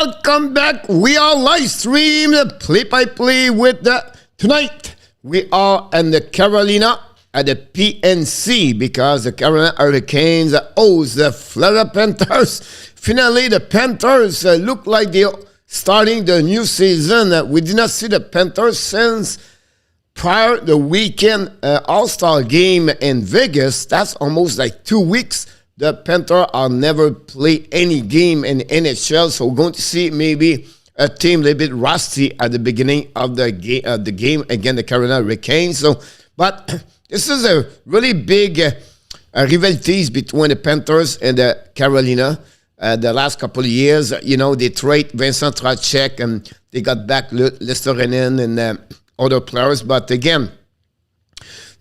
Welcome back. We are live stream play-by-play with tonight. We are in the Carolina at the PNC because the Carolina Hurricanes host the Florida Panthers. Finally, the Panthers look like they're starting the new season. We did not see the Panthers since prior the weekend All-Star game in Vegas. That's almost like 2 weeks. The Panthers are never played any game in NHL, so we're going to see maybe a team a little bit rusty at the beginning of the game against the Carolina Hurricanes. But this is a really big rivalry between the Panthers and the Carolina. The last couple of years, you know, they trade Vincent Trocheck and they got back Lester Renin and other players. But again,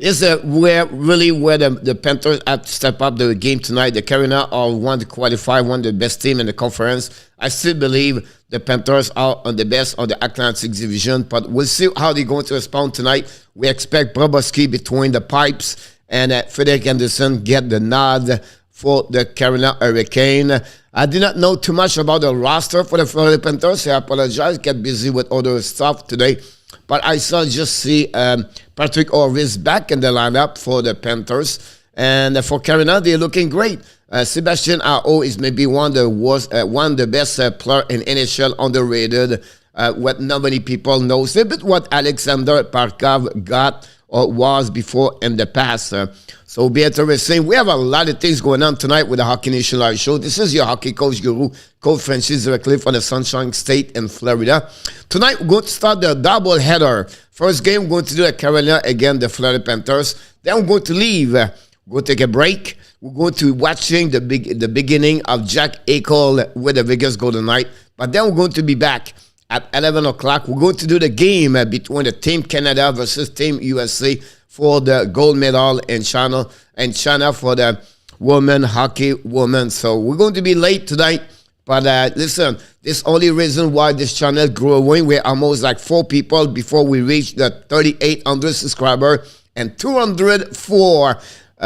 this is where the Panthers have to step up the game tonight. The Carolina are one to qualify, one of the best team in the conference. I still believe the Panthers are on the best on the Atlantic Division, but we'll see how they're going to respond tonight. We expect Bobrovsky between the pipes and Frederik Andersen get the nod for the Carolina Hurricane. I did not know too much about the roster for the Florida Panthers, so I apologize. Get busy with other stuff today. But I see Patrick Orvis back in the lineup for the Panthers. And for Carolina, they're looking great. Sebastian Aho is maybe one of the best player in NHL, underrated. What not many people know. It's a bit what Alexander Barkov got or was before in the past. So it'll be interesting. We have a lot of things going on tonight with the Hockey Nation Live Show. This is your hockey coach guru, Coach Francis, directly from the Sunshine State in Florida. Tonight, we're going to start the double header. First game, we're going to do the Carolina against the Florida Panthers. Then we're going to leave. We're going to take a break. We're going to be watching the beginning of Jack Eichel with the Vegas Golden Knights. But then we're going to be back at 11 o'clock. We're going to do the game between the Team Canada versus Team USA for the gold medal in China for the women hockey women. So we're going to be late tonight. But listen, this only reason why this channel is growing. We're almost like 4 people before we reach the 3,800 subscriber and 204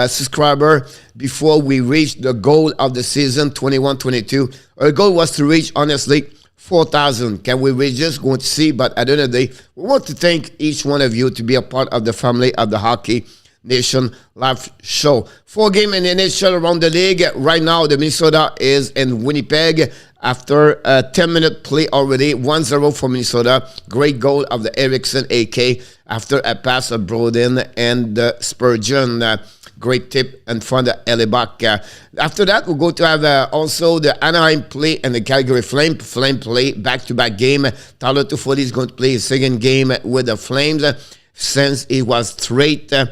subscriber before we reach the goal of the season 21-22. Our goal was to reach, honestly, 4,000. Can we reach this? Going to see. But at the end of the day, we want to thank each one of you to be a part of the family of the Hockey Nation Live Show. 4 games in the NHL around the league. Right now, the Minnesota is in Winnipeg after a 10-minute play already. 1-0 for Minnesota. Great goal of the Eriksson AK after a pass of Broden and Spurgeon. Great tip in front of Hellebuck. After that, we're going to have also the Anaheim play and the Calgary Flame play back-to-back game. Tyler Toffoli is going to play his second game with the Flames since he was traded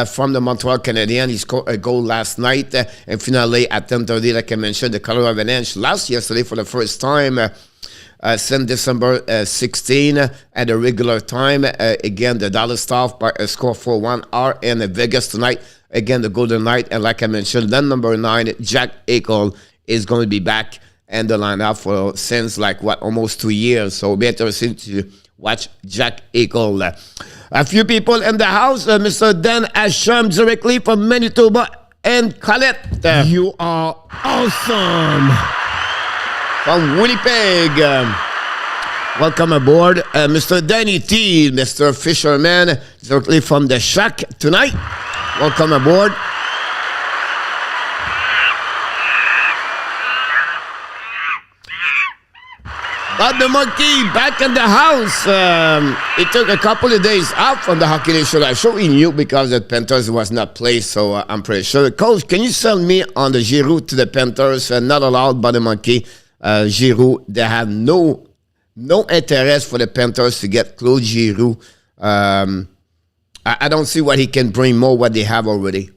from the Montreal Canadiens. He scored a goal last night. And finally, at 10:30, like I mentioned, the Colorado Avalanche lost yesterday for the first time since December 16 at the regular time. Again, the Dallas Stars by a score 4-1 are in Vegas tonight. Again, the Golden Knight, and like I mentioned, then number 9, Jack Eichel, is going to be back in the lineup for since almost 2 years. So it'll be interesting to watch Jack Eichel. A few people in the house, Mr. Dan Asham, directly from Manitoba and Colette. You are awesome. From Winnipeg. Welcome aboard, Mr. Danny T, Mr. Fisherman, directly from the Shack tonight. Welcome aboard. But the monkey back in the house. It took a couple of days off from the Hockey Nation Live Show. He knew because the Panthers was not played, so I'm pretty sure. Coach, can you sell me on the Giroux to the Panthers? Not allowed by the monkey. Giroux, they have no interest for the Panthers to get Claude Giroux. I don't see what he can bring more what they have already.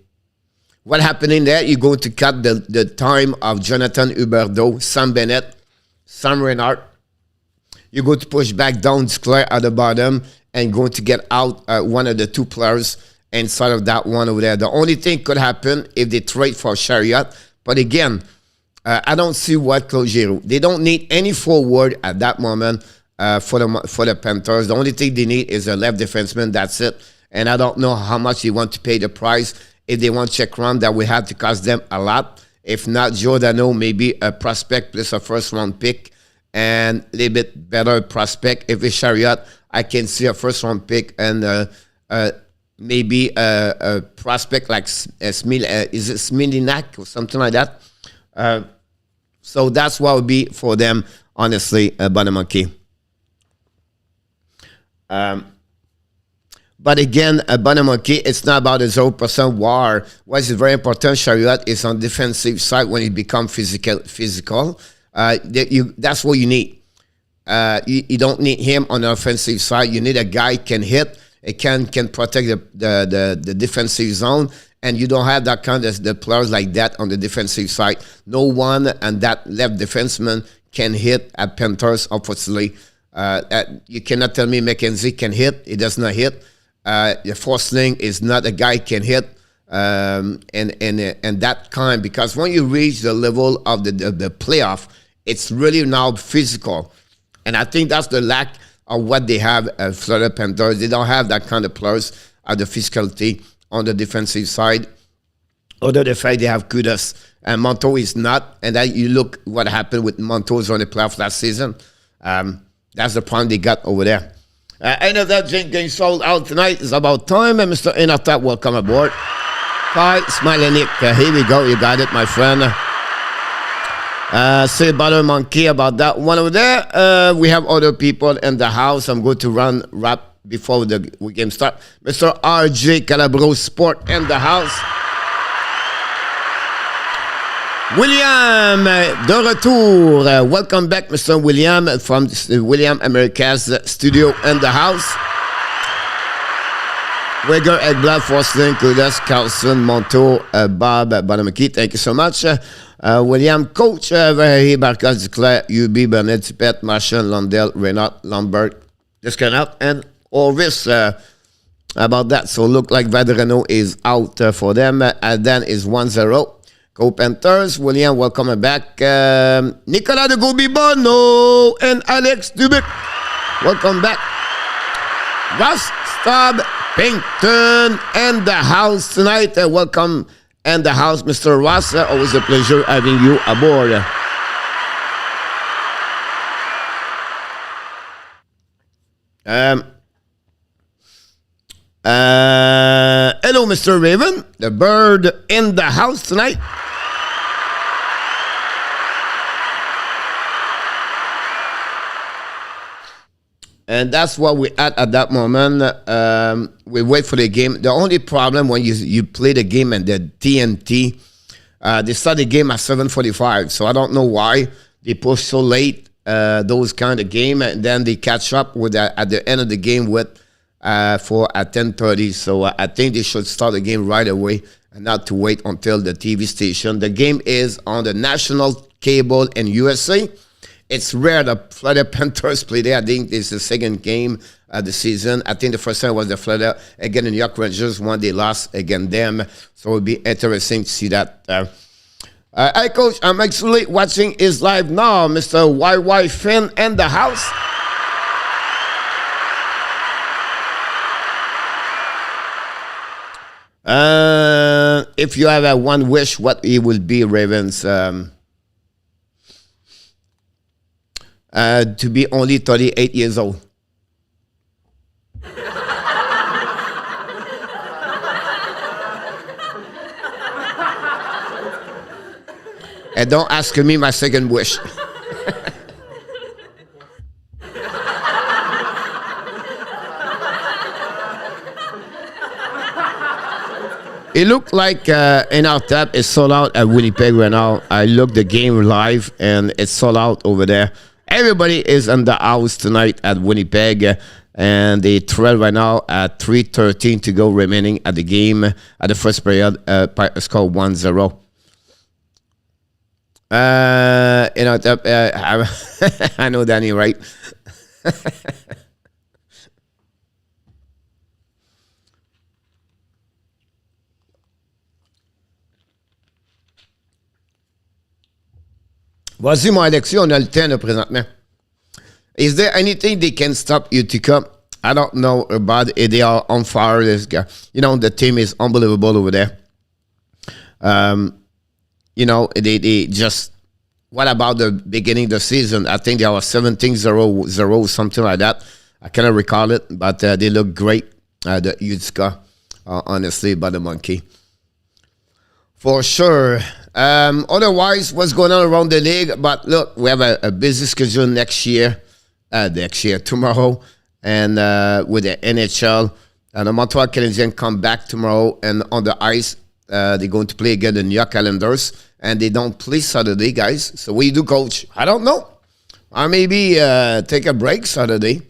What happened in there? You're going to cut the time of Jonathan Huberdeau, Sam Bennett, Sam Reinhart. You're going to push back down Sclair at the bottom and going to get out one of the 2 players inside of that one over there. The only thing could happen if they trade for Chariot. But again, I don't see what Claude Giroux. They don't need any forward at that moment for the Panthers. The only thing they need is a left defenseman. That's it. And I don't know how much they want to pay the price. If they want check round, that will have to cost them a lot. If not, Giordano, maybe a prospect plus a first-round pick and a little bit better prospect. If it's Chariot, I can see a first round pick and maybe a prospect like is it Smilinak or something like that. So that's what would be for them, honestly, Banamonkey. But again, Banamonkey, it's not about a 0% war. What is very important, Chariot, is on defensive side when it becomes physical. That's what you need. You don't need him on the offensive side. You need a guy can hit, it can protect the defensive zone, and you don't have that kind of the players like that on the defensive side. No one and that left defenseman can hit at Panthers, unfortunately. You cannot tell me McKenzie can hit. He does not hit. The Forsling is not a guy can hit. And that kind, because when you reach the level of the playoff, it's really now physical. And I think that's the lack of what they have at Florida Panthers. They don't have that kind of players at the physicality on the defensive side. Other the fact they have Kudos, and Monto is not. And then you look what happened with Monto's on the playoff last season. That's the problem they got over there. End of that drink getting sold out tonight. It's about time. And Mr. Reinhart, welcome aboard. Hi, Smiling Nick. Here we go. You got it, my friend. Say about a monkey about that one over there. We have other people in the house. I'm going to wrap before the game start. Mr. RJ Calabro Sport in the house. William de retour. Welcome back, Mr. William, from William America's studio in the house. Weger, Ekblad, Forsling, Kudas, Carlson, Monto, Bob, Banamonkey. Thank you so much. William, Coach, Valérie, Barcal, Duclair, UB, Bernard, Tipet, Marshall, Lundell, Reinhart, Lambert, Descanat, and Orvis about that. So look like Vaderano is out for them. And then is 1-0. Go Panthers. William, welcome back. Nicolas de Gobibono and Alex Dubuc. Welcome back. Ross Staub Pinkton and the house tonight. Welcome and the house, Mr. Ross. Always a pleasure having you aboard. Hello, Mr. Raven. The bird in the house tonight. And that's what we at that moment. We wait for the game. The only problem when you play the game and the TNT, they start the game at 7:45. So I don't know why they push so late those kind of game, and then they catch up with at the end of the game with for at 10:30. So I think they should start the game right away and not to wait until the TV station. The game is on the national cable in USA. It's rare the Florida Panthers play there. I think this is the second game of the season. I think the first time was the Florida again the New York Rangers when they lost against them. So it'll be interesting to see that. Hi, Coach. I'm actually watching is live now. Mr. YY Finn in the house. If you have one wish, what it will be, Ravens? To be only 38 years old. And don't ask me my second wish. It looked like in our tap is sold out at Winnipeg right now. I looked the game live and it's sold out over there. Everybody is in the house tonight at Winnipeg, and they trail right now at 3:13 to go remaining at the game at the first period. Score 1-0. I know Danny, right? Vas-y, mon Alexis, on a le temps là, présentement. Is there anything they can stop Utica? I don't know about it. They are on fire, this guy. You know, the team is unbelievable over there. You know, they just what about the beginning of the season? I think they were 17-0, something like that. I cannot recall it, but they look great. The Utica, honestly, by the monkey. For sure. Otherwise, what's going on around the league? But look, we have a busy schedule tomorrow, and with the NHL. And the Montreal Canadiens come back tomorrow, and on the ice, they're going to play against the New York Islanders, and they don't play Saturday, guys. So what do you do, coach? I don't know. Or maybe take a break Saturday,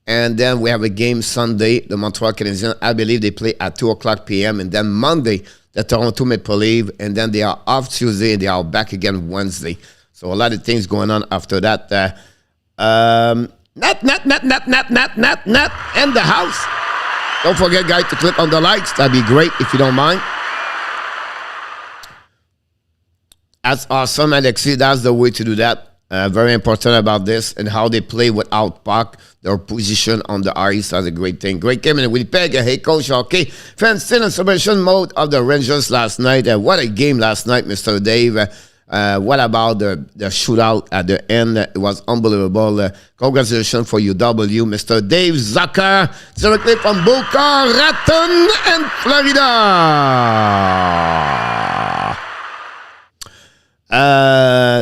and then we have a game Sunday. The Montreal Canadiens, I believe they play at 2 o'clock p.m., and then Monday, the Toronto Maple Leafs, and then they are off Tuesday, and they are back again Wednesday. So a lot of things going on after that. Not in the house. Don't forget, guys, to click on the likes. That'd be great if you don't mind. That's awesome, Alexis. That's the way to do that. Very important about this and how they play without puck. Their position on the ice. That's a great thing. Great game in Winnipeg. Hey, Coach, okay. Fans still in celebration mode of the Rangers last night. What a game last night, Mr. Dave. What about the shootout at the end? It was unbelievable. Congratulations for UW, Mr. Dave Zucker, directly from Boca Raton in Florida.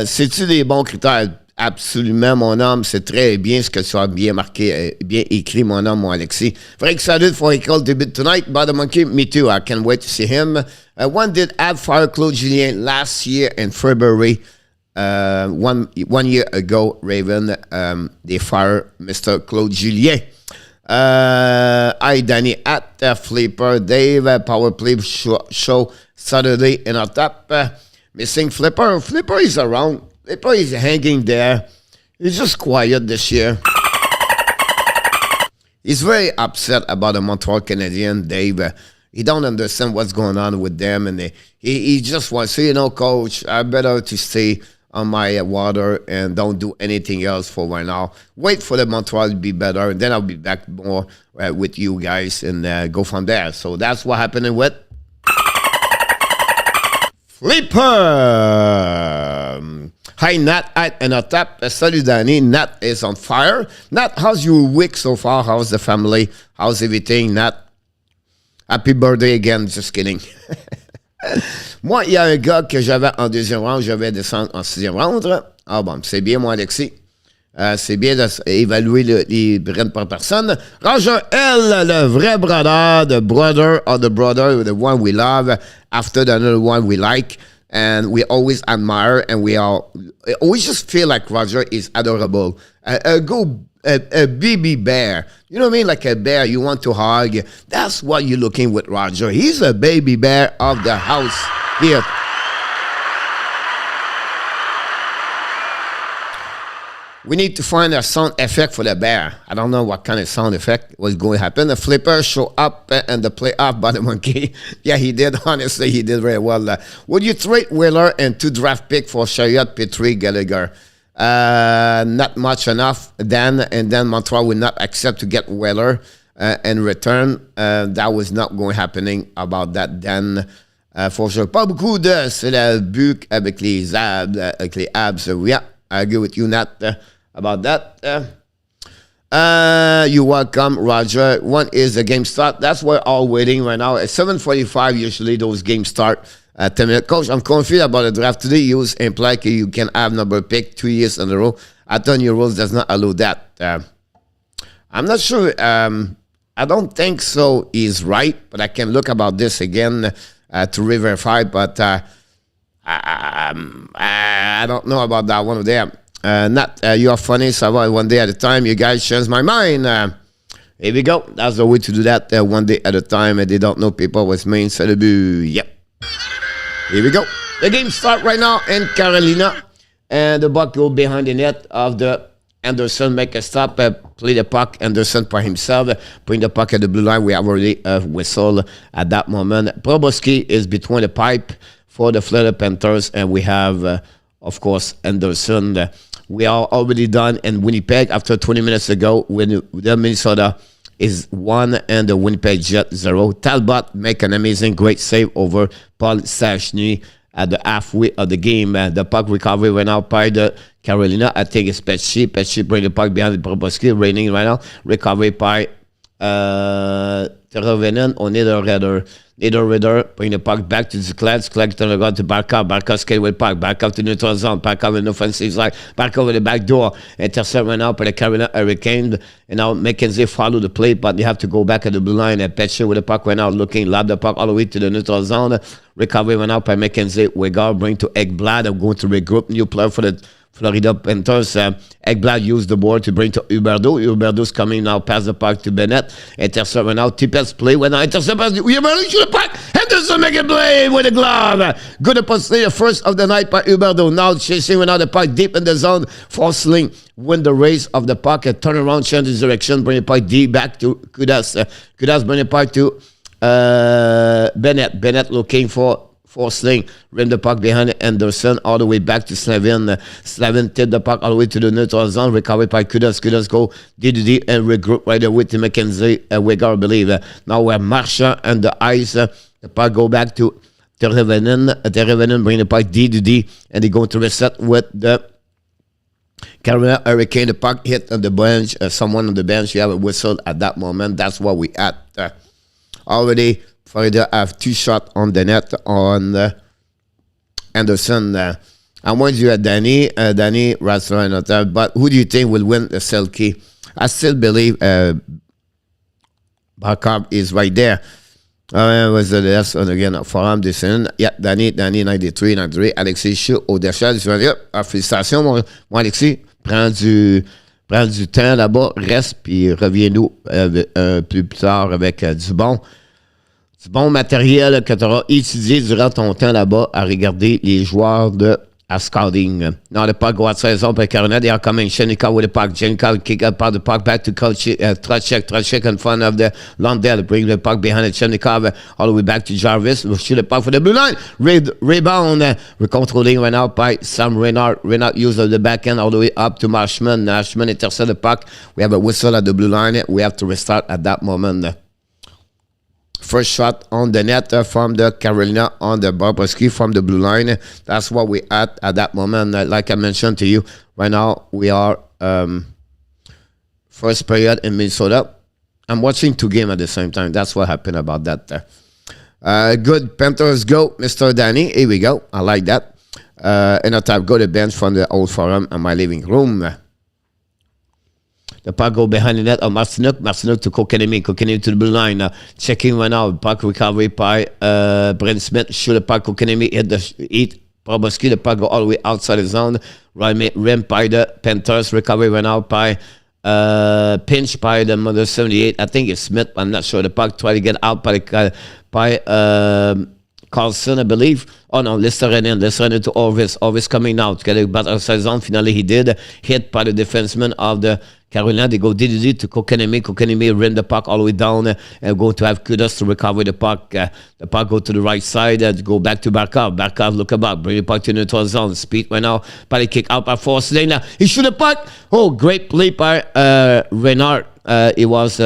C'est-tu des bons critères? Absolument, mon homme. C'est très bien ce que tu as bien marqué, bien écrit, mon homme, mon Alexis. Frank salute for Equal debut tonight. By the monkey, me too. I can't wait to see him. One did add fire Claude Julien last year in February. 1 year ago, Raven, they fired Mr. Claude Julien. Hi, Danny at Flipper. Dave, power play show Saturday in our top. Missing Flipper. Flipper is around. Flipper is hanging there. He's just quiet this year. He's very upset about the Montreal Canadiens, Dave. He don't understand what's going on with them, and he just wants to say, Coach, I better to stay on my water and don't do anything else for right now. Wait for the Montreal to be better, and then I'll be back more with you guys and go from there. So that's what happened with Flipper. Hi, Nat and a tap. Salut, Danny. Nat is on fire. Nat, how's your week so far? How's the family? How's everything, Nat? Happy birthday again. Just kidding. Moi, il y a un gars que j'avais en deuxième round. Je vais descendre en sixième round. Ah bon, c'est bien, moi, Alexis. C'est bien d'évaluer les brins par personne. Roger L, le vrai brother, the brother, the one we love, after the another one we like, and we always admire, and we just feel like Roger is adorable. A baby bear. You know what I mean? Like a bear you want to hug. That's what you're looking with Roger. He's a baby bear of the house here. We need to find a sound effect for the bear. I don't know what kind of sound effect was going to happen. The Flipper show up and the playoff by the monkey. Yeah, he did. Honestly, he did very well. Would you trade Wheeler and 2 draft pick for Chariot, Petrie, Gallagher? Not much enough. And then Montreal will not accept to get Wheeler in return. That was not going happening about that then. For sure. Pas beaucoup de c'est la buque avec les abs. Yeah, I agree with you, Nat, about that. You're welcome, Roger. One is the game start. That's why we're all waiting right now. At 7:45, usually those games start. 10 minutes. Coach, I'm confused about the draft today. You imply that you can have number pick 2 years in a row. I thought your rules does not allow that. I'm not sure. I don't think so. He's right, but I can look about this again to verify. But I don't know about that one of them. You are funny, so one day at a time. You guys change my mind. Here we go. That's the way to do that. One day at a time, and they don't know people what's mean. C'est le but. Yep. Here we go. The game start right now in Carolina, and the puck go behind the net of the Anderson. Make a stop, play the puck. Anderson by himself, bring the puck at the blue line. We have already whistle at that moment. Proboski is between the pipe for the Florida Panthers, and we have, of course, Anderson. We are already done in Winnipeg after 20 minutes ago when the Minnesota is 1 and the Winnipeg Jet 0. Talbot make an amazing, great save over Paul Stastny. at the halfway of the game. The puck recovery went out by the Carolina. I think it's Pesci. Pesci bring the puck behind the Proboski. Raining right now. Recovery by Terravenen on Niederreiter. Bring the puck back to Ekblad. Ekblad turn around to Barkov. Barkov skate with puck. Barkov to neutral zone. Barkov in the offensive side. Barkov with the back door. Intercept right now by the Carolina Hurricanes. And now McKenzie follow the play, but they have to go back at the blue line. And Petcher with the puck right now, looking, lob the puck all the way to the neutral zone. Recovery went out by McKenzie. Wegar bring to Ekblad. I'm going to regroup. New player for the Florida Panthers. Ekblad used the board to bring to Huberdeau. Huberdeau's coming now past the puck to Bennett. Intercept went out. Tippet's play went out. Intercept past Huberdeau. Shoot the puck. Henderson make a play with a glove. Good play, the first of the night by Huberdeau. Now chasing went out the puck deep in the zone. Forcing win the race of the puck. A turnaround, change his direction. Bring the puck deep back to Kudas. Kudas bring the puck to Bennett. Bennett looking for Sling, rim the puck behind Anderson, all the way back to Slavin. Slavin tipped the puck all the way to the neutral zone, recovered by Kudas. Kudas go DDD and regroup right away to McKenzie. Wegar, I believe. Now we have Marchand and the ice. The puck go back to Terravenen. Terravenen bring the puck DDD, and they go to reset with the Carolina Hurricane. The puck hit on the bench. Someone on the bench, you have a whistle at that moment. That's what we at. Already Florida have 2 shots on the net on Anderson. I want you at Danny Restaurant, but who do you think will win the Selkie? I still believe Barkov is right there. Was the last one again? Forum Dessin. Yeah, Danny 93. Alexis Chou au déchet. Félicitations, mon Alexis. Prends du temps là-bas, reste, puis reviens-nous plus tard avec du bon matériel que tu auras étudié durant ton temps là-bas à regarder les joueurs de à scouting. Now the puck go outside zone by Carolina. They are coming. Shenikov with the puck. Shenikov kick up out the puck back to Tracek. Tracek in front of the Lundell. Bring the puck behind it. Shenikov all the way back to Jarvis. We'll shoot the puck for the blue line. Rebound. We're controlling right now by Sam Reinhart. Reinhart uses the backhand all the way up to Marshman. Marshman intercept the puck. We have a whistle at the blue line. We have to restart at that moment. First shot on the net from the Carolina on the Bobrovsky from the blue line. That's what we at that moment. Like I mentioned to you, right now we are first period in Minnesota. I'm watching 2 games at the same time. That's what happened about that. Good Panthers go, Mr. Danny. Here we go. I like that. And I type go to the bench from the old forum in my living room. The puck go behind the net of Marcinuk to Kokanemi to the blue line. Checking right now. Puck recovery by Brent Smith. Shoot the puck. Kokanemi hit Proboski. The puck go all the way outside the zone. Rim by the Panthers. Recovery went out by pinch by the number 78. I think it's Smith. I'm not sure. The puck try to get out by Carlson, I believe. Oh no, let's run into Orvis. Orvis coming out. To get a battle outside zone. Finally, he did. Hit by the defenseman of the Carolina. They go DDD to Kokanemi. Kokanemi rim the puck all the way down and going to have Kudos to recover the puck. The puck go to the right side. Go back to Barkov. Barkov look about. Bring the puck to the neutral zone. Speed right now. Body kick out by force lane. He shoot the puck. Oh, great play by Reinhart. It was...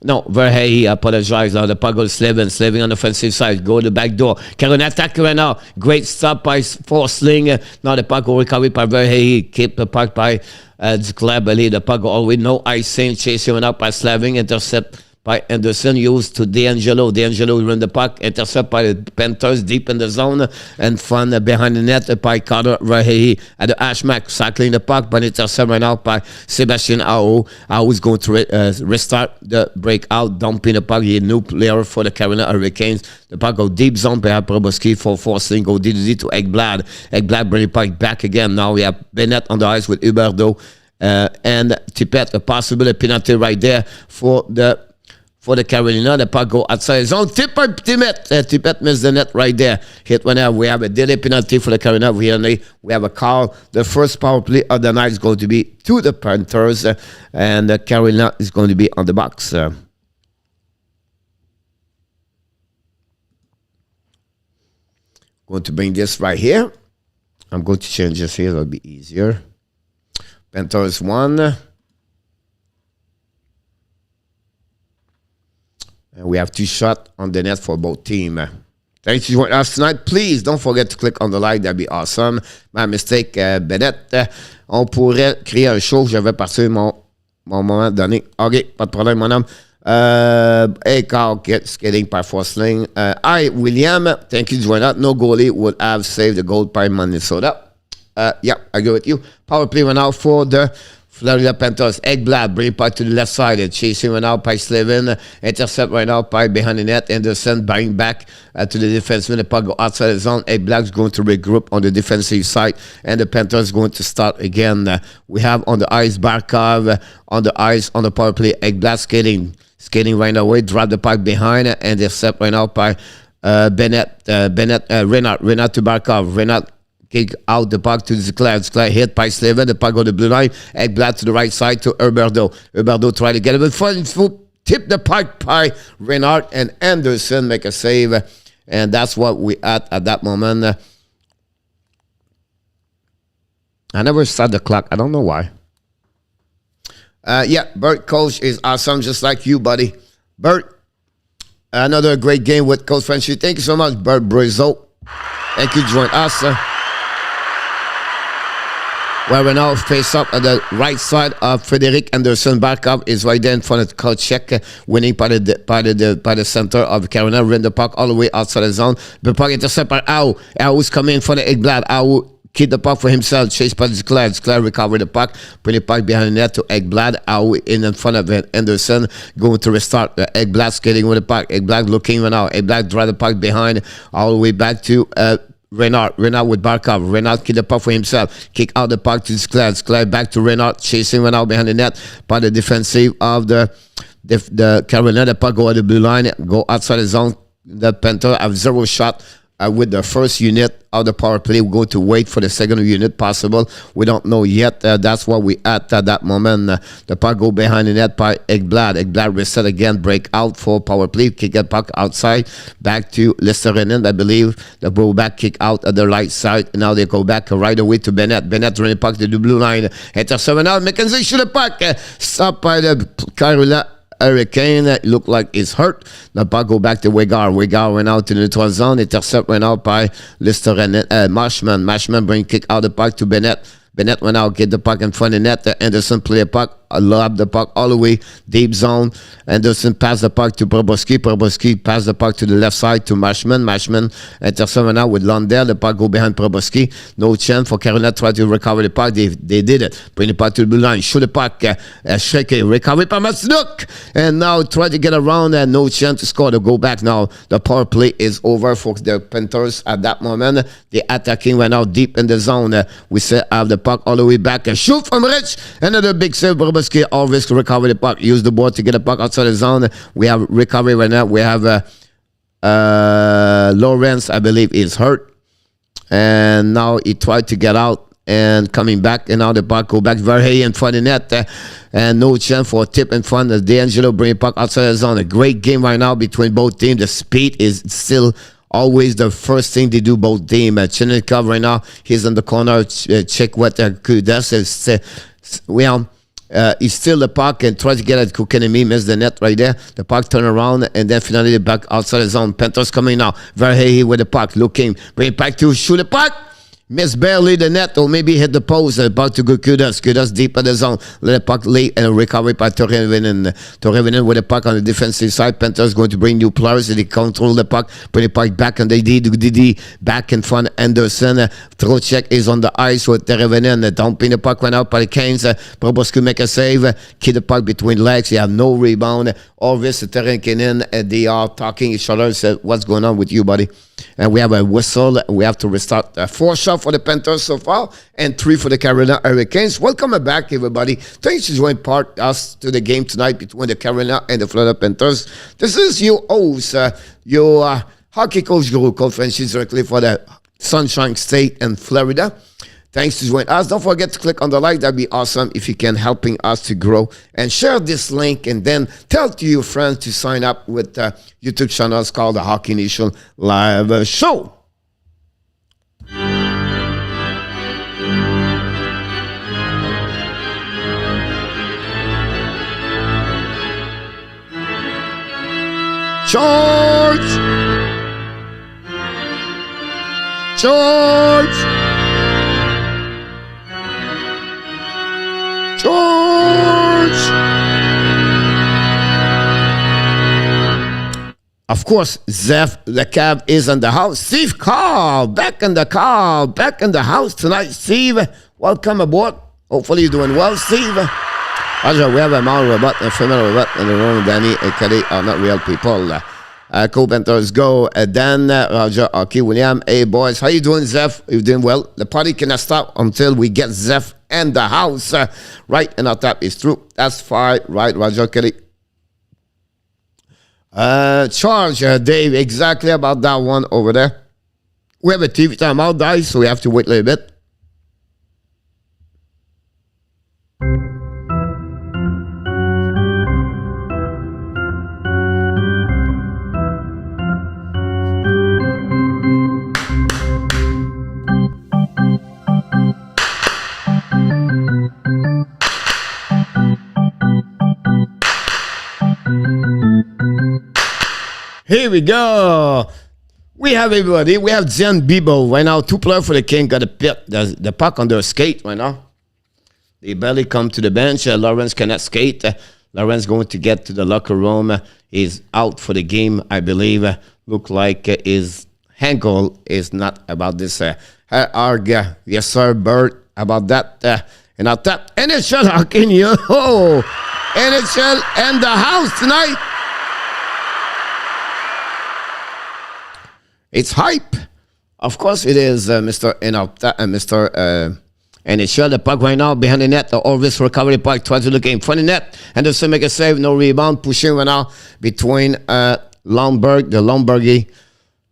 No, Verhey, I apologize. Now the puck goes Slavin on the offensive side. Go to the back door. Carolina attack right now. Great stop by Forsling. Now the puck will recover by Verhey. Keep the puck by Duclair. The puck go all the way. No icing. Chasing up by Slavin. Intercept by Anderson. Used to D'Angelo. D'Angelo run the puck. Intercept by the Panthers deep in the zone. And fun behind the net by Carter Verhey. At the Ashmack. Cycling the puck. But intercept right now by Sebastian Aho. Aho is going to restart the breakout. Dumping the puck. He a new player for the Carolina Hurricanes. The puck go deep zone by Proboski for forcing. Go DDD to Ekblad. Ekblad bring the puck back again. Now we have Bennett on the ice with Huberdeau. And Tippett. A possible penalty right there for the Carolina. The puck go outside his own. Tippett missed the net right there. Hit whenever. We have a delay penalty for the Carolina. We have a call. The first power play of the night is going to be to the Panthers. And Carolina is going to be on the box. Going to bring this right here. I'm going to change this here. It'll be easier. Panthers 1. And we have 2 shots on the net for both teams. Thanks for joining us tonight. Please don't forget to click on the like. That'd be awesome. My mistake, Bennett. On pourrait créer un show. Je vais partir mon moment donné. OK, pas de problème, mon homme. Hey, Carl, skating by Forsling. Hi, William. Thank you for joining us. No goalie would have saved the goal by Minnesota. Yeah, I agree with you. Power play went out for the Florida Panthers. Ekblad bring puck to the left side. And chasing went out by Slavin. Intercept right now by behind the net. Anderson buying back to the defenseman. The puck go outside the zone. Ekblad's going to regroup on the defensive side. And the Panthers going to start again. We have on the ice Barkov. On the ice on the power play. Ekblad skating right away. Drop the puck behind. And intercept right now by Reinhart to Barkov. Reinhart kick out the puck to Ekblad. Ekblad hit by Slavin. The puck on the blue line. Ekblad to the right side to Huberdeau. Huberdeau try to get it with front foot. Tip the puck by Reinhart and Anderson make a save. And that's what we at that moment. I never start the clock. I don't know why. Yeah, Bert, coach is awesome, just like you, buddy. Bert, another great game with Coach Frenchy. Thank you so much, Bert Brizo. Thank you for joining us. Where we now face up at the right side of Frederick Anderson. Barkov is right there in front of Kochek, winning by the center of Carolina. Ran the puck all the way outside the zone. The puck intercept by Au. Au's coming in front of Ekblad. Au keep the puck for himself. Chased by Ekblad. Ekblad recover the puck. Bring the puck behind the net to Ekblad. Au in front of Anderson. Going to restart. Ekblad skating with the puck. Ekblad looking right now. Ekblad drive the puck behind all the way back to Reinhart with Barkov. Reinhart keep the puck for himself. Kick out the puck to Ekblad. Ekblad back to Reinhart. Chasing Reinhart behind the net by the defensive of the Carolina. The puck go at the blue line. Go outside the zone. The Panthers have 0 shot with the first unit of the power play. We're going to wait for the second unit possible. We don't know yet. That's what we at that moment. The puck go behind the net by Ekblad. Ekblad reset again. Break out for power play. Kick the puck outside. Back to Listerinen. I believe the ball back kick out at the right side. Now they go back right away to Bennett. Bennett running puck to the blue line. Intercept now. McKenzie shoot the puck. Stopped by the Carolina Hurricane. Look like it's hurt. The puck go back to Wegar. Wegar went out to the neutral zone. Intercept went out by Marshman. Marshman bring kick out the puck to Bennett. Bennett went out, get the puck in front of the net. Anderson play a puck, lob the puck all the way, deep zone. Anderson pass the puck to Proboski. Proboski pass the puck to the left side to Marshman. Marshman intercept went out with Lundell. The puck go behind Proboski. No chance for Carolina try to recover the puck. They did it. Bring the puck to the blue line. Shoot the puck. Shake it. Recover by Masnuk. And now try to get around and no chance to score. To go back now. The power play is over for the Panthers at that moment. The attacking went out deep in the zone. We set have the puck all the way back. A shoot from Rich. Another big save. Proboski always recover the puck. Use the board to get the puck outside the zone. We have recovery right now. We have Lawrence, I believe, is hurt. And now he tried to get out and coming back. And now the puck go back very in front of the net. And no chance for a tip in front of D'Angelo. Bring the puck outside the zone. A great game right now between both teams. The speed is still always the first thing they do, both teams. Chinnikov right now, he's in the corner. Check what Kudas is. Well, he steal the puck and tries to get at Kokanemi, miss the net right there. The puck turn around and then finally back outside the zone. Panthers coming now. Verhey with the puck, looking, bring it back to shoot the puck. Miss barely the net or maybe hit the post. About to go Kudas. Kudas deep in the zone. Let the puck late and recovery by Torrevinen. Torrevinen with the puck on the defensive side. Panthers going to bring new players. They control the puck. Bring the puck back and they DD back in front. Anderson. Throw check is on the ice with Torrevinen. Dumping the puck went out by the Canes. Proboski make a save. Keep the puck between legs. He have no rebound. Orvis, Terenkinen, and they are talking each other. Said, what's going on with you, buddy? And we have a whistle. We have to restart. 4 shots for the Panthers so far and 3 for the Carolina Hurricanes. Welcome back, everybody. Thanks for joining us to the game tonight between the Carolina and the Florida Panthers. This is your host, your hockey coach guru conference directly for the Sunshine State and Florida. Thanks for joining us. Don't forget to click on the like. That'd be awesome if you can, helping us to grow. And share this link and then tell to your friends to sign up with YouTube channels called the Hockey Nation Live Show. Charge! George! George! Of course, Zeph, the cab is in the house. Steve Carl, back in the car, back in the house tonight. Steve, welcome aboard. Hopefully you're doing well, Steve. Roger, we have a male robot, a female robot in the room. Danny and Kelly are not real people. Co-Panthers go. Dan, Roger, Aki, William. Hey, boys, how you doing, Zeph? You doing well? The party cannot stop until we get Zeph in the house. Right, and our tap is true. That's fine. Right, Roger, Kelly. Charge, Dave, exactly about that one over there. We have a TV timeout, guys, so we have to wait a little bit. Here we go. We have everybody. We have Jen Bebo right now. 2 players for the King. Got the puck on their skate right now. They barely come to the bench. Lawrence cannot skate. Lawrence going to get to the locker room. He's out for the game, I believe. Look like his ankle is not about this. Yes, sir, Bert, about that. And I'll tap NHL hockey. NHL and the house tonight. It's hype. Of course it is, Mr. NHL. The puck right now behind the net. The Orvis recovery puck tries to look in front of the net. And the make a save. No rebound. Pushing right now between Lomberg, the Lombergy.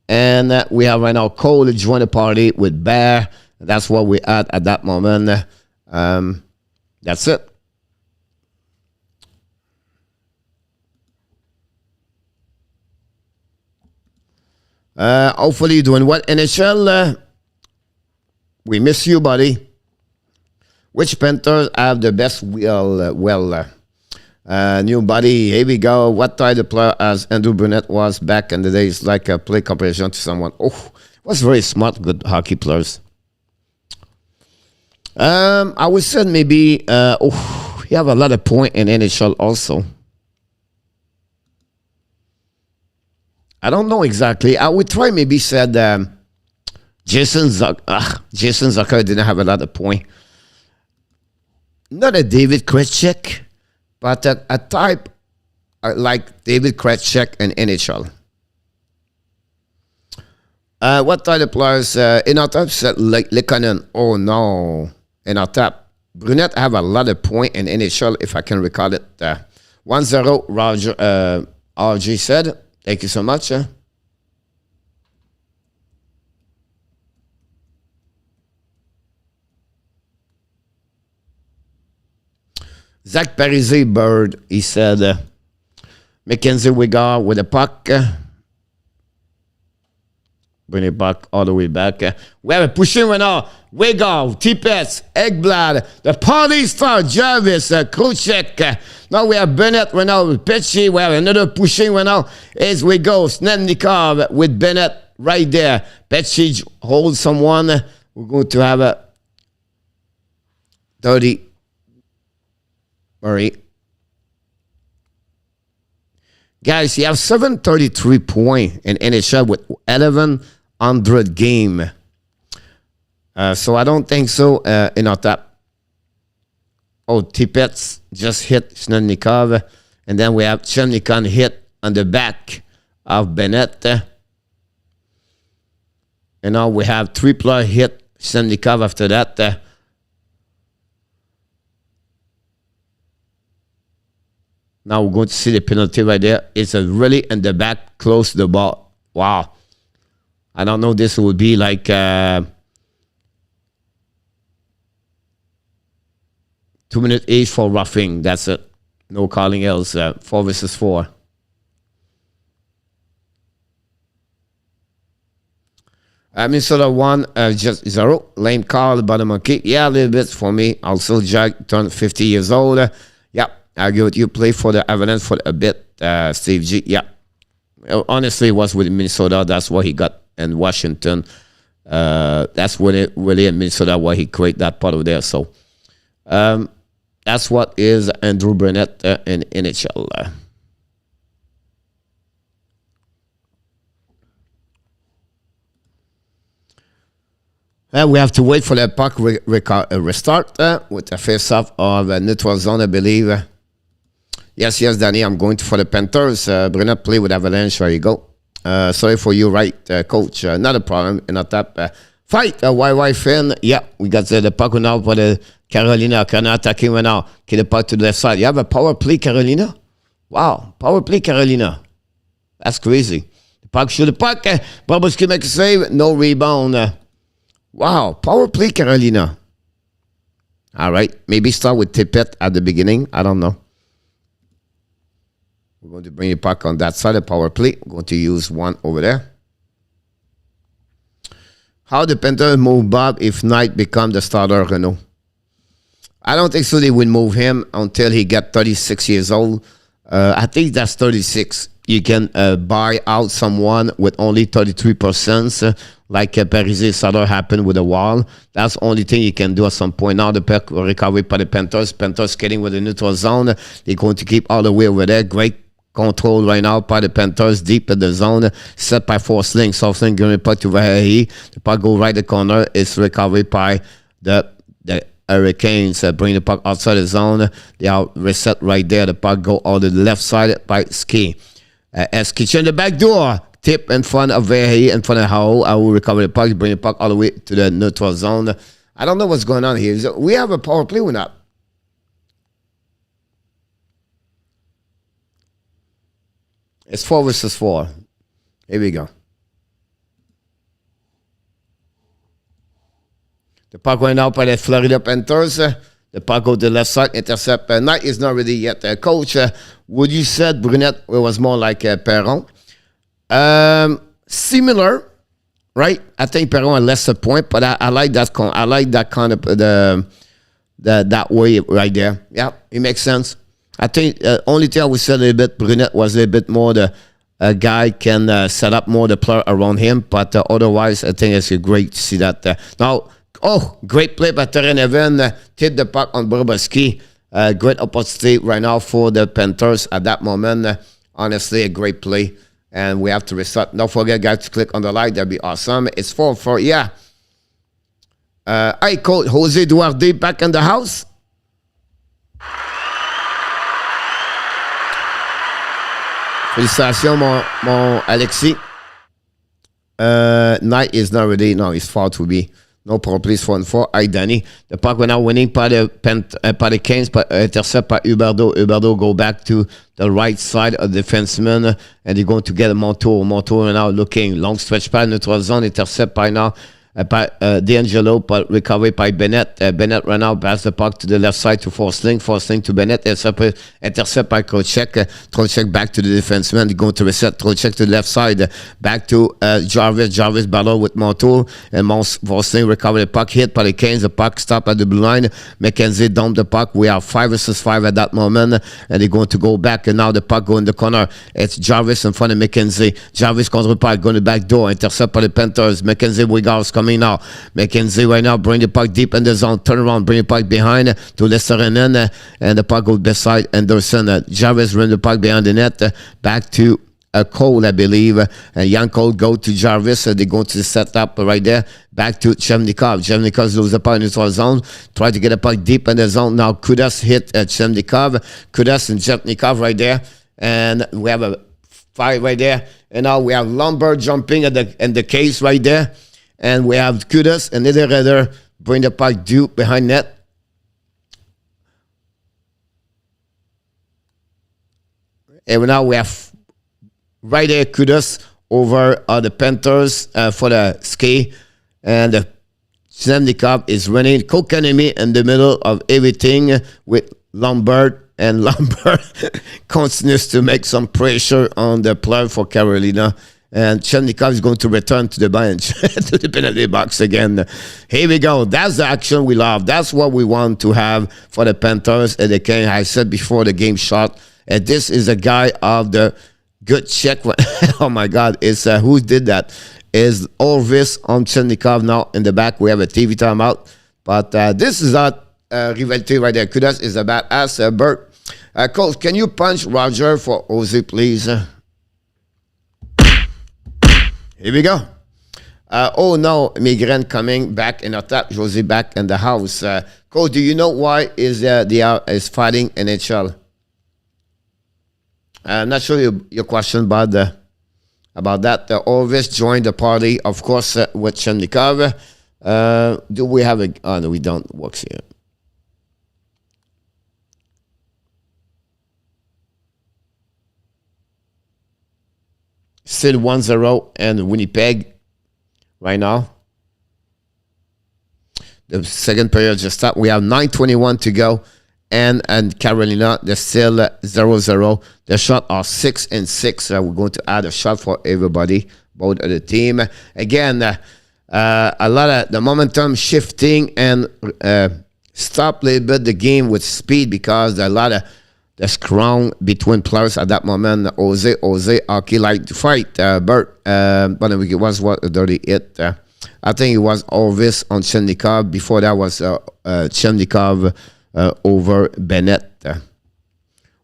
And we have right now Cole to join the party with Bear. That's what we had at that moment. That's it. Hopefully you're doing well. NHL, we miss you, buddy. Which Panthers have the best wheel? New buddy, here we go. What type of player as Andrew Burnett was back in the days, like a play comparison to someone? Oh, was very smart, good hockey players. I would say maybe, he have a lot of points in NHL also. I don't know exactly. I would try maybe said Jason Zucker didn't have a lot of points. Not a David Krejcik, but a type like David Krejcik in NHL. What type of players in our top said like Lekanen? Oh no. In our top, Brunette have a lot of points in NHL if I can recall it. 1-0, Roger RG said. Thank you so much. Zach Parise Bird, he said, Mackenzie Wigard with a puck. Bring it back all the way back. We have a pushing right now. Wigard, Tipets, Ekblad, the party star, Jarvis, Kruchek. Now we have Bennett right now with Pesci. We have another pushing right now. As we go, Snednikov with Bennett right there. Pesci holds someone. We're going to have a 30. Murray. Guys, you have 733 points in NHL with 1,100 game. So I don't think so in our top. Oh, Tipets just hit Snednikov. And then we have Chemnikon hit on the back of Bennett. And now we have Tripler hit Snednikov after that. Now we're going to see the penalty right there. It's a really in the back, close to the ball. Wow. I don't know, this would be like 2 minutes each for roughing. That's it. No calling else. 4 versus 4. Minnesota 1, just 0. Lame call, bottom of kick. Yeah, a little bit for me. Also, Jack turned 50 years old. Yep. I go with you. Play for the Avalanche for a bit, Steve G. Yeah. Honestly, it was with Minnesota. That's what he got in Washington. That's really in Minnesota why he created that part over there. So that's what is Andrew Burnett in NHL. We have to wait for the puck restart with the face-off of neutral zone, I believe. Yes, Danny, I'm going for the Panthers. Burnett play with Avalanche. There you go. Sorry for you, right, coach. Not a problem. Not that fight. YY Finn. Yeah, we got the puck now for the Carolina. Can attacking right now. Get the puck to the left side. You have a power play, Carolina? Wow, power play, Carolina. That's crazy. The puck shoot the puck. Bobrovsky make a save. No rebound. Wow, power play, Carolina. All right, maybe start with Tippett at the beginning. I don't know. We're going to bring the puck on that side of power play. We're going to use one over there. How the Panthers move Bob if Knight become the starter, Renault? I don't think so. They will move him until he get 36 years old. I think that's 36. You can buy out someone with only 33%, like Parise Sutter happened with the Wall. That's the only thing you can do at some point. Now the puck recovery by the Panthers. Panthers skating with the neutral zone. They're going to keep all the way over there. Great control right now by the Panthers deep in the zone. Set by Forsling. Forsling giving the puck to Vahery. The puck go right the corner. It's recovered by the Hurricanes. Bring the puck outside the zone. They are reset right there. The puck go on the left side by Ski. Ski in the back door. Tip in front of Vahery, in front of Howell. I will recover the puck. Bring the puck all the way to the neutral zone. I don't know what's going on here. We have a power play or not? It's 4 versus 4. Here we go. The puck went out by the Florida Panthers. The puck go to the left side, intercept. Knight is not ready yet. Coach, would you said Brunette was more like Perron? Similar, right? I think Perron had lesser point, but I like that. I like that kind of that way right there. Yeah, it makes sense. I think only thing I would say a little bit, Brunette was a little bit more the guy can set up more the player around him, but otherwise, I think it's great to see that. Now, great play by Terren Evan. Tip the puck on Bobrovsky. Great opportunity right now for the Panthers at that moment. Honestly, a great play. And we have to restart. Don't forget, guys, to click on the like. That'd be awesome. It's 4-4. Yeah. Hi, Coach Jose Duarte back in the house. Félicitations, mon Alexis. Knight is not ready. No, it's far to be. No problem, please. 4-4. Hi, Danny. The puck went out winning by the Canes, but intercept by Huberdeau. Huberdeau go back to the right side of the defenseman, and they're going to get a Montour. Montour now looking. Long stretch by neutral zone. Intercept by now. By D'Angelo, but recovered by Bennett. Bennett ran out, pass the puck to the left side to Forsling. Forsling to Bennett. Intercept by Trocheck. Trocheck back to the defenseman. They're going to reset. Trocheck to the left side. Back to Jarvis. Jarvis battle with Montour. And Forsling recovered the puck. Hit by the Canes. The puck stopped at the blue line. McKenzie dumped the puck. We are 5 versus 5 at that moment. And they're going to go back. And now the puck go in the corner. It's Jarvis in front of McKenzie. Jarvis contre the puck. Going to the back door. Intercept by the Panthers. McKenzie Wiggles coming now. McKenzie right now bring the puck deep in the zone. Turn around, bring the puck behind to Lesterinen, and the puck goes beside Anderson. Jarvis run the puck behind the net. Back to Cole, I believe. And Young Cole go to Jarvis. They're going to set up right there. Back to Chemnikov. Chemnikov loses the puck in the neutral zone. Try to get the puck deep in the zone. Now Kudas hit Chemnikov. Kudas and Chemnikov right there. And we have a fight right there. And now we have Lombard jumping in the case right there. And we have Kudas and Niederreiter bring the puck deep behind net. And now we have right there Kudas over the Panthers for the ski. And Zemnikov is running Kokanemi in the middle of everything with Lombard. And Lombard continues to make some pressure on the player for Carolina. And Chemnikov is going to return to the bench, to the penalty box again. Here we go. That's the action we love. That's what we want to have for the Panthers. And again, I said before the game shot, and this is a guy of the Good check. Oh my God! It's who did that? Is Orvis on Chelnikov now in the back? We have a TV timeout, but this is not rivalry right there. Kudos is a badass. Bert, Coach, can you punch Roger for Ozzy, please? Here we go. Oh no, Migren coming back in attack. Josie back in the house. Coach, do you know why is is fighting NHL? I'm not sure your question about that. Orvis joined the party, of course, with Chelnikov. Do we have a... Oh, no, we don't. Works here. Still 1-0 and Winnipeg right now. The second period just stopped. We have 9:21 to go. And Carolina, they're still 0-0. The shots are 6-6. We're going to add a shot for everybody, both of the team. Again, a lot of the momentum shifting and stop a little bit the game with speed because a lot of the scrum between players at that moment. Jose, Aki like to fight. Bert, but it was what a dirty hit. I think it was Orvis on Chelnikov. Before that was Chelnikov over Bennett.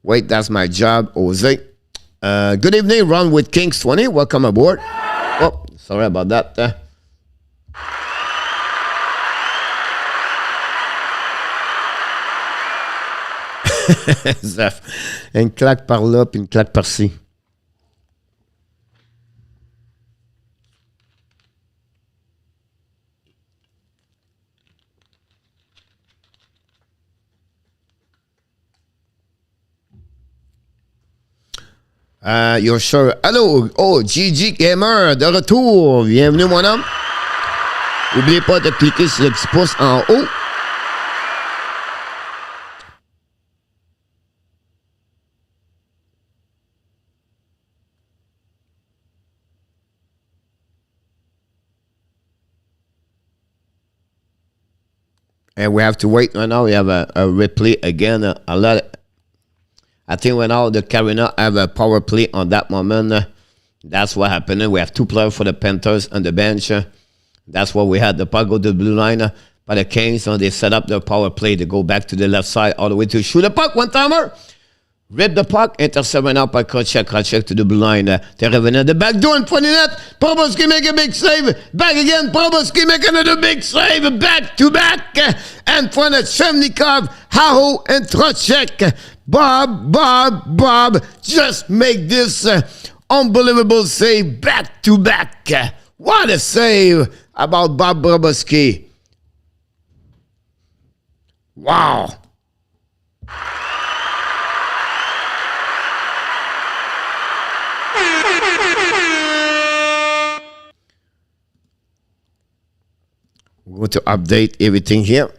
Wait, that's my job, Jose. Good evening, Ron with Kings 20. Welcome aboard. Oh, sorry about that. Zef. Une claque par là, puis une claque par-ci. You're sure. Allô, oh, GG Gamer, de retour. Bienvenue, mon homme. N'oubliez pas de cliquer sur le petit pouce en haut. And we have to wait right now. We have a replay again. A lot of, I think when all the Carolina have a power play on that moment, that's what happened. We have two players for the Panthers on the bench. That's what we had. The puck go to the blue line. By the Kings, they set up their power play to go back to the left side all the way to shoot the puck. One-timer. Rip the puck. Intercept right now by Krotchek to the blue line. They're revenant. The back door in front of net. Proboski make a big save. Back again. Proboski make another big save. Back to back. And front of Chemnikov, Haho, and Trotchek. Bob, just make this unbelievable save back to back. What a save about Bob Proboski. Wow. We're going to update everything here.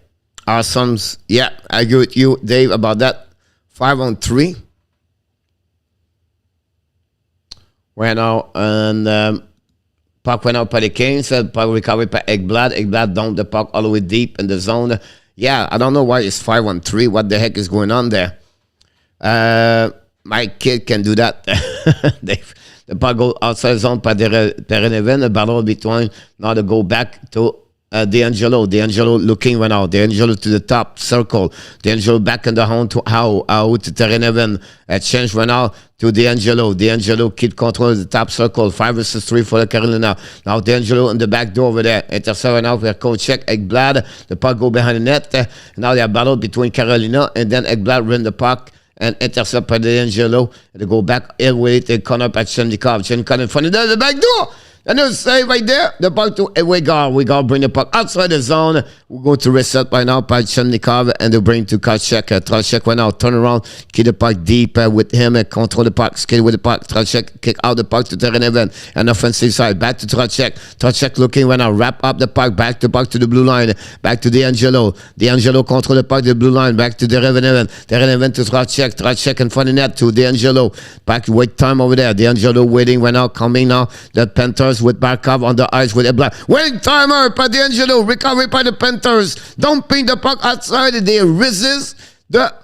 Awesomes. Yeah, I agree with you, Dave, about that. 5-on-3. Went out and puck went out by the Kings. Puck recovered by Ekblad. Ekblad dumped the puck all the way deep in the zone. Yeah, I don't know why it's 5-on-3. What the heck is going on there? My kid can do that. The puck go outside zone by Pereneven. The battle between now to go back to D'Angelo looking right now. D'Angelo to the top circle. D'Angelo back in the home to how to Tereneven. Change right now to D'Angelo. D'Angelo keep control of the top circle. 5 versus 3 for the Carolina. Now D'Angelo in the back door over there. Intercept right now for Kochek. Ekblad. The puck go behind the net. Now they are battle between Carolina and then Ekblad win the puck and intercept by D'Angelo. They go back away to corner by Chemnikov. Chemnikov in front of the back door. And there's save right there. The puck to Wigard. Wigard bring the puck outside the zone. We're going to reset by now by Chemnikov and they bring to Trotchek. Trotchek right now. Turn around. Keep the puck deep with him and control the puck. Skate with the puck. Trotchek kick out the puck to Tereneven. And offensive side. Back to Trotchek. Trotchek looking right now. Wrap up the puck. Back the puck to the blue line. Back to D'Angelo. D'Angelo control the puck to the blue line. Back to Tereneven. Tereneven to Trotchek. Trotchek in front of the net to D'Angelo. Back wait time over there. D'Angelo waiting right now. Coming now. The Panthers with Barkov on the ice with Ekblad. Waiting timer by D'Angelo. Recovery by the Panthers. Dumping the puck outside. They resist the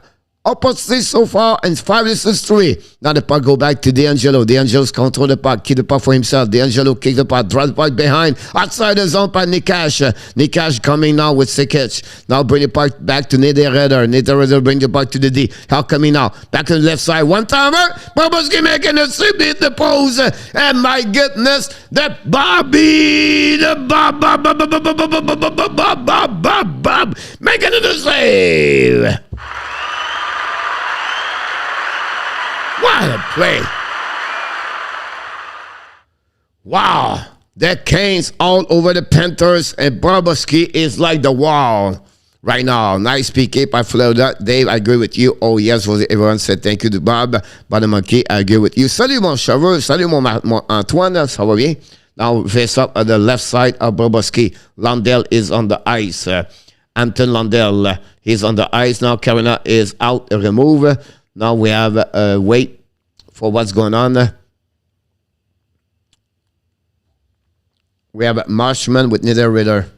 opposite so far, and 5-3. Now the puck go back to D'Angelo. D'Angelo's control the puck, keep the puck for himself. D'Angelo kick the puck, drop the puck behind, outside the zone by Nikash. Nikash coming now with Sikic. Now bring the puck back to Niederreiter. Niederreiter bring the puck to the D. How coming now? Back to the left side, one-timer. Bobrovsky making the sweep, hit the pose. And my goodness, the Bobby, the Bob, making it a save. What a play. Wow. The Canes all over the Panthers, and Bobrovsky is like the wall right now. Nice PK by Florida. Dave, I agree with you. Oh, yes, everyone said thank you to Bob. Monkey, I agree with you. Salut, mon Cheveux. Salut, mon Antoine. Ça va bien? Now, face up at the left side of Bobrovsky. Lundell is on the ice. Anton Lundell, he's on the ice now. Carolina is out, remove. Now we have wait for what's going on. We have Marshman with Niederreiter.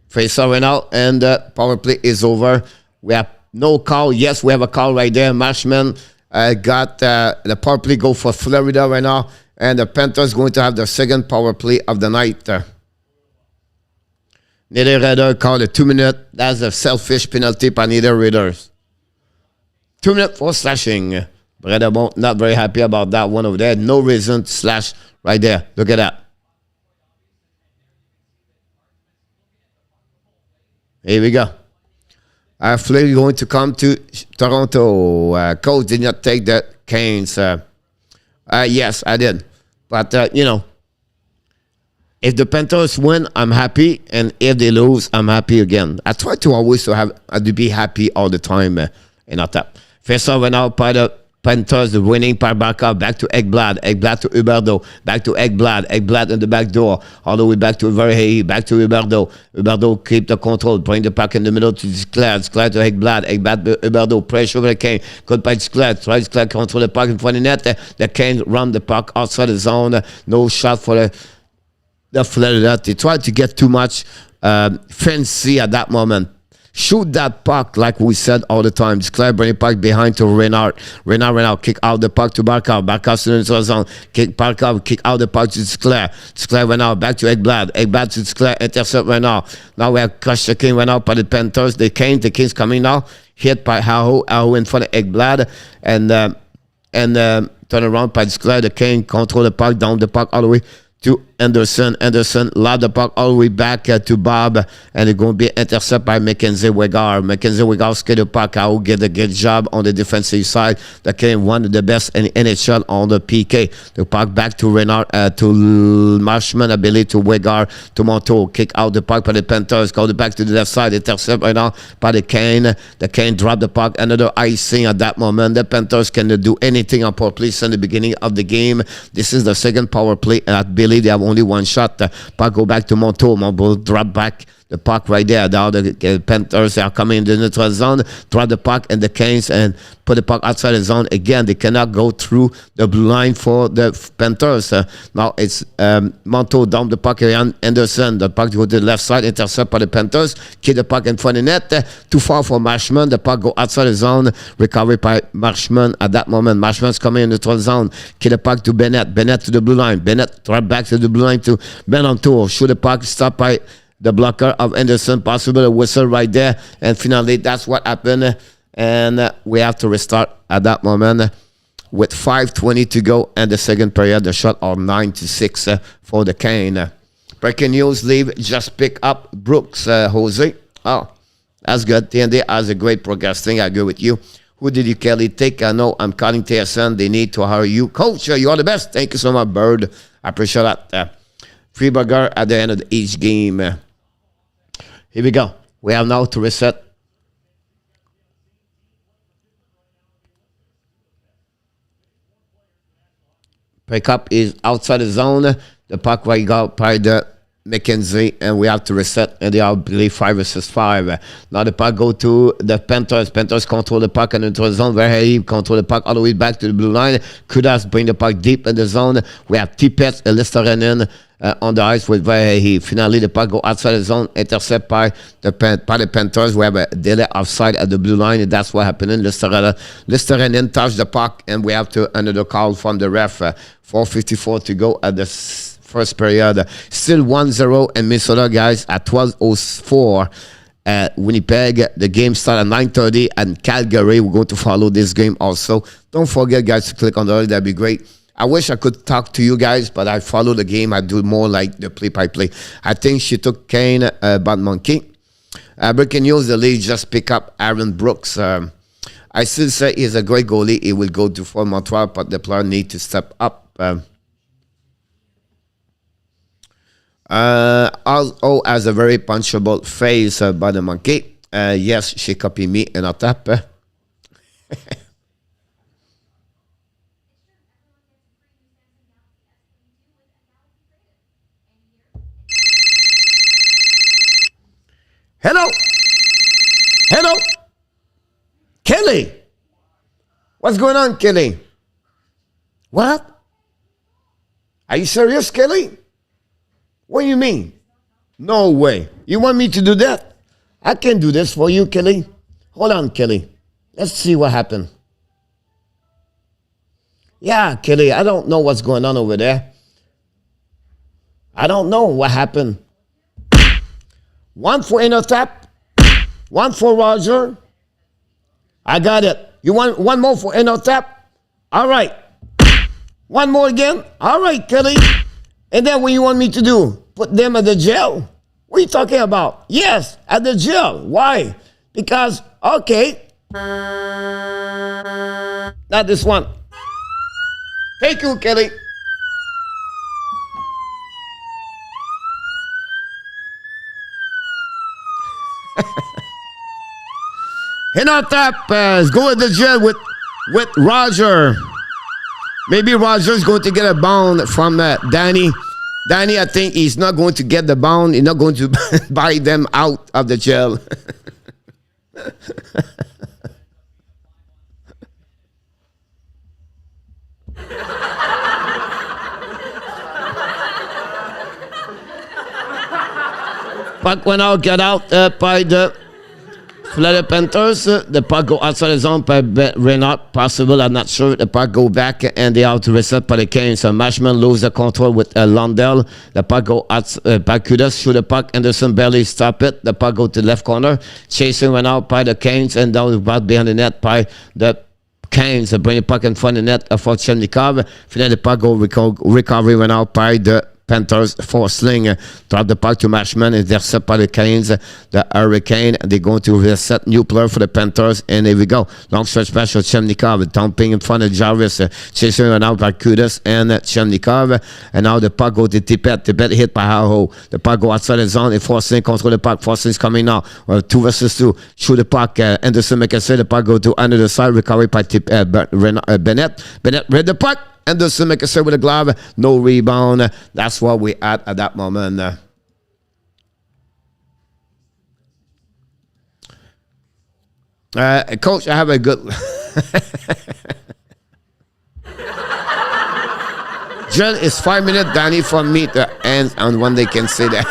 Face over now, and power play is over. We have no call. Yes, we have a call right there. Marshman got the power play go for Florida right now, and the Panthers going to have their second power play of the night. Niederreiter called a 2-minute. That's a selfish penalty by Niederreiter. 2 minutes for slashing. Bredabon not very happy about that one over there. No reason to slash right there. Look at that. Here we go. Fleury going to come to Toronto. Coach did not take the Canes. Yes, I did. But, you know, if the Panthers win, I'm happy. And if they lose, I'm happy again. I try to always to be happy all the time. And not that. First off, went out by the Panthers, the winning by Barkov, back to Ekblad. Ekblad to Huberdeau. Back to Ekblad. Ekblad in the back door. All the way back to Verhey. Back to Huberdeau. Huberdeau keep the control. Bring the puck in the middle to Sklar. Sklar to Ekblad. Ekblad to Huberdeau. Pressure over the Kane. Good by Sklar. Try Sklar control the puck in front of the net. The Kane run the puck outside the zone. No shot for the Florida. They tried to get too much fancy at that moment. Shoot that puck like we said all the time. Sklar bring the puck behind to Reinhart. Reinhart kick out the puck to Barkov. Barkov to the zone. Barkov kick out the puck to Sklar. Sklar went out back to Ekblad. Ekblad to Sklar. Intercept right now. Now we have crushed the King went out by the Panthers. The Kings coming now. Hit by Aho. Aho in front of Ekblad. And turn around by Sklar. The King control the puck. Down the puck all the way to Anderson. Anderson lob the puck all the way back to Bob, and it's going to be intercepted by Mackenzie Wegar. Mackenzie Wegar skate the puck out, get a good job on the defensive side. The King one of the best in NHL on the PK. The puck back to Reinhart, to Marshman, ability to Wegar, to Monteau. Kick out the puck by the Panthers, go back to the left side, intercept right now by the Kane. The Kane drop the puck, another icing at that moment. The Panthers can do anything on power play in the beginning of the game. This is the second power play, and I believe they have only one shot. Puck go back to Monteau. Monteau drop back the puck right there. Now the Panthers are coming in the neutral zone, drop the puck, and the Canes and put the puck outside the zone. Again, they cannot go through the blue line for the Panthers. Now it's Monteau down the puck around Anderson. The puck go to the left side, intercept by the Panthers. Keep the puck in front of the net. Too far for Marshman. The puck go outside the zone. Recovery by Marshman at that moment. Marshman's coming in the neutral zone. Keep the puck to Bennett. Bennett to the blue line. Bennett drop back to the blue line to Benontour. Shoot the puck, stop by the blocker of Anderson, possible a whistle right there, and finally that's what happened, and we have to restart at that moment with 5:20 to go, and the second period, the shot are 9-6 for the Cane. Breaking news, leave just pick up Brooks, Jose. Oh, that's good. TND has a great broadcasting. I agree with you. Who did you, Kelly, take? I know I'm calling TSN. They need to hire you. Coach, you are the best. Thank you so much, Bird. I appreciate that. Free burger at the end of each game. Here we go. We have now to reset. Pickup is outside the zone. The puck right got by the McKenzie, and we have to reset, and they are, I believe, 5 versus 5. Now the puck go to the Panthers. Panthers control the puck into the zone. Very heavy, control the puck all the way back to the blue line. Kudas bring the puck deep in the zone. We have Tippett, Listerinen, on the ice with he finally the puck go outside the zone, intercept by the Panthers. We have a delay offside at the blue line, and that's what happened. Listerinen touched the puck, and we have to another call from the ref. 4:54 to go at the first period. Still 1-0 in Minnesota, guys, at 12:04. Winnipeg, the game starts at 9:30, and Calgary, we're going to follow this game also. Don't forget, guys, to click on the that'd be great. I wish I could talk to you guys, but I follow the game. I do more like the play-by-play. I think she took Kane, Bad Monkey. Breaking news, the league just pick up Aaron Brooks. I still say he's a great goalie. He will go to Fort Montreal, but the player need to step up. Also has a very punchable face by the monkey. Yes, she copied me in a tap. Hello? Hello? Kelly? What's going on, Kelly? What? Are you serious, Kelly? What do you mean? No way. You want me to do that? I can't do this for you, Kelly. Hold on, Kelly. Let's see what happened. Yeah, Kelly, I don't know what's going on over there. I don't know what happened. One for inner tap. One for Roger. I got it. You want one more for inner tap? All right. One more again? All right, Kelly. And then what you want me to do? Put them at the jail? What are you talking about? Yes, at the jail. Why? Because, okay. Not this one. Thank you, Kelly. Hinotap go to the jail with Roger. Maybe Roger's going to get a bound from Danny. Danny, I think he's not going to get the bound. He's not going to buy them out of the jail. Puck went out, get out by the Florida Panthers. The puck go outside the zone by Reinhart. Possible, I'm not sure. The puck go back and they out to reset by the Canes. So Mashman lose the control with Lundell. The puck go out by Kudas. Shoot the puck. Anderson barely stop it. The puck go to the left corner. Chasing went out by the Canes and down about behind the net by the Canes. Bring the puck in front of the net for Chemnikov. Finally, the puck go recovery went out by the Panthers for Sling. Drop the puck to Mashman. Intercept by the Canes. The Hurricane. They're going to reset new player for the Panthers. And here we go. Long stretch pass for Chemnikov. Dumping in front of Jarvis. Chasing around out by Kudas and Chemnikov. And now the puck go to Tippett. Tippett hit by Haho. The puck go outside the zone. And Forsling control the puck. Forsling's coming now. 2 versus 2. Shoot the puck. Anderson McKesson. The puck go to under the side. Recovery by Bennett. Bennett read the puck. Anderson McKesson with a glove. No rebound. That's what we at that moment. Coach, I have a good... Jill is 5 minutes, Danny, from me to end on when they can say that.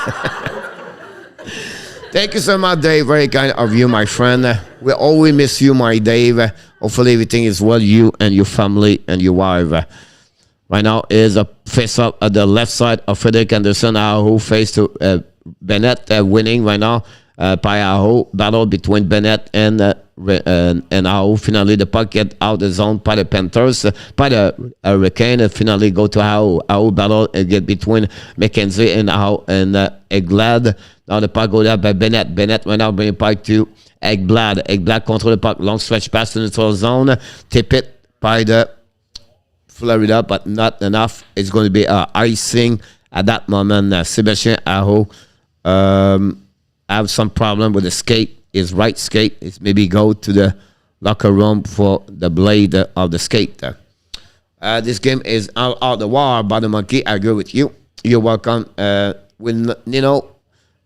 Thank you so much, Dave. Very kind of you, my friend. We always miss you, my Dave. Hopefully everything is well, you and your family and your wife. Right now is a face-up at the left side of Frederick Anderson, who face to Bennett, winning right now by Aho. Battle between Bennett and Aho. Finally, the puck get out the zone by the Panthers, by the Hurricane. Finally, go to Aho. Aho battle and get between McKenzie and Aho and Ekblad. Now the puck go down by Bennett. Bennett right now bring the puck to Ekblad. Ekblad control the puck. Long stretch pass to the neutral zone. Tip it by the Florida, but not enough. It's going to be icing at that moment. Sebastian Aho have some problem with the skate. His right skate is maybe go to the locker room for the blade of the skate. This game is out the war by the monkey. I agree with you. You're welcome. Will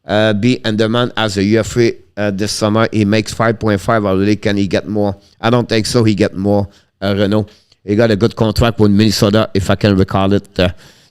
be Enderman as a UFA this summer. He makes 5.5 already. Can he get more? I don't think so. He get more. Renault. He got a good contract with Minnesota, if I can recall it.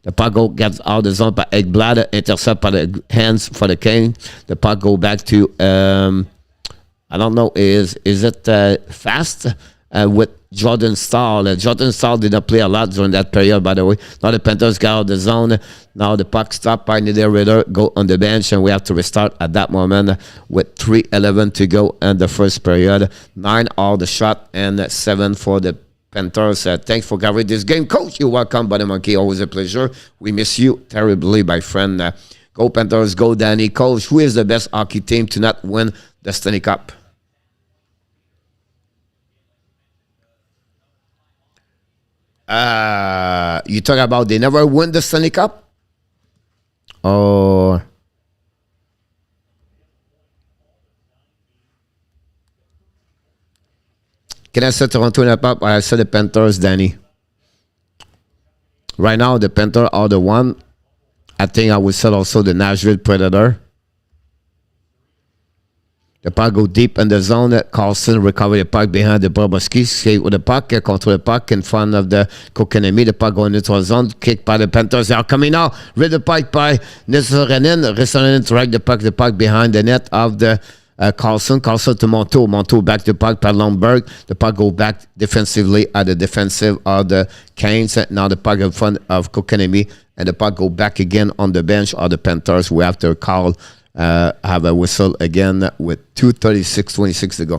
The puck gets out of the zone by Ekblad, intercept by the hands for the Canes. The puck go back to, I don't know, is it fast with Jordan Stahl? Jordan Stahl did not play a lot during that period, by the way. Now the Panthers got out of the zone. Now the puck stopped by Nieder Ritter, go on the bench, and we have to restart at that moment with 3:11 to go in the first period. 9 all the shot and 7 for the Panthers. Thanks for covering this game, Coach. You're welcome, Buddy Monkey. Always a pleasure. We miss you terribly, my friend. Go Panthers, go Danny. Coach, who is the best hockey team to not win the Stanley Cup? You talk about they never win the Stanley Cup? Or can I say Toronto in the Cup? I said the Panthers, Danny. Right now, the Panthers are the one. I think I would say also the Nashville Predator. The puck go deep in the zone. Carlson recover the puck behind the Bobrovsky. Skate with the puck. Control the puck in front of the Kokanemi. The puck going into the zone. Kick by the Panthers. They are coming now. Read the puck by Nissanen. Rissanen to right the puck behind the net of the Carlson. Carlson to Monteau. Monteau back to the puck by Lundberg. The puck go back defensively at the defensive of the Canes. Now the puck in front of Kokanemi. And the puck go back again on the bench of the Panthers. We have to call have a whistle again with 2:36:26 to go.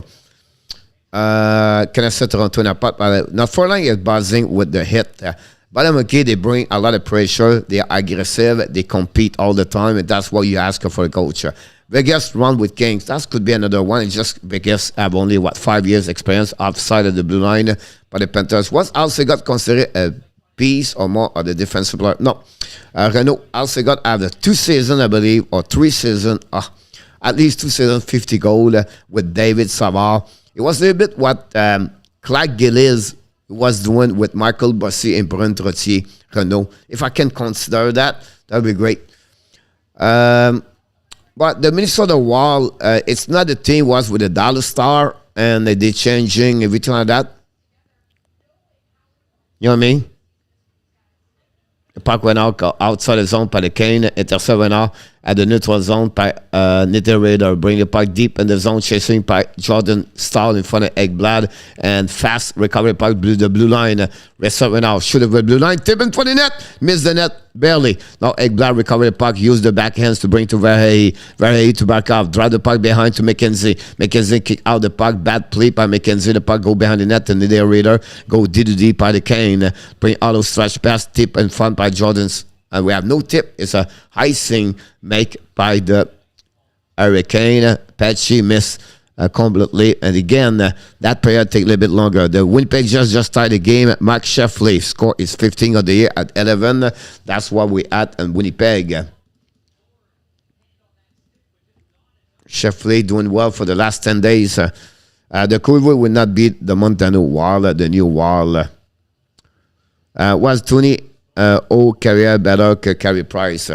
Can I say Toronto in a pot? Now, Furlong is buzzing with the hit. But okay, they bring a lot of pressure. They are aggressive. They compete all the time, and that's what you ask for a coach. Vegas run with Kings. That could be another one. It's just Vegas have only, 5 years experience outside of the blue line. But the Panthers was also got considered a piece or more of the defensive player. No. Renault also got after 2 seasons, I believe, or 3 seasons, at least 2 seasons, 50 goals with David Savard. It was a little bit what Clark Gillies was doing with Michael Bossy and Brent Trottier, Renault. If I can consider that, that would be great. But the Minnesota Wild, it's not the team was with the Dallas Star, and they're changing everything like that. You know what I mean? The puck went out outside the zone by the Kane. Intercept went out at the neutral zone by Nieder Ritter. Bring the puck deep in the zone, chasing by Jordan Stahl in front of Ekblad. And fast recovery puck blew the blue line. Restart went out. Shoot over the blue line. Tip in front of the net. Missed the net barely. Now Ekblad recovered the puck. Used the backhands to bring to Verhey. Verhey to back off. Drive the puck behind to McKenzie. McKenzie kick out the puck. Bad play by McKenzie. The puck go behind the net. And Nieder Ritter go deep by the Kane. Bring auto stretch pass. Tip in front by Jordan's. And we have no tip. It's a icing make by the Hurricane. Patchy missed completely. And again, that period take a little bit longer. The Winnipeg just started the game. Mark Sheffley score is 15 of the year at 11. That's what we at in Winnipeg. Sheffley doing well for the last 10 days. The Courier will not beat the Montano Wall, the new Wall. Was Tony career better que Carey Price.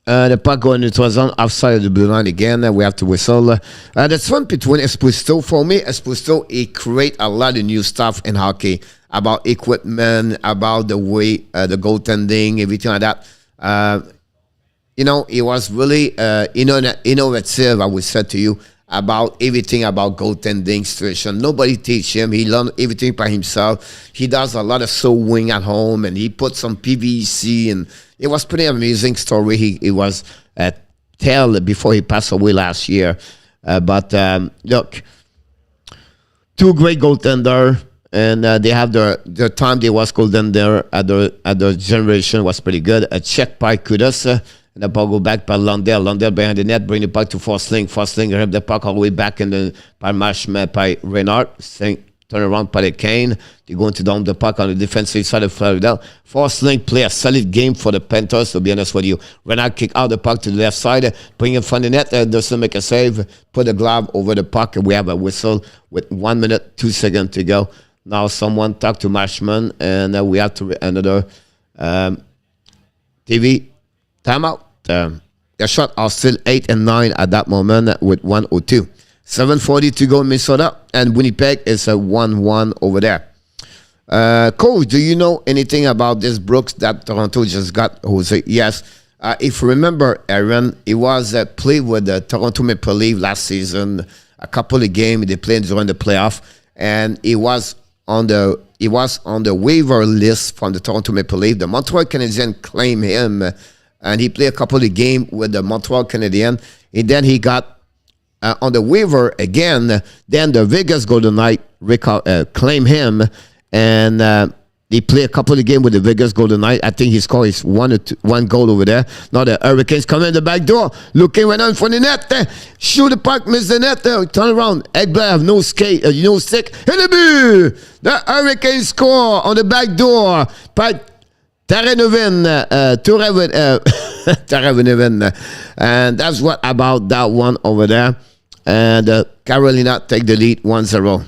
The puck going into zone outside of the blue line again. We have to whistle. The swim between Esposito, for me, Esposito, he create a lot of new stuff in hockey about equipment, about the way, the goaltending, everything like that. You know, he was really innovative, I would say to you, about everything about goaltending situation. Nobody teach him. He learned everything by himself. He does a lot of sewing at home, and he put some PVC, and it was pretty amazing story. He was tell before he passed away last year. But look, 2 great goaltender, and they have their time they was goaltender at the generation was pretty good. A check by Kudos. And the puck go back by Lundell. Lundell behind the net, bring the puck to Forsling. Forsling grab the puck all the way back in the by Marshman by Reinhart. Turn around by the Kane. They're going to down the puck on the defensive side of Florida. Forsling play a solid game for the Panthers, to be honest with you. Reinhart kick out the puck to the left side, bring it from the net, doesn't make a save, put a glove over the puck, and we have a whistle with 1 minute, 2 seconds to go. Now someone talk to Marshman, and we have to another TV timeout. The shot are still 8 and 9 at that moment with 1:02. 7:40 to go in Minnesota, and Winnipeg is a 1-1 over there. Coach, do you know anything about this Brooks that Toronto just got? Jose, yes. If you remember, Aaron, he was played with the Toronto Maple Leafs last season. A couple of games they played during the playoff, and he was on the waiver list from the Toronto Maple Leafs. The Montreal Canadiens claimed him, and he played a couple of games with the Montreal Canadiens. And then he got on the waiver again. Then the Vegas Golden Knights claimed him, and he played a couple of games with the Vegas Golden Knights. I think he scored his one goal over there. Now the Hurricanes come in the back door, looking right on for the net. Shoot the puck, miss the net. Turn around. Ekblad have no skate, no stick. In the boot. The Hurricanes score on the back door. Taravinoven. And that's what about that one over there. And Carolina take the lead 1-0.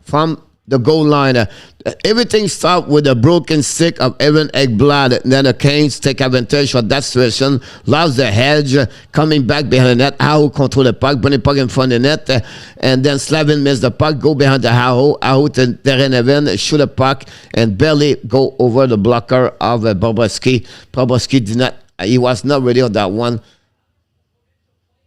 From the goal line, everything starts with a broken stick of Evan Ekblad. Then the Canes take advantage of that situation, lost the hedge, coming back behind the net. Aho control the puck, bring the puck in front of the net, and then Slavin missed the puck, go behind the Aho to Terreneven, shoot a puck, and barely go over the blocker of Bobrovsky. Bobrovsky did not, he was not ready on that one.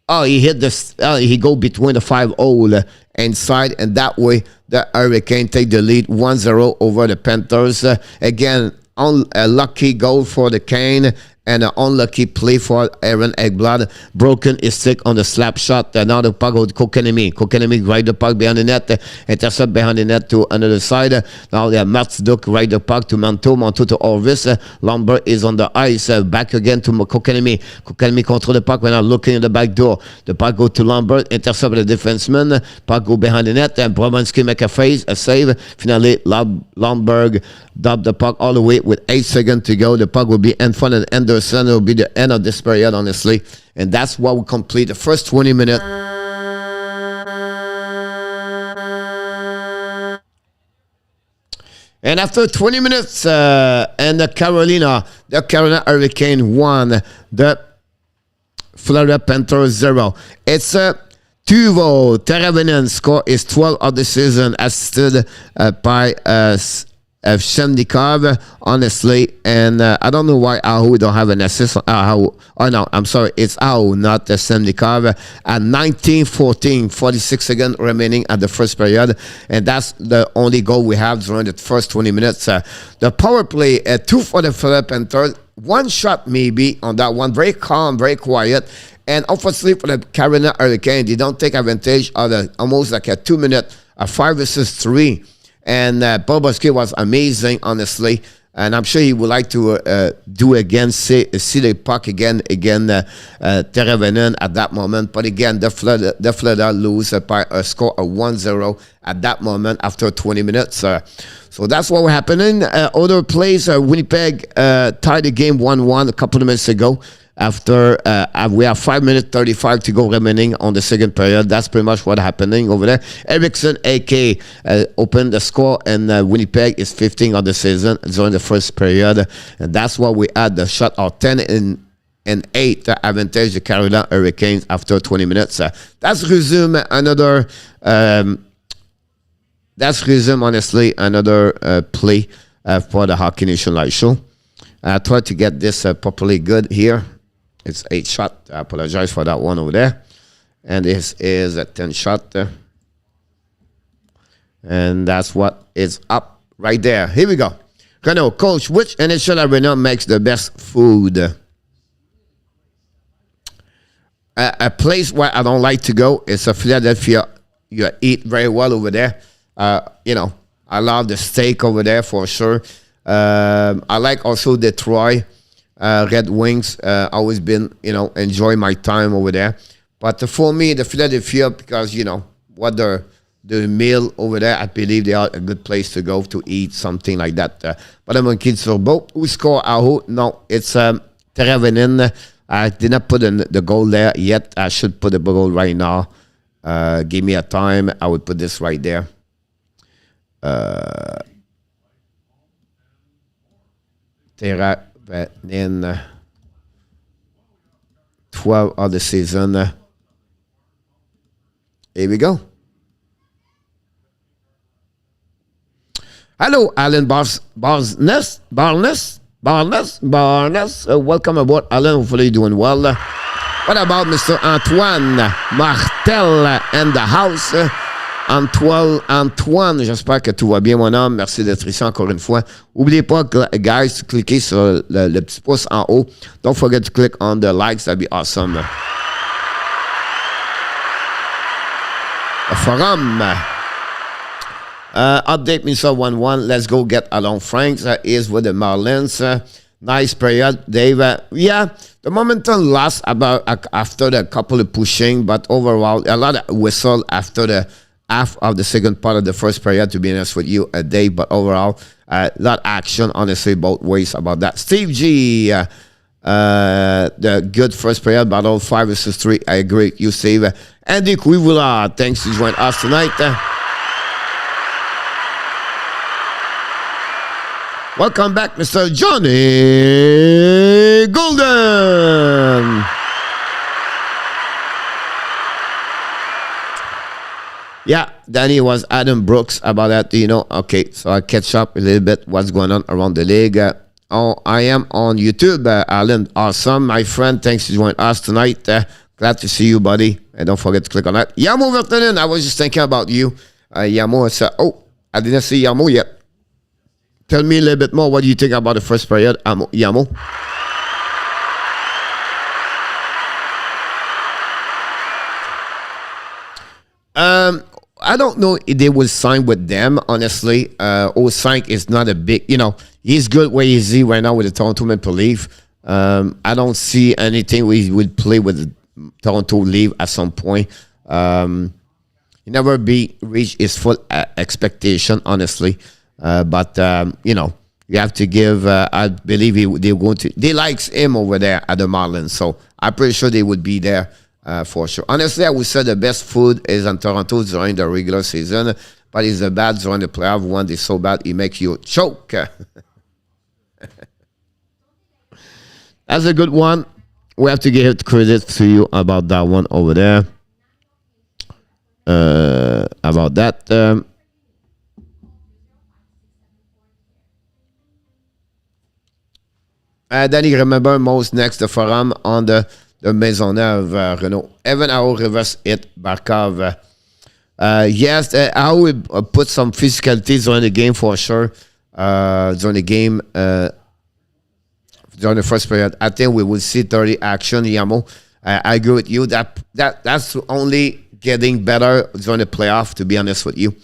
Oh, he hit this. He go between the 5 hole inside, and that way the Hurricane take the lead 1-0 over the Panthers. Again, a lucky goal for the Cane and an unlucky play for Aaron Ekblad. Broken his stick on the slap shot. Now the puck goes to Kokanemi. Kokanemi right the puck behind the net. Intercept behind the net to another side. Now they have Matsduk right the puck to Manto. Manto to Orvis. Lambert is on the ice. Back again to Kokanemi. Kokanemi control the puck. We're now looking at the back door. The puck go to Lambert. Intercept the defenseman. Puck go behind the net. And Bromanski make a save. Finally, Lomberg dumped the puck all the way with 8 seconds to go. The puck will be in front of Anderson. It will be the end of this period, honestly. And that's what we complete the first 20 minutes. And after 20 minutes, and the Carolina Hurricane won, the Florida Panthers 0. It's a Tuvo Teravainen score is 12 of the season, assisted by Shendikov, honestly, and I don't know why Aho don't have an assist. Oh no, I'm sorry, it's Aho, not Shendikov. At 19-14, 46 seconds remaining at the first period, and that's the only goal we have during the first 20 minutes. The power play, 2 for the Florida Panthers, 1 shot maybe on that one, very calm, very quiet. And obviously for the Carolina Hurricane, they don't take advantage of almost like a 2 minute, 5 versus 3. And Bobrovsky was amazing, honestly. And I'm sure he would like to do again, see the puck again, Teravainen at that moment. But again, the Florida lose by a score of 1-0 at that moment after 20 minutes. So that's what was happening. Other plays, Winnipeg tied the game 1-1 a couple of minutes ago. After we have 5 minutes 35 to go remaining on the second period. That's pretty much what's happening over there. Eriksson, AK, opened the score, and Winnipeg is 15 of the season during the first period. And that's what we had, the shot of 10 and 8 advantage the Carolina Hurricanes after 20 minutes. That's resume another. Honestly, another play for the Hockey Nation Live Show. I tried to get this properly good here. It's 8 shot. I apologize for that one over there. And this is a 10 shot. And that's what is up right there. Here we go. Renault, coach, which NHL arena makes the best food? A place where I don't like to go is Philadelphia. You eat very well over there. I love the steak over there for sure. I like also Detroit. Red Wings, always been, enjoy my time over there. But for me, the Philadelphia, because, what the meal over there, I believe they are a good place to go to eat something like that. But I'm on kids for both. Who score Aho? No, it's Teravainen. I did not put in the goal there yet. I should put the goal right now. Give me a time. I would put this right there. Teravainen. 12 of the season. Here we go. Hello, Alan Barnes. Welcome aboard, Alan. Hopefully you're doing well. What about Mr. Antoine Martel and the house? Antoine, j'espère que tout va bien, mon homme. Merci d'être ici encore une fois. N'oubliez pas, guys, cliquez sur le petit pouce en haut. Don't forget to click on the likes. That'd be awesome. The forum. Update Minnesota 1-1. Let's go get along. Franks is with the Marlins. Nice period, Dave. Yeah, the momentum lost about after the couple of pushing, but overall, a lot of whistle after the half of the second part of the first period, to be honest with you, Dave. But overall, a lot of action, honestly, both ways about that. Steve G, the good first period, battle 5 versus 3. I agree with you, Steve. Andy Quivula, thanks to join us tonight. Welcome back, Mr. Johnny Golden. Yeah, Danny was Adam Brooks about that, you know. Okay, so I catch up a little bit what's going on around the league. I am on YouTube, Alan. Awesome, my friend. Thanks for joining us tonight. Glad to see you, buddy. And don't forget to click on that. Yamo Vertonen, I was just thinking about you. Yamo said, oh, I didn't see Yamo yet. Tell me a little bit more. What do you think about the first period, Yamo? I don't know if they will sign with them, honestly. Osank is not a big, you know, he's good where he's right now with the Toronto Maple Leaf. I don't see anything where he would play with the Toronto Leaf at some point. He never reach his full expectation, honestly. But you know, you have to give. I believe they're going to. They likes him over there at the Marlins, so I'm pretty sure they would be there for sure. Honestly, I would say the best food is in Toronto during the regular season, but it's the bad during the playoff. One is so bad it makes you choke. That's a good one. We have to give credit to you about that one over there. About that. Danny, remember most next the forum on the Maisonneuve Renault. Evan Ao reverse hit Barkov. Yes, I will put some physicalities during the game for sure. During the game, during the first period, I think we will see 30 action. Yamo, I agree with you. That's only getting better during the playoff. To be honest with you,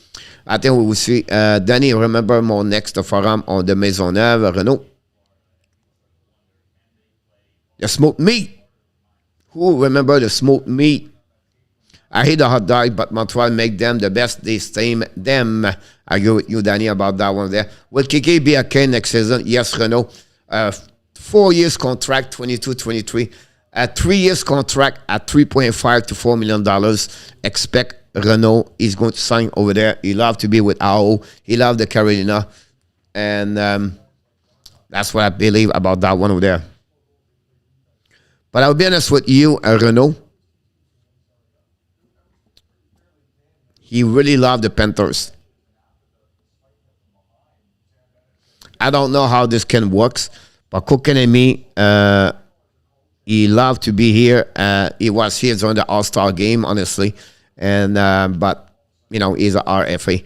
I think we will see. Danny, remember more next the forum on the Maisonneuve Renault. The smoked meat. Who remember the smoked meat? I hate the hot dog, but Montreal make them the best. They steam them. I agree with you, Danny, about that one there. Will Kiki be okay next season? Yes, Renault. 4 years contract, 22-23. A 3 years contract at $3.5 to $4 million. Expect Renault is going to sign over there. He love to be with AO. He love the Carolina. And that's what I believe about that one over there. But I'll be honest with you, Renault. He really loved the Panthers. I don't know how this can work, but Cookin and me, he loved to be here. He was here during the All-Star game, honestly. And but, you know, he's an RFA.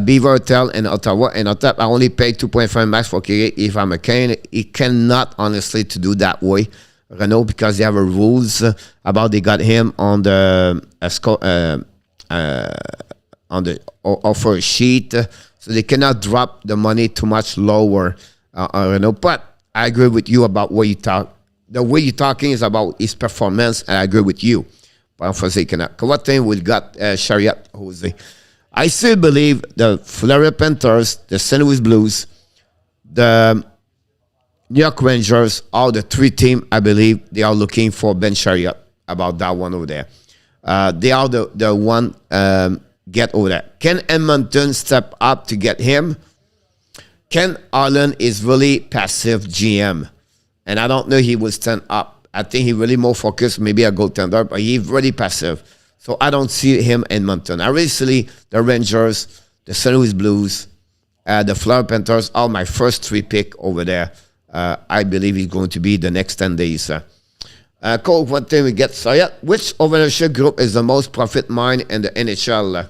Beaver Tell in Ottawa. And I only paid 2.5 max for KA if I'm a Kane. He cannot, honestly, to do that way. Renault, because they have a rules about they got him on the offer sheet, so they cannot drop the money too much lower. Renault, but I agree with you about what you talk. The way you're talking is about his performance, and I agree with you. But unfortunately, he cannot. What thing we got? Chariot Jose. I still believe the Florida Panthers, the St. Louis Blues, the New York Rangers, all the three teams, I believe, they are looking for Ben Chariot about that one over there. They are the one get over there. Can Edmonton step up to get him? Ken Harlan is really passive GM. And I don't know he will stand up I think he really more focused, maybe a goaltender, but he's really passive. So I don't see him in Edmonton. I really see the Rangers, the St. Louis Blues, the Florida Panthers are my first 3 pick over there. I believe he's going to be the next 10 days. Cole, one thing we get started. Which ownership group is the most profit mine in the NHL?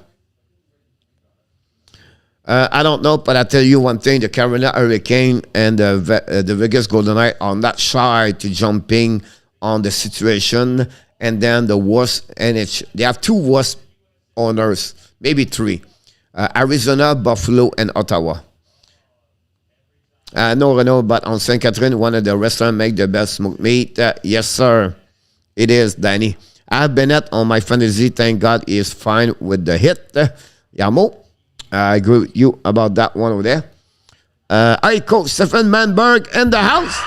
I don't know, but I tell you one thing: the Carolina Hurricane and the Vegas Golden Knights are not shy to jumping on the situation. And then the worst NHL, they have 2 worst owners, maybe 3: Arizona, Buffalo, and Ottawa. No, Renault, but on St. Catherine, one of the restaurants make the best smoked meat. Yes, sir. It is, Danny. I have Bennett on my fantasy. Thank God he is fine with the hit. Yamo, I agree with you about that one over there. I coach Stefan Manberg in the house.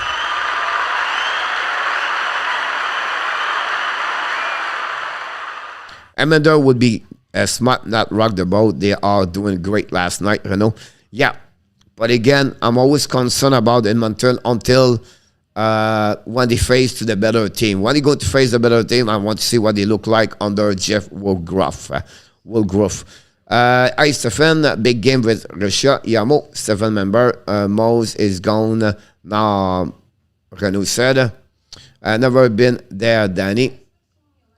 Amanda would be smart, not rock the boat. They are doing great last night, Renault. Yeah. But again, I'm always concerned about Edmonton until when they face to the better team. When they go to face the better team, I want to see what they look like under Jeff Woolgrove. Hi, Stefan. Big game with Russia. Yamo, Stefan member. Mose is gone now, Renaud said. Never been there, Danny.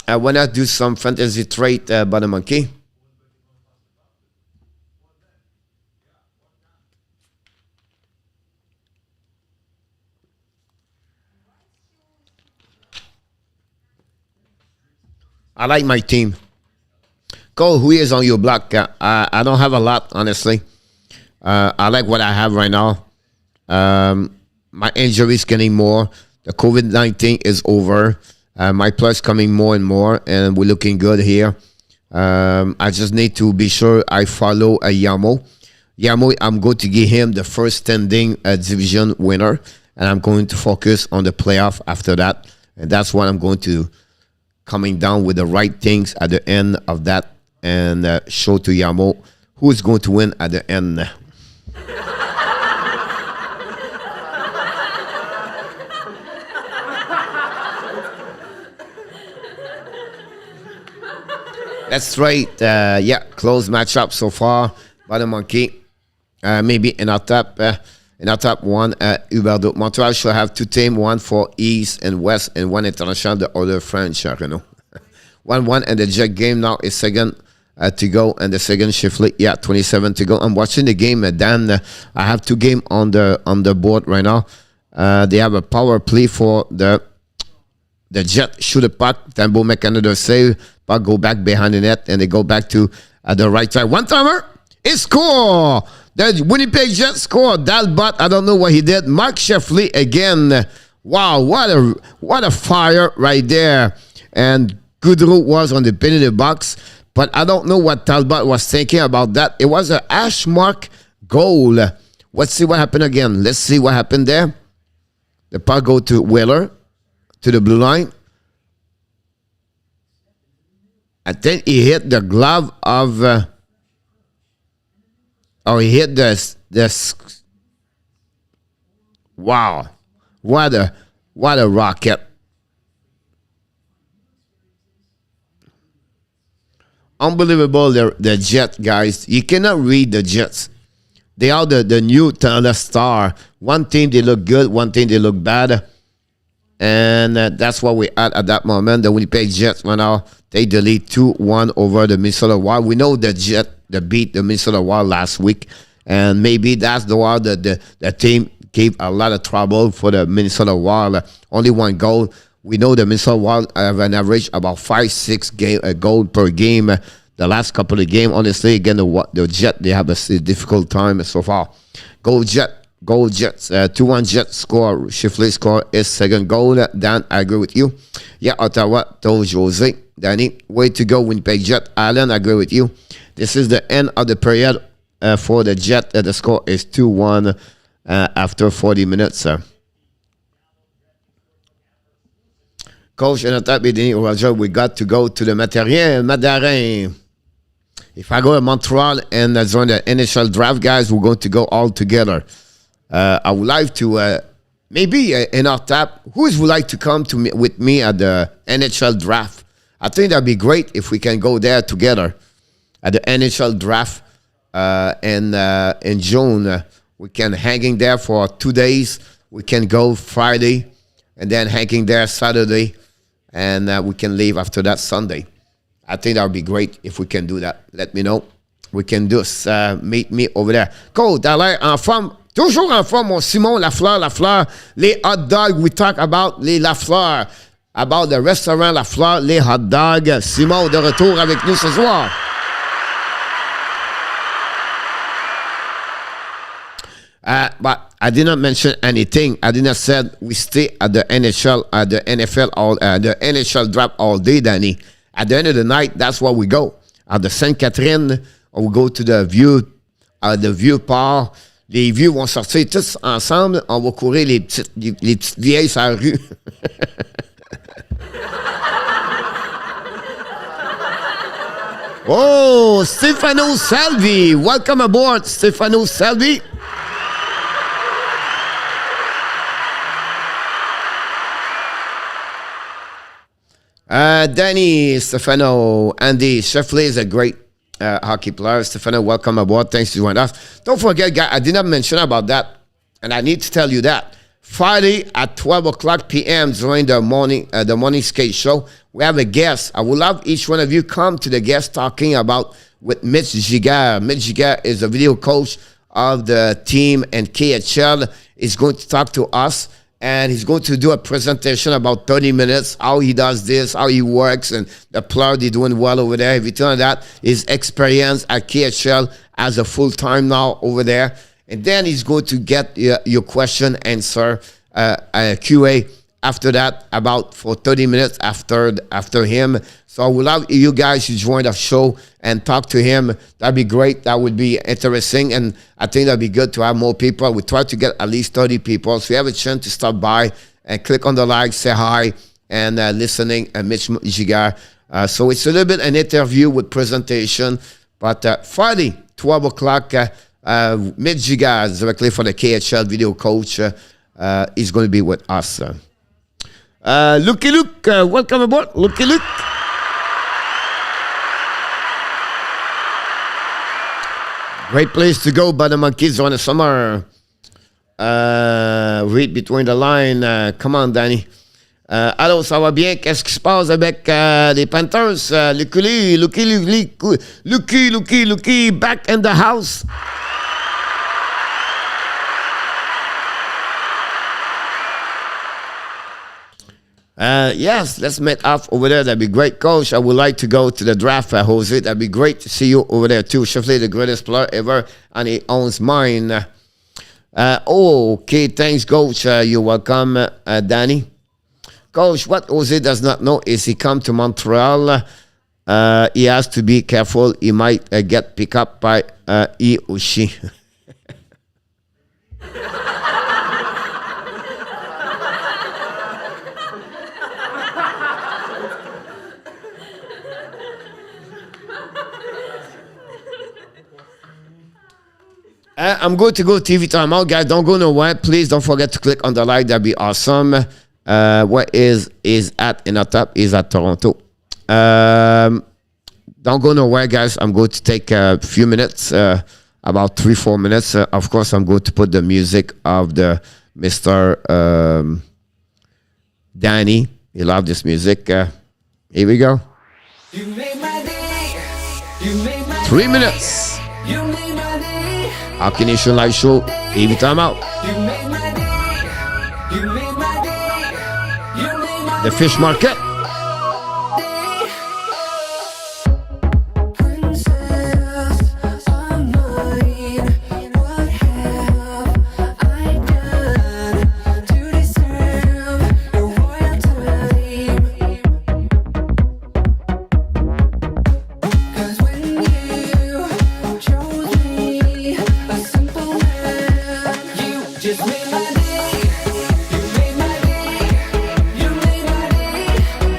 When I do some fantasy trait, by the monkey. I like my team. Cole, who is on your block? I don't have a lot, honestly. I like what I have right now. My injury is getting more. The COVID-19 is over. My plus coming more and more, and we're looking good here. I just need to be sure I follow Yamo. Yamo, I'm going to give him the first standing division winner, and I'm going to focus on the playoff after that. And that's what I'm going to coming down with the right things at the end of that, and show to Yamo who is going to win at the end. That's right. Yeah, close matchup so far by the monkey. Maybe in our top one, Huberdeau. Montreal should have 2 teams, one for East and West, and one international, the other French. 1-1, and the Jet game now is second to go, and the second shift league, 27 to go. I'm watching the game, Dan. I have 2 games on the board right now. They have a power play for the Jet, shoot a puck, Tambo make another save, puck go back behind the net, and they go back to the right side. One-timer, it score! The Winnipeg Jets scored. Dalbot, I don't know what he did. Mark Sheffley again. Wow, what a fire right there. And Goodrow was on the penalty box, but I don't know what Talbot was thinking about that. It was a hash mark goal. Let's see what happened again. Let's see what happened there. The puck go to Wheeler, to the blue line. I think he hit the glove of... he hit this. Wow. What a rocket. Unbelievable, the Jet guys. You cannot read the Jets. They are the new Talent Star. One team they look good, one team they look bad. And that's what we at that moment. The Winnipeg Jets right now, they delete 2-1 over the Minnesota Wild. We know the Jet beat the Minnesota Wild last week. And maybe that's the Wild that the team gave a lot of trouble for the Minnesota Wild. Only 1 goal. We know the Minnesota Wild have an average about 5-6 goal per game. The last couple of games, honestly, again, the Jet, they have a difficult time so far. Goal Jets. 2-1 Jets score. Shifley score is second goal. Dan, I agree with you. Yeah, Ottawa told Jose. Danny, way to go, Winnipeg Jet. Allen, I agree with you. This is the end of the period for the Jet. The score is 2-1 after 40 minutes. Coach, and at Roger, we got to go to the Matériel Madarin. If I go to Montreal and join the initial draft, guys, we're going to go all together. I would like to maybe in our tap, who would like to come to me, with me at the NHL draft? I think that'd be great if we can go there together at the NHL draft in June. We can hanging there for 2 days. We can go Friday and then hanging there Saturday, and we can leave after that Sunday. I think that would be great if we can do that. Let me know. We can just meet me over there. Cool, t'as l'air en forme. Toujours en forme, mon Simon Lafleur. Les hot dogs, we talk about les Lafleur. About the restaurant Lafleur, les hot dogs. Simon de retour avec nous ce soir. But I did not mention anything. I did not say we stay at the NHL, the NHL draft all day, Danny. At the end of the night, that's where we go. At the Sainte-Catherine, we go to the Vieux Port. Les vieux vont sortir tous ensemble. On va courir les petites vieilles sur la rue. Oh, Stefano Salvi. Welcome aboard, Stefano Salvi. Danny, Stefano, Andy, Sheffley is a great hockey player. Stefano, welcome aboard. Thanks for joining us. Don't forget, guys, I did not mention about that, and I need to tell you that. Friday at 12 o'clock p.m. during the morning skate show, we have a guest. I would love each one of you come to the guest talking about with Mitch Giguère. Mitch Giguère is a video coach of the team, and KHL is going to talk to us. And he's going to do a presentation about 30 minutes, how he does this, how he works, and the player they're doing well over there. Everything like that, his experience at KHL as a full-time now over there. And then he's going to get your question answer, QA after that, about for 30 minutes after him. So I would love you guys to join the show and talk to him. That'd be great. That would be interesting. And I think that'd be good to have more people. We try to get at least 30 people. So you have a chance to stop by and click on the like, say hi, and listening Mitch Giguère. So it's a little bit an interview with presentation. But Friday, 12 o'clock, Mitch Giguère, directly for the KHL video coach, is going to be with us. Lucky Luke, welcome aboard, Lucky Luke. Great place to go, by the Monkeys during the summer. Read between the line. Come on, Danny. Allô, ça va bien? Qu'est-ce qui se passe avec les Panthers? Lucky, back in the house. Yes, let's meet up over there. That'd be great, Coach. I would like to go to the draft, Jose. That'd be great to see you over there, too. Sheffley, the greatest player ever, and he owns mine. Okay, thanks, Coach. You're welcome, Danny. Coach, what Jose does not know is he come to Montreal. He has to be careful. He might get picked up by he or she. I'm going to go TV timeout, guys. Don't go nowhere. Please don't forget to click on the like. That'd be awesome. Where is at in the top is at Toronto. Don't go nowhere, guys. I'm going to take a few minutes, about 3-4 minutes. Of course, I'm going to put the music of the Mr. Danny. You love this music. Here we go. You made my day. You made my 3 minutes. You made my day. Hockey Nation Live Show. TV timeout. You made my day. You made my day. You made my the Fish Market. Just made my day. You made my day. You made my day.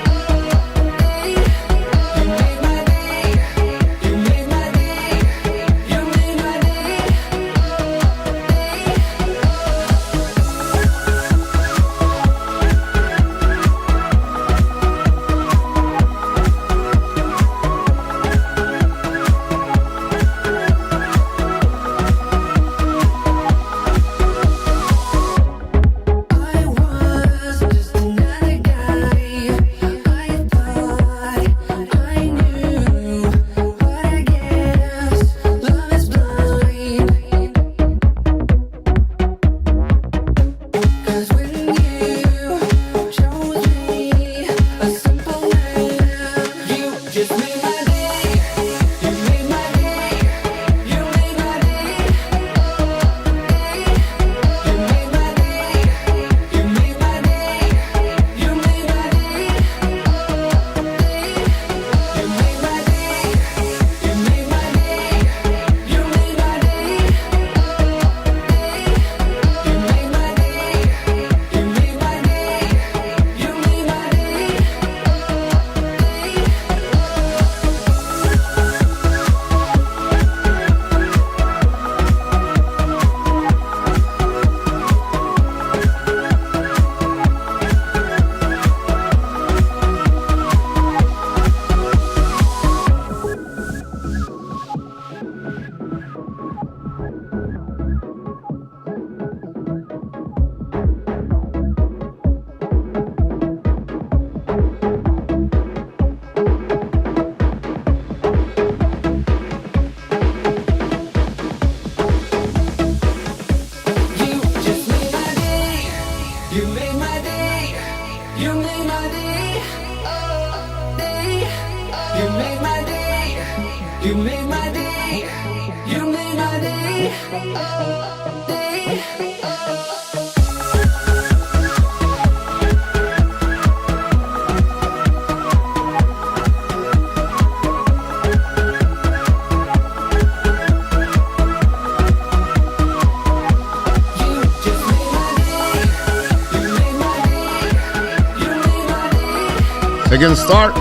Second start.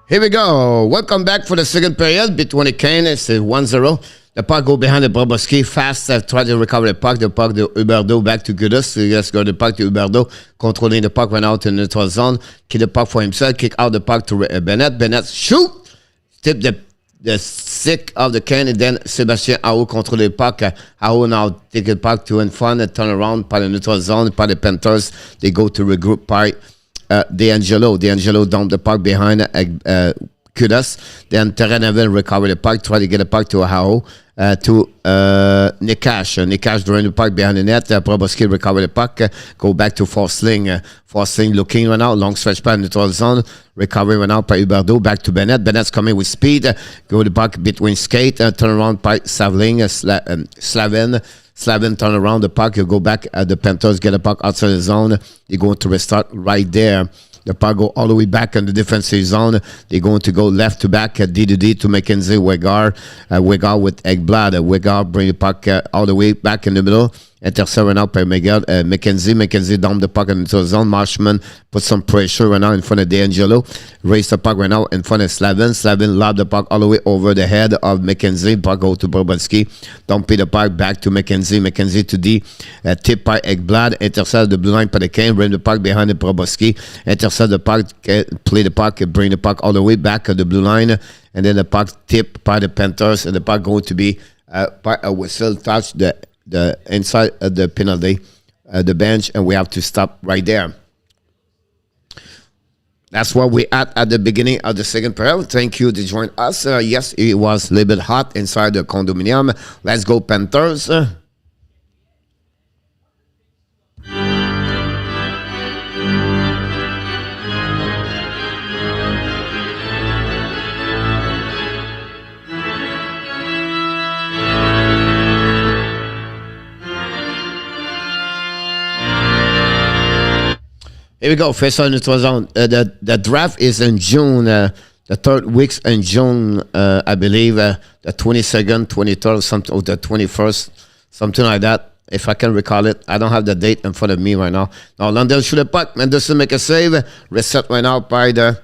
Here we go. Welcome back for the second period between the Kane. It's 1-0. The puck go behind the Bobrovsky. Fast try to recover the puck. The puck to Huberdeau back to Gudas. So let's go the puck to Huberdeau. Controlling the puck right now to the neutral zone. Kick the puck for himself. Kick out the puck to Bennett. Bennett shoot. Tip the stick of the Kane. And then Sébastien Aho control the puck. Aho now take the puck to in front and turn around by the neutral zone. By the Panthers. They go to regroup by D'Angelo dumped the puck behind Kudas. Then Terraneville recover the puck, try to get the puck to Aho, to Nikash. Nikash during the puck behind the net. Bobrovsky recover the puck, go back to Forsling. Forsling looking right now, long stretch pass in the neutral zone. Recovery right now by Huberdeau, back to Bennett. Bennett's coming with speed. Go the puck between skate, turn around by Savling, Slavin turn around the puck. You go back at the Panthers, get the puck outside the zone. You're going to restart right there. The puck go all the way back in the defensive zone. They're going to go left to back at D to Mackenzie Wegar. Wegar with Ekblad. Wegar bring the puck all the way back in the middle. Intercept right now by Mackenzie. Mackenzie down the puck into the zone. Marshman put some pressure right now in front of D'Angelo. Raise the puck right now in front of Slavin. Slavin lob the puck all the way over the head of Mackenzie. Puck go to Bobrovsky. Dump the puck back to Mackenzie. Mackenzie to D. Tip by Ekblad. Intercept the blue line by the Kane. Bring the puck behind the Bobrovsky. Intercept the puck. Play the puck. Bring the puck all the way back at the blue line. And then the puck tip by the Panthers. And the puck going to be by a whistle touch the inside of the penalty, the bench, and we have to stop right there. That's where we at the beginning of the second period. Thank you to join us. Yes, it was a little bit hot inside the condominium. Let's go Panthers. Here we go. First on neutral zone. The draft is in June. The third week's in June, I believe. The 22nd, 23rd, something, or the 21st, something like that. If I can recall it, I don't have the date in front of me right now. Now London shoot a puck. Mendelson make a save. Reset right now by the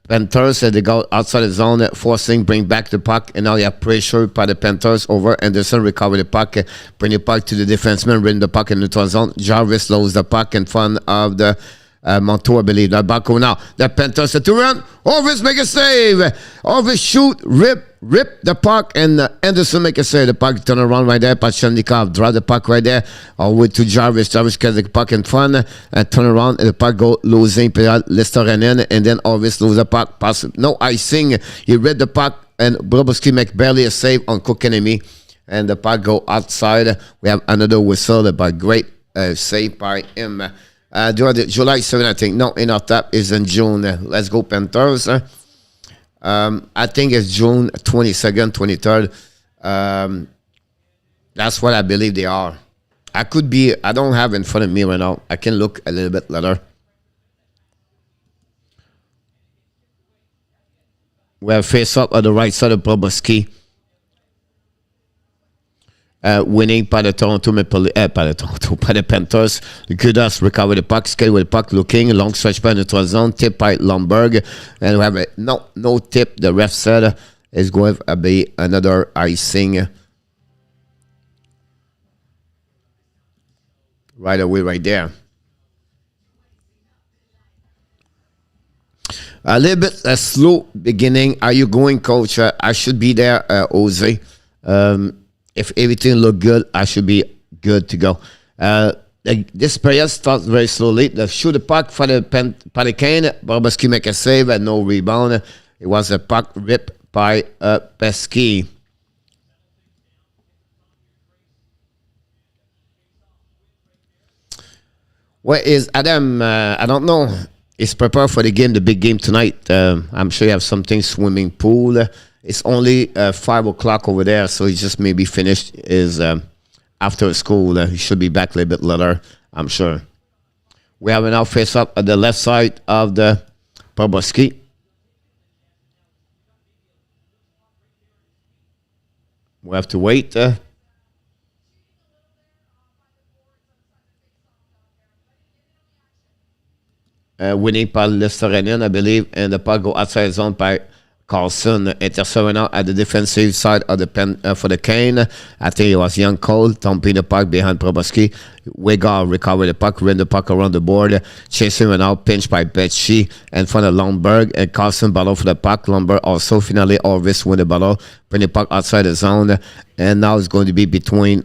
Panthers. They go outside the zone, forcing, bring back the puck, and now you have pressure by the Panthers over. Anderson recover the puck, bring the puck to the defenseman, bring the puck in the neutral zone. Jarvis loses the puck in front of the Montour, I believe. That back now. The Panthers to run. Orvis make a save. Orvis shoot, rip the puck, and Anderson make a save. The puck turn around right there. Pachemnikov draw the puck right there all the way to Jarvis. Jarvis gets the puck in front and turn around, and the puck go losing Listerinen, and then Orvis lose the puck. No icing. He read the puck, and Bobrovsky make barely a save on Kotkaniemi, and the puck go outside. We have another whistle, but great save by him. July 7th, I think. No, in our tap is in June. Let's go Panthers. I think it's June 22nd, 23rd. That's what I believe they are. I could be, I don't have in front of me right now. I can look a little bit later. We have face up on the right side of Bobrovsky. Winning by the Toronto Maple by the Panthers. Gudas recover the puck, skate with the puck, looking long stretch by the neutral zone, tip by Lomberg, and we have a no tip. The ref said is going to be another icing right away, right there. A little bit slow beginning. Are you going, coach? I should be there, Jose. If everything look good, I should be good to go. This period starts very slowly. The shoot the puck for the Kane. Bobrovsky make a save and no rebound. It was a puck ripped by Pesky. Where is Adam? I don't know. He's prepared for the game, the big game tonight. I'm sure you have something, swimming pool. It's only 5 o'clock over there, so he just maybe finished his after school. He should be back a little bit later, I'm sure. We have now face up at the left side of the Poboski. We have to wait. Winning par l'Estoranian, I believe, and the puck go outside zone by Carlson. Intercepted out at the defensive side of the pen for the Cane. I think it was Young Cole dumping the puck behind Proboski. Wigard recovered the puck, ran the puck around the board, chasing him out, pinched by Betsy in front of Lundberg, and Carlson battled for the puck. Lundberg also finally Orvis win the battle, bring the puck outside the zone, and now it's going to be between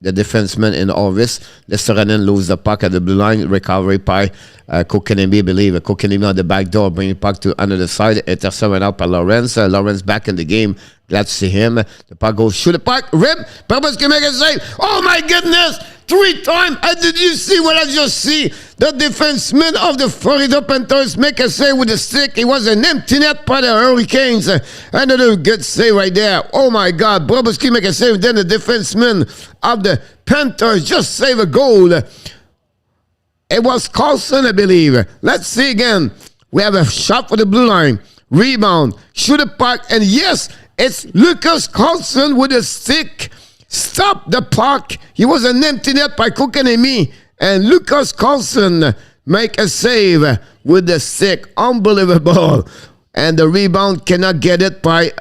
the defenseman in Orvis. Lestoranen lose the puck at the blue line. Recovery by Kokanemi, I believe. Kokanemi on the back door, bring the puck to another side. Intercepted out by Lawrence. Lawrence back in the game. Glad to see him. The puck goes, shoot the puck, rip. Purpose can make a save. Oh my goodness! 3 times. Did you see what I just see? The defenseman of the Florida Panthers make a save with a stick. It was an empty net by the Hurricanes. Another good save right there. Oh my God. Bobrovsky make a save. Then the defenseman of the Panthers just save a goal. It was Carlson, I believe. Let's see again. We have a shot for the blue line. Rebound. Shoot a puck. And yes, it's Lucas Carlson with a stick. Stop the puck. He was an empty net by Kokanemi. And Lucas Carlson make a save with the stick. Unbelievable. And the rebound cannot get it by,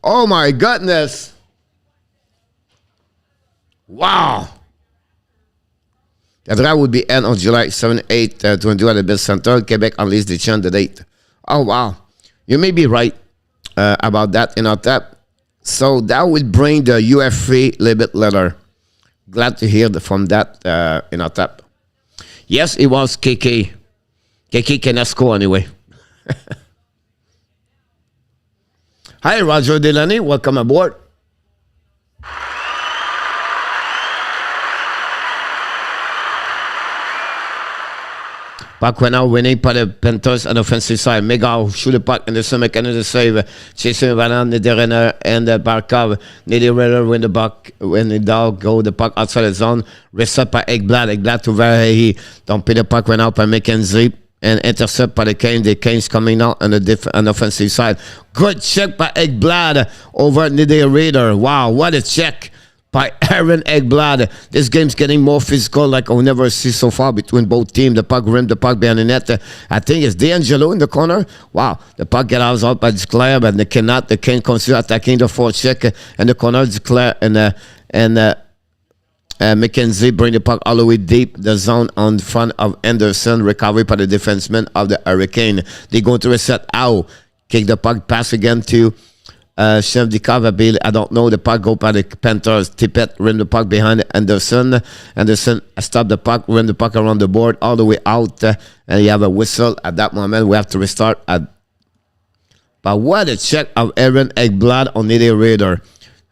oh my goodness. Wow. The draft would be end on July 7, 8, 22 at the Bell Center. Quebec unleashed the chant the date. Oh, wow. You may be right about that in our tap. So that would bring the UF3 a little bit later. Glad to hear from that in our tap. Yes, it was KK. KK cannot score anyway. Hi, Roger Delaney. Welcome aboard. Puck went out winning by the Panthers on the offensive side. Mega shoot the puck and the stomach and the save. Chasing Valan, Niederrenner, and Barkov. Niederrenner win the puck. When the dog go the puck outside the zone. Reset by Ekblad. Ekblad to Verhey. Don't pay the puck went out by McKenzie. And intercept by the Cane. The Cane's coming out on the offensive side. Good check by Ekblad over Niederrenner. Wow, what a check by Aaron Ekblad. This game's getting more physical like I'll never see so far between both teams. The puck rim, the puck behind the net. I think it's D'Angelo in the corner. Wow. The puck get out by Declare, but they cannot. The Cane consider attacking the forecheck and the corner. Declare and McKenzie bring the puck all the way deep the zone on front of Anderson. Recovery by the defenseman of the Hurricane. They go to reset out. Kick the puck, pass again to Chef Dikava, I don't know. The puck go by the Panthers. Tippett rim the puck behind Anderson. Anderson stop the puck, rim the puck around the board all the way out. And you have a whistle. At that moment, we have to restart. But what a check of Aaron Ekblad on the radar.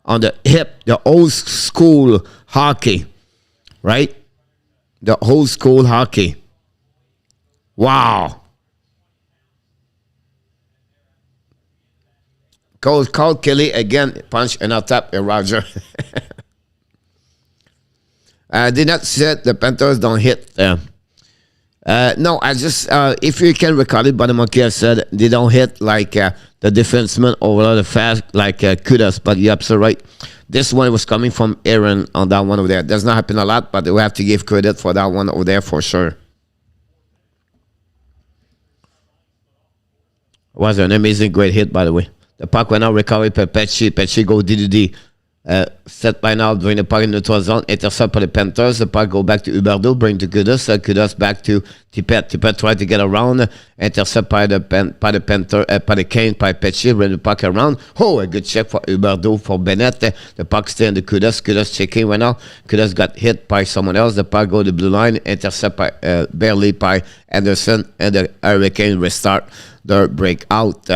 On the hip, the old school hockey. Right? The old school hockey. Wow. Cole Kelly again, punch and I'll tap Roger. Did not set the Panthers don't hit. No, I just if you can record it, but the monkey said they don't hit like the defenseman over the fast like kudos. But you're absolutely right. This one was coming from Aaron on that one over there. Does not happen a lot, but we have to give credit for that one over there for sure. It was an amazing, great hit, by the way. The puck went out, recovered by Pesci. Pesci go DDD. Set by now, bring the puck in the 12 zone. Intercept by the Panthers. The puck go back to Huberdeau, bring to Kudos. Kudos back to Tippett. Tippett tried to get around. Intercept by the Panther, by the Cane, by Pesci. Bring the puck around. Oh, a good check for Huberdeau, for Bennett. The puck stay in the Kudos. Kudos checking went out. Kudos got hit by someone else. The puck go to the blue line. Intercept by barely by Anderson. And the Hurricane restart their breakout.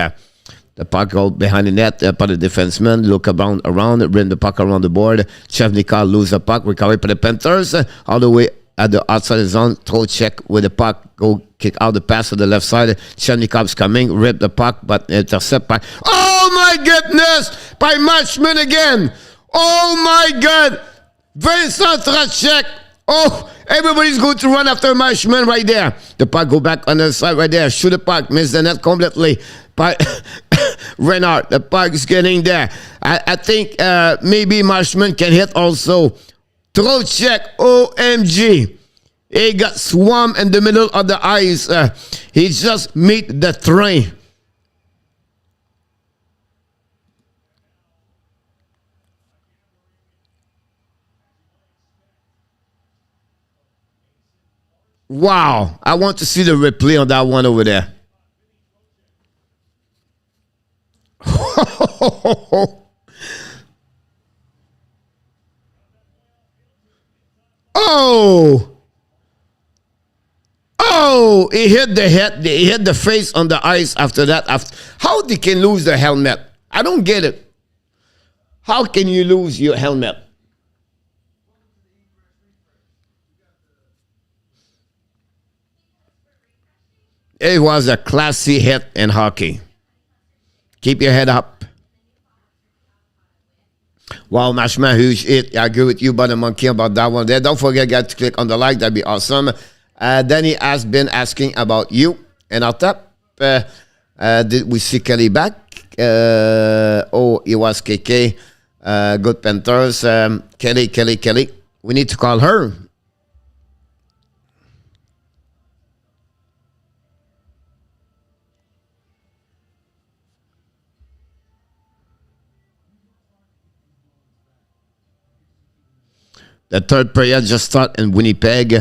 The puck go behind the net by the defenseman. Look around, bring the puck around the board. Chevnikov lose the puck. Recovery by the Panthers. All the way at the outside of the zone. Throw check with the puck. Go kick out the pass to the left side. Chemnikov's coming. Rip the puck, but intercept by... Oh, my goodness! By Marshman again. Oh, my God. Vincent Tracek. Oh, everybody's going to run after Marshman right there. The puck go back on the side right there. Shoot the puck. Miss the net completely by Reinhart. The puck is getting there. I think maybe Marshman can hit also. Throw check. OMG. He got swamped in the middle of the ice. He just meet the train. Wow. I want to see the replay on that one over there. Oh. Oh, he hit the head. He hit the face on the ice after that. How they can lose the helmet? I don't get it. How can you lose your helmet? It was a classy hit in hockey. Keep your head up. Wow, Mashman, huge hit. I agree with you, Buddy Monkey, about that one there. Don't forget, guys, to click on the like. That'd be awesome. Danny has been asking about you. And on top, did we see Kelly back? Oh, it was KK. Good Panthers. Kelly. We need to call her. The third period just started in Winnipeg.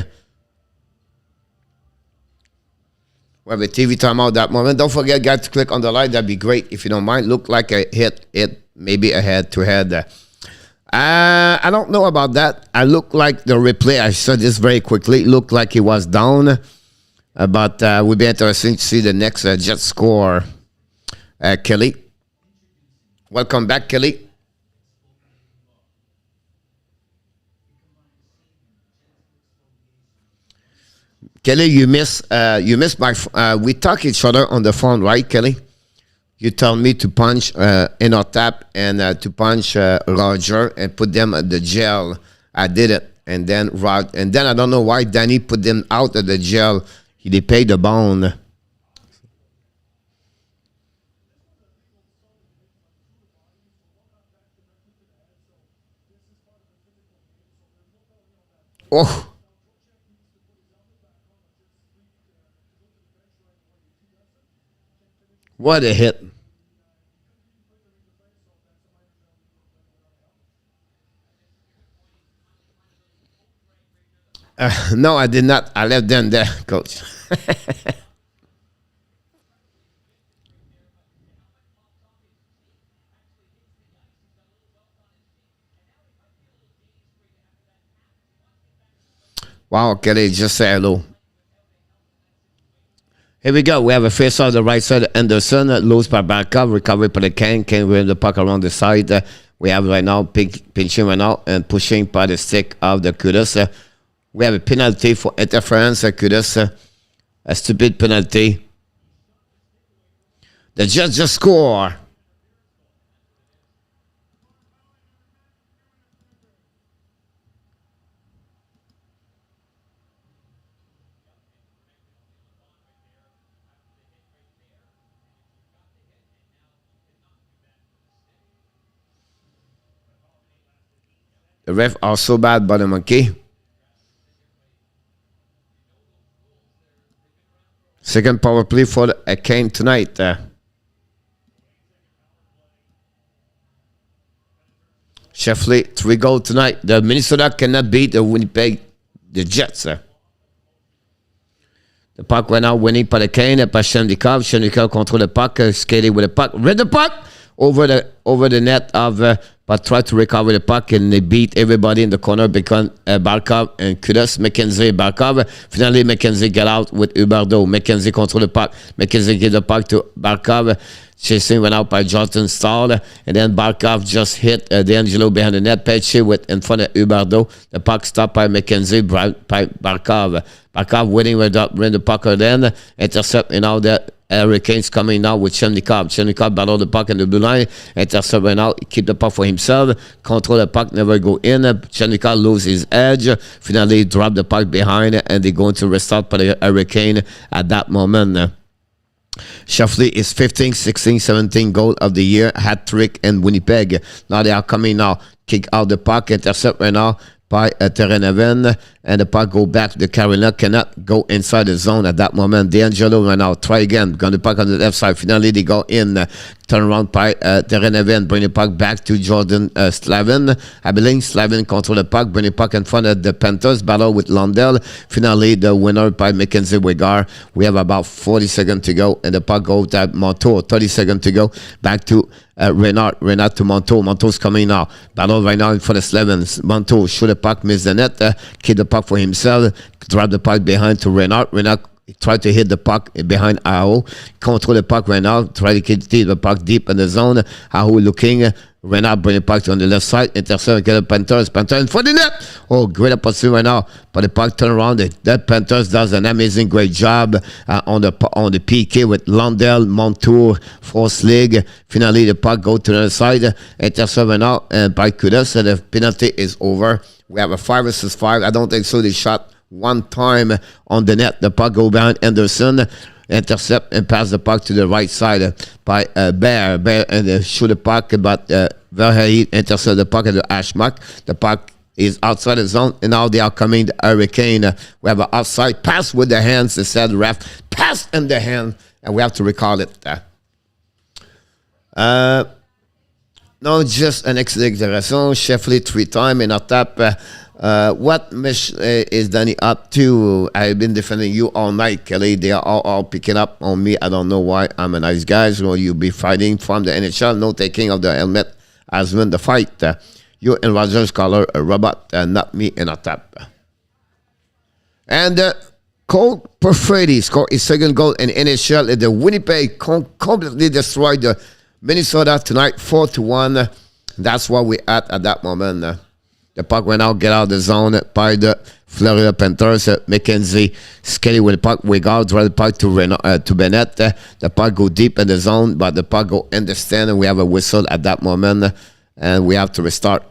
We have a TV timeout that moment. Don't forget, guys, to click on the like. That'd be great if you don't mind. Look like a hit. Maybe a head-to-head. I don't know about that. I look like the replay. I saw this very quickly. It looked like he was down. But would be interesting to see the next Jet score. Kelly. Welcome back, Kelly. Kelly, you miss my. We talk each other on the phone, right, Kelly? You tell me to punch in our tap and to punch Roger and put them at the jail. I did it, and then I don't know why Danny put them out of the jail. They paid the bond. Oh. What a hit. No, I did not. I left them there, coach. Wow, Kelly, just say hello. Here we go. We have a face on the right side. Anderson lose by backup. Recovery by the Kane. Kane win the puck around the side. We have right now pinching right now and pushing by the stick of the Kudus. We have a penalty for interference. Kudus. A stupid penalty. The Jets just score. The ref are so bad, by the monkey. Second power play for the Kane tonight. Sheffley, 3 goals tonight. The Minnesota cannot beat the Winnipeg, the Jets. The puck went out winning by the Kane, by Chemnikov. Chemnikov control the puck, skating with the puck. Read the puck over the net of but try to recover the puck, and they beat everybody in the corner because Barkov and Kudos, McKenzie, Barkov. Finally, McKenzie get out with Huberdeau. McKenzie control the puck. McKenzie give the puck to Barkov. Chasing went out by Jonathan Stahl, and then Barkov just hit D'Angelo behind the net. Pesce with in front of Huberdeau. The puck stopped by McKenzie, by Barkov. Barkov winning with the puck then. Intercept, and now the Hurricanes coming now with Chemnikov. Chemnikov battle the puck in the blue line. Intercept right now. Keep the puck for himself. Control the puck, never go in. Chemnikov lose his edge. Finally drop the puck behind, and they're going to restart for the Hurricane at that moment. Sheffley is 15, 16, 17 goal of the year. Hat trick in Winnipeg. Now they are coming now. Kick out the puck. Intercept right now by Terreneven, and the puck go back to Carolina. Cannot go inside the zone at that moment. D'Angelo right now. Try again. Got the puck on the left side. Finally, they go in. Turn around by Terreneven. Bring the puck back to Jordan Slavin. I believe Slavin control the puck. Bring the puck in front of the Panthers. Battle with Lundell. Finally, the winner by Mackenzie Wegar. We have about 40 seconds to go, and the puck goes to Montour. 30 seconds to go. Back to Reinhart. Reinhart to Montour. Montour's coming now. Battle right now in front of Slavin. Montour shoot the puck, miss the net. Keep the puck for himself. Drop the puck behind to Reinhart. Reinhart try to hit the puck behind Aho. Control the puck right now. Try to keep the puck deep in the zone. Aho looking. Reinhart bring the puck on the left side. Intercept, get the Panthers. Panthers in front of the net. Oh, great opportunity right now. But the puck turn around. The Panthers does an amazing, great job on the PK with Lundell, Montour, Force League. Finally, the puck go to the other side. Intercept right now by Kudos. So the penalty is over. We have a 5 versus 5. I don't think so. They shot one time on the net. The puck go behind Anderson. Intercept and pass the puck to the right side by Bear. Bear and shoot the puck, but Verhey intercept the puck at the hash mark. The puck is outside the zone, and now they are coming the Hurricane. We have an offside pass with the hands. They said ref pass in the hand, and we have to recall it. No, just an acceleration. Sheffley 3 times in a tap. What is Danny up to? I've been defending you all night, Kelly. They are all picking up on me. I don't know why. I'm a nice guy. So you'll be fighting from the NHL. No taking of the helmet has won the fight. You and Rogers color a robot, not me in a tap. And Cole Perfetti scored his second goal in NHL. The Winnipeg completely destroyed the Minnesota tonight, 4-1. That's what we at that moment. The puck went out, get out of the zone by the Florida Panthers. McKenzie Skelly with the puck. We got the puck to Bennett. The puck go deep in the zone, but the puck go in the stand, and we have a whistle at that moment, and we have to restart.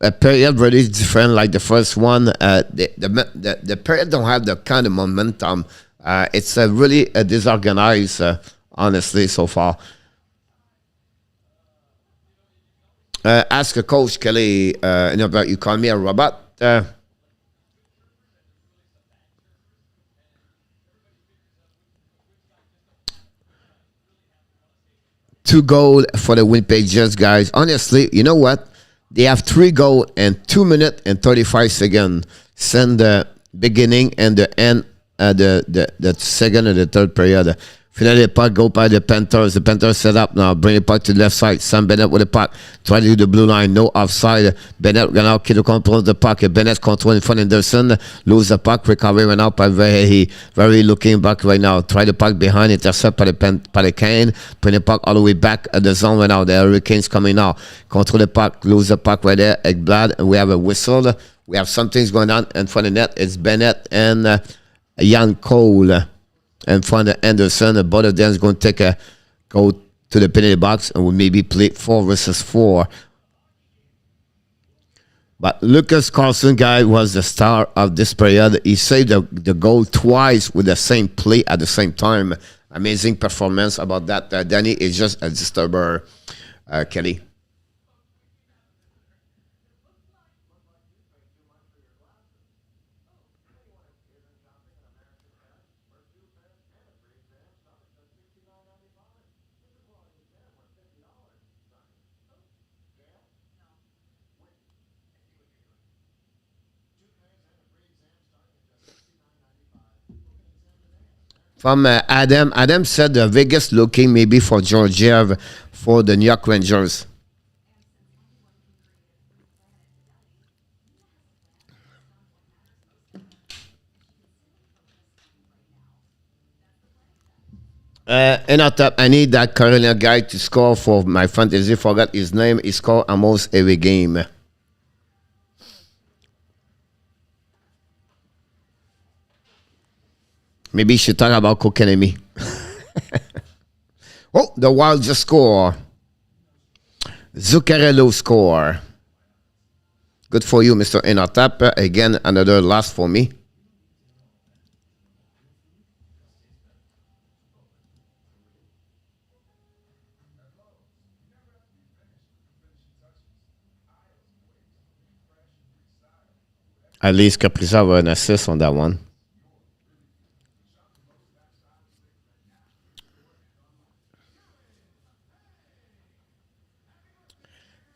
A period really different, like the first one. The period don't have the kind of momentum. It's really disorganized, honestly, so far. Ask a coach, Kelly, about you call me a robot. 2 goals for the Winnipeg Jets, guys. Honestly, you know what? They have 3 goals in 2 minutes and 35 seconds since the beginning and the end, the second and the third period. Finally, the puck go by the Panthers. The Panthers set up now. Bring the puck to the left side. Sam Bennett with the puck. Try to do the blue line. No offside. Bennett gonna keep the control of the puck. Bennett control in front of Anderson. Lose the puck. Recovery right now by very looking back right now. Try the puck behind. Intercept by the Cane. Bring the puck all the way back at the zone right now. The Hurricanes coming now. Control the puck. Lose the puck right there. Ekblad. And we have a whistle. We have something's going on in front of the net. It's Bennett and Jan Cole. In front of Anderson, both of them is going to go to the penalty box and will maybe play 4 versus 4. But Lucas Carlson, guy, was the star of this period. He saved the goal twice with the same play at the same time. Amazing performance about that. Danny is just a disturber, Kelly. From Adam. Adam said Vegas looking maybe for Georgiev for the New York Rangers. In our top, I need that Carolina guy to score for my fantasy. Forgot his name. He scored almost every game. Maybe you should talk about Kokanemi. Oh, the Wild just score. Zuccarello score. Good for you, Mr. Inotap. Again, another loss for me. At least Kaprizov have an assist on that one.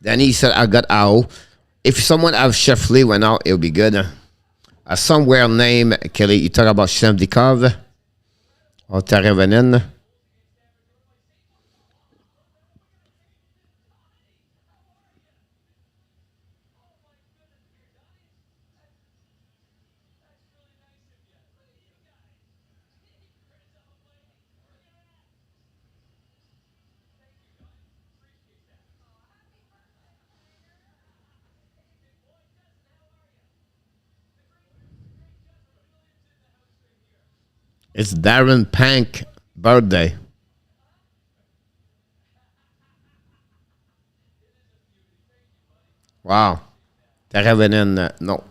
Then he said, I got out. If someone have Sheffley went out, it'll be good. Somewhere named Kelly, you talk about Shemdikov or Tarevanen. It's Darren Pank birthday. Wow. Tarevanen, no.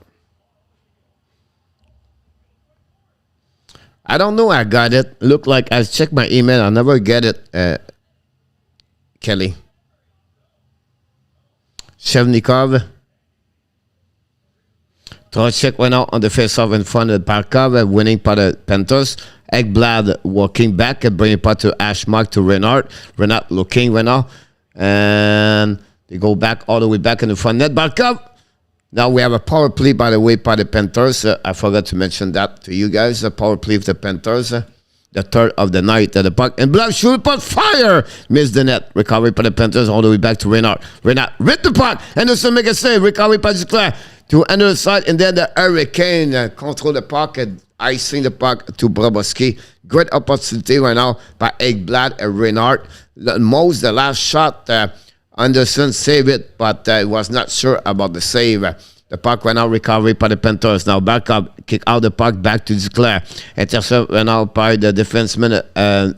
I don't know I got it. Look like I checked my email. I never get it, Kelly. Shevnikov. Trocheck went out on the face-off in front of Barkov, winning by the Panthers. Ekblad walking back and bringing it to Ashmark to Reinhart. Reinhart looking went out. And they go back all the way back in the front net. Barkov. Now we have a power play, by the way, by the Panthers. I forgot to mention that to you guys. A power play of the Panthers. The third of the night at the puck. And Black shoot puck, fire! Missed the net. Recovery by the Panthers all the way back to Reinhart. Reinhart with the puck. Anderson make a save. Recovery by Duclair to another side. And then the Hurricane control the puck and icing the puck to Bobrovsky. Great opportunity right now by Ekblad and Reinhart. The last shot, Anderson saved it, but was not sure about the save. The puck went out, recovery by the Panthers. Now back up, kick out the puck back to Duclair. Intercept went out by the defenseman,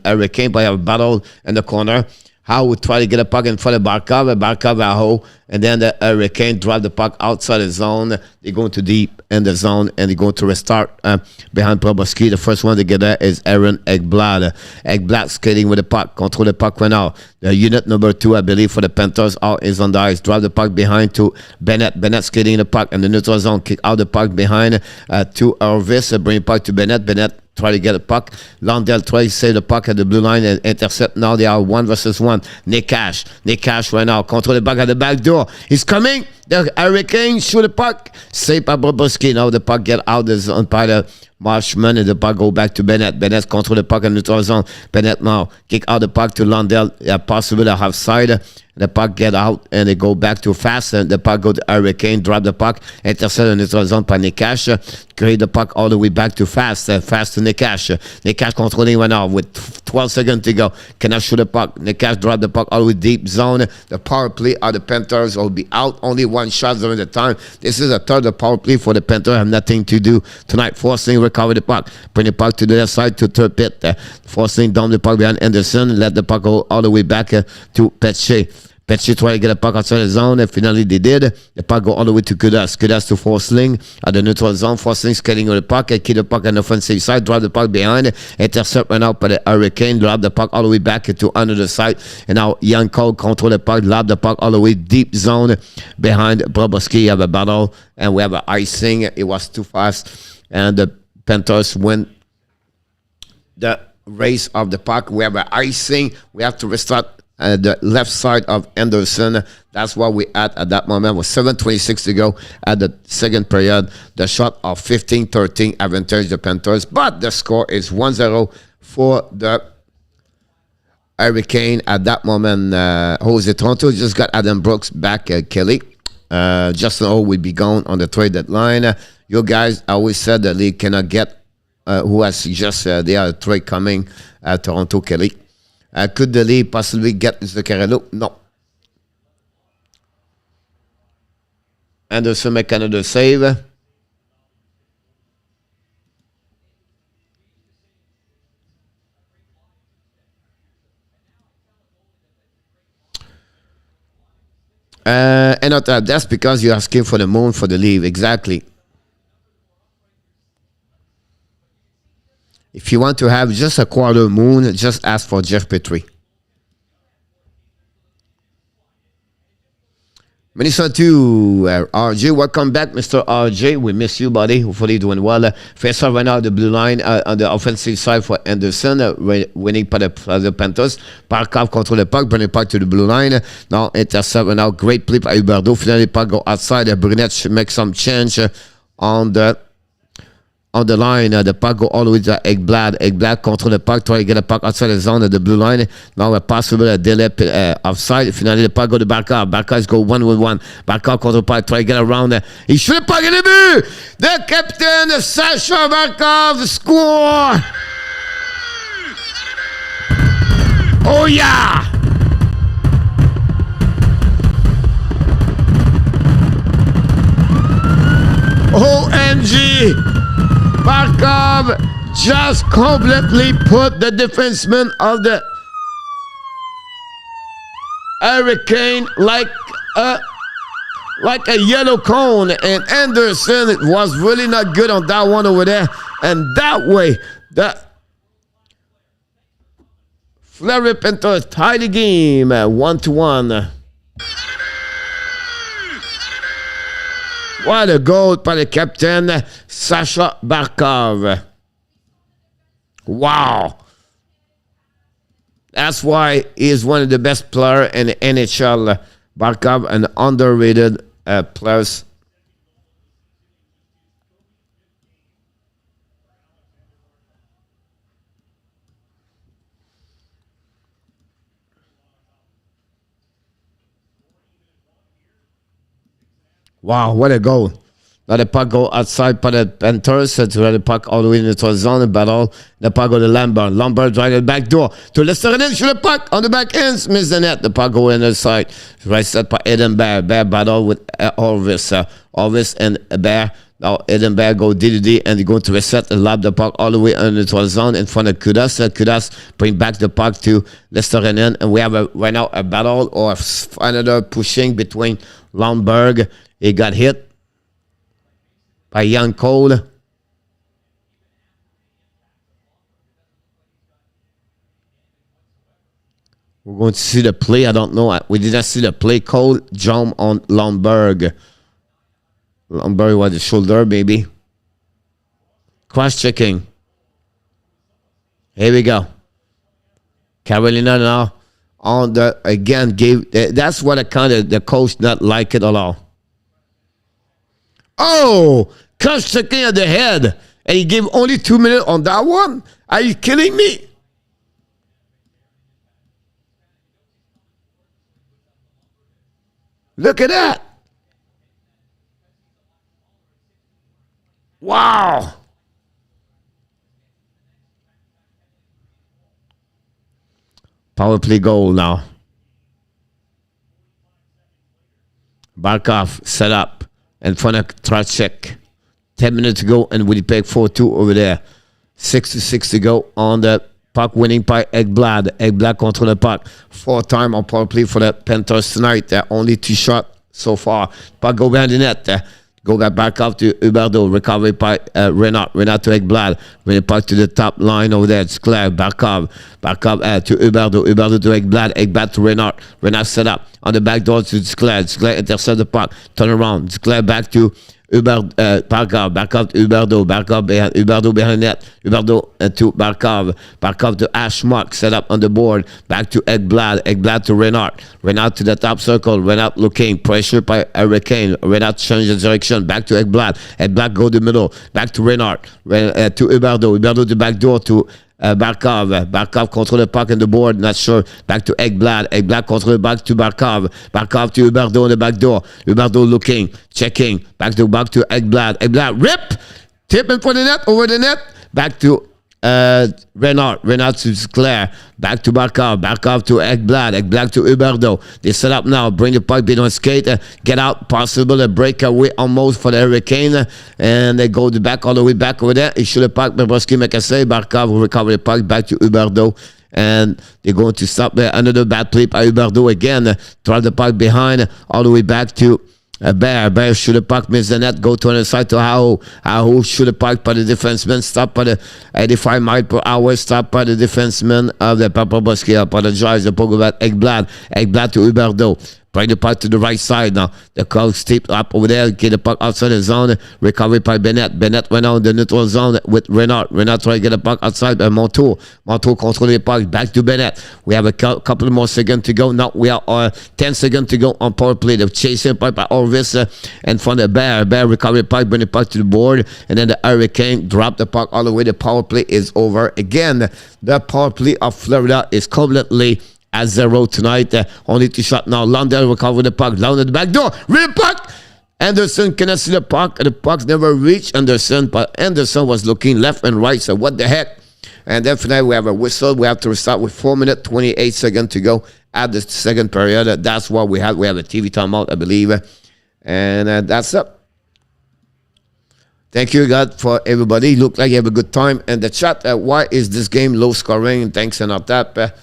Hurricane, by a battle in the corner. Howe would try to get a puck in front of Barkov. Barkov at Howe. And then the Hurricane drive the puck outside the zone. They go too deep in the zone and they go to restart behind Bobrovsky. The first one to get there is Aaron Ekblad. Ekblad skating with the puck. Control the puck right now. The unit number 2, I believe, for the Panthers is on the ice. Drive the puck behind to Bennett. Bennett skating the puck in the neutral zone. Kick out the puck behind to Orvis. Bring the puck to Bennett. Bennett try to get a puck. Lundell try to save the puck at the blue line and intercept. Now they are 1 versus 1. Nick Cash right now. Control the puck at the back door. He's coming. The Hurricane shoot the puck. Saved by Bobrovsky. Now the puck get out the zone by the Marshman and the puck go back to Bennett. Bennett control the puck in the neutral zone. Bennett now kick out the puck to Lundell. Possibly a half side. The puck get out and they go back too fast. And the puck go to Hurricane. Drop the puck. Intercept in the neutral zone by Nikash. Create the puck all the way back to fast. Fast to Nikash. Nikash controlling right now with 12 seconds to go. Cannot shoot the puck. Nikash drop the puck all the way deep zone. The power play of the Panthers will be out. Only 1 shot during the time. This is a third of power play for the Panthers. Have nothing to do tonight. Forcing recover the puck. Bring the puck to the left side to third pit. Forcing down the puck behind Anderson. Let the puck go all the way back to Petche. Petche tried to get a puck outside the zone, and finally they did. The puck go all the way to Kudas. Kudas to Forsling at the neutral zone. Forsling skating with the puck, and keep the puck on the offensive side, drive the puck behind, intercept right out by the Hurricane, drop the puck all the way back to under the side, and now Young Cole control the puck, lob the puck all the way deep zone behind Bobrovsky. Have a battle, and we have an icing. It was too fast, and the Panthers win the race of the puck. We have an icing. We have to restart the left side of Anderson. That's what we had at that moment. With 7:26 to go at the second period. The shot of 15-13 advantage the Panthers. But the score is 1-0 for the Hurricane at that moment. Jose Toronto just got Adam Brooks back, Kelly. Justin O will be gone on the trade deadline. You guys always said the league cannot get who has suggested they are a trade coming at Toronto, Kelly. Could the league possibly get Zuccarello? No. Anderson make another save. And not that's because you're asking for the moon for the leave. Exactly. If you want to have just a quarter moon, just ask for Jeff Petrie. Minnesota 2, RJ, welcome back, Mr. RJ. We miss you, buddy. Hopefully you're doing well. Face off right now, the blue line on the offensive side for Anderson, winning by the Panthers. Parkov control the puck, bring the puck to the blue line. Now, intercept right now. Great play by Huberdeau. Finally, the puck go outside. Brunette should make some change on the line. The puck go all the way to Ekblad. Ekblad control the puck, try to get the puck outside the zone of the blue line. Now a possible delay offside. Finally, the puck go to Barkov. Barkov go 1-1. Barkov control the puck, try to get around. He should have puck in the but. The captain, Sasha Barkov, score. Oh yeah. OMG. Barkov just completely put the defenseman of the Hurricane like a yellow cone, and Anderson was really not good on that one over there. And that way, the Florida Panthers tied the game 1-1. What a goal by the captain, Sasha Barkov. Wow. That's why he's one of the best players in the NHL. Barkov, an underrated player. Wow, what a goal. Now the puck go outside by the Panthers to the puck all the way into the zone battle. The puck go to Lambert. Lambert drive the back door to Lesterinen. Shoot the puck on the back ends. Miss the net. The puck go in the side. Right set by Edinburgh. Bear battle with Orvis. Orvis and Bear. Now Edinburgh go DDD and they're going to reset and lob the puck all the way into the zone in front of Kudas. Kudas bring back the puck to Lesterinen. And we have right now a battle or another pushing between Lundberg. He got hit by Young Cole. We're going to see the play. I don't know. We did not see the play. Cole jump on Lundberg. Lundberg was the shoulder, maybe. Cross-checking. Here we go. Carolina now on the, again, gave, that's what the coach not like it at all. Oh, cross-checking at the head. And he gave only 2 minutes on that one? Are you kidding me? Look at that. Wow. Power play goal now. Barkov set up in front of Tracek. 10 minutes to go, and Winnipeg 4-2 over there. 6-6 to go on the puck winning by Ekblad. Ekblad control the puck. 4 time on power play for the Panthers tonight. Only 2 shots so far. Puck go behind the net. Go back up to Huberdeau. Recovery by Reinhart. Reinhart to Ekblad. Bring it back to the top line over there. It's clear. Barkov. Barkov to Huberdeau. Huberdeau to Ekblad. Ekblad to Reinhart. Reinhart set up on the back door to Skler. Skler intercept the puck. Turn around. Skler back to Barkov. Barkov to Huberdeau. Huberdeau behind net. Huberdeau to Barkov. Barkov to Ashmark. Set up on the board. Back to Ekblad. Ekblad to Reinhart. Reinhart to the top circle. Reinhart looking. Pressure by Hurricane. Reinhart change the direction. Back to Ekblad. Ekblad go to the middle. Back to Reinhart. To Huberdeau. Huberdeau to back door to Barkov. Barkov control the puck on the board. Not sure. Back to Ekblad. Ekblad control the back to Barkov. Barkov to Huberdeau on the back door. Huberdeau looking, checking. Back to Ekblad. Ekblad rip. Tip in front of the net. Over the net. Back to Reinhart. Reinhart to Claire. Back to Barkov. Barkov to Ekblad. Ekblad to Huberdeau. They set up now. Bring the puck behind skate. Get out. Possible a breakaway almost for the Hurricane. And they go all the way back over there. He shoot the puck. Bobrovsky make a save. Barkov will recover the puck back to Huberdeau. And they're going to stop there. Another bad play by Huberdeau again. Throw the puck behind. All the way back to Bear shoot the puck, miss the net, go to the side to Aho. Aho shoot the puck by the defenseman, stop by the 85 miles per hour, stop by the defenseman of the Bobrovsky. Apologize, the puck about Ekblad. Ekblad to Huberdeau. Bring the puck to the right side now. The call stepped up over there, get the puck outside the zone. Recovery by Bennett. Bennett went out in the neutral zone with Reinhart. Reinhart trying to get the puck outside by Montour. Montour control the puck back to Bennett. We have a couple more seconds to go. Now we are 10 seconds to go on power play. The chasing puck by Orvis and from the Bear. Bear recovery puck, bring the puck to the board. And then the Hurricane drop the puck all the way. The power play is over again. The power play of Florida is completely at 0 tonight. Only 2 shots now. Lundell recover the puck. Down at the back door. Real puck. Anderson cannot see the puck. The puck never reached Anderson, but Anderson was looking left and right. So what the heck? And then finally we have a whistle. We have to restart with 4 minutes, 28 seconds to go at the second period. That's what we have. We have a TV timeout, I believe. And that's it. Thank you, God, for everybody. Look like you have a good time. And the chat, why is this game low scoring? Thanks and all that.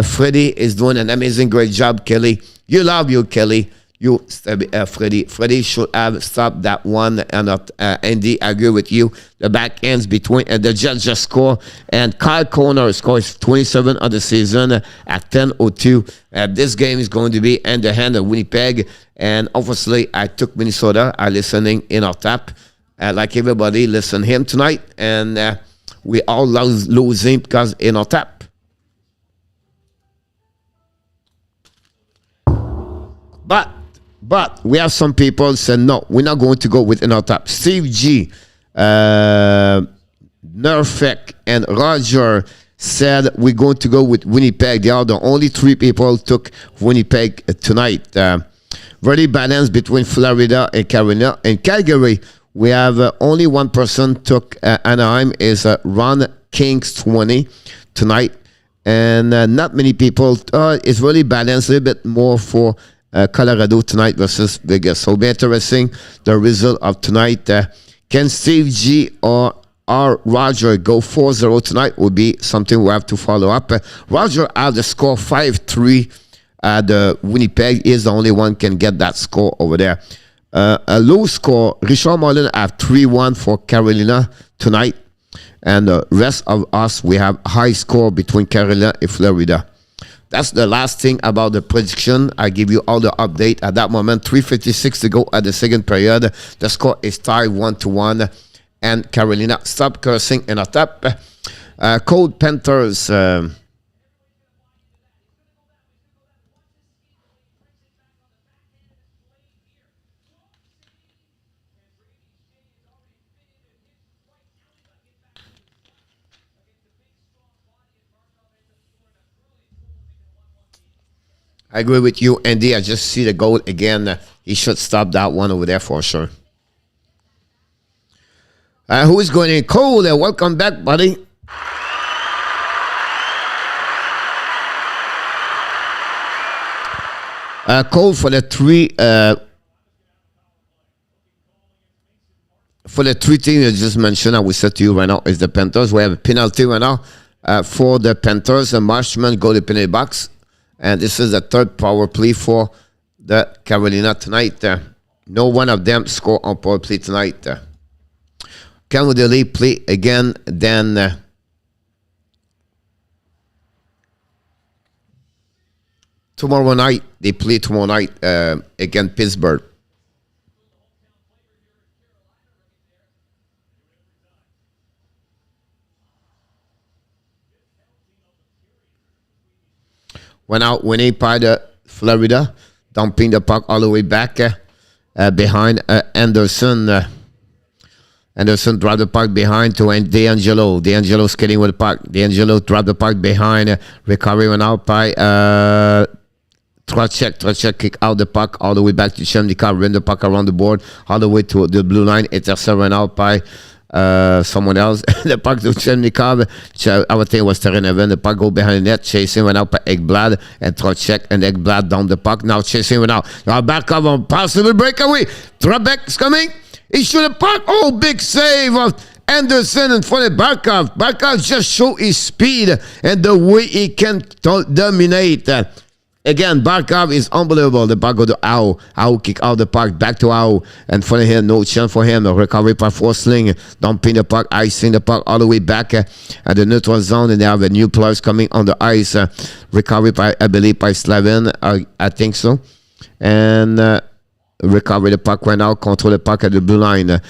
Freddie is doing an amazing, great job, Kelly. You love you, Kelly. You, Freddie. Freddie should have stopped that one. And Andy, I agree with you. The back ends between the Jets just score. And Kyle Connor scores 27 of the season at 10:02. This game is going to be in the hand of Winnipeg. And obviously, I took Minnesota. I'm listening in our tap. Like everybody, listen him tonight. And we all losing because in our tap. But we have some people say no, we're not going to go with another tap. Steve G, Nerfek, and Roger said we're going to go with Winnipeg. They are the only 3 people took Winnipeg tonight. Very balanced between Florida and Carolina. In Calgary, we have only one person took Anaheim is Ron Kings 20 tonight. And not many people. It's really balanced a little bit more for Colorado tonight versus Vegas. So be interesting the result of tonight. Can Steve G or Roger go 4-0 tonight would be something we have to follow up. Roger had the score 5-3. The Winnipeg is the only one can get that score over there. A low score, Richard Marlin have 3-1 for Carolina tonight. And the rest of us, we have high score between Carolina and Florida. That's the last thing about the prediction. I give you all the update. At that moment, 3:56 to go at the second period. The score is tied 1-1. And Carolina, stop cursing in a tap. Cold Panthers. I agree with you, Andy. I just see the goal again. He should stop that one over there for sure. Who is going in? Cole, welcome back, buddy. Cole for the 3 things I just mentioned, I will say to you right now is the Panthers. We have a penalty right now for the Panthers. A Marshman go to the penalty box. And this is the third power play for the Carolina tonight. No one of them score on power play tonight. Can we play again? Then tomorrow night, they play tomorrow night against Pittsburgh. Went out winning by the Florida, dumping the puck all the way back behind Anderson. Anderson dropped the puck behind to D'Angelo. D'Angelo skating with the puck. D'Angelo dropped the puck behind. Recovery went out by Trocheck. Trocheck kick out the puck all the way back to Chemnikov. Ran the puck around the board all the way to the blue line. Intercept went out by someone else. The puck to Chemnikov. I would think it was Tereneven. The puck go behind the net. Chasing went out by Ekblad and Trocheck, and Ekblad down the puck. Now chasing went out. Now back up on possible breakaway. Trebek's coming. He should have puck. Oh, big save of Anderson in front of Barkov. Barkov just showed his speed and the way he can dominate. Again, Barkov is unbelievable. The puck go to Au. Au kick out the puck. Back to Au. In front of him, no chance for him. The recovery by Forsling. Dumping the puck. Icing the puck all the way back at the neutral zone. And they have a new players coming on the ice. Recovery by, I believe, by Slavin. I think so. And recover the puck right now. Control the puck at the blue line.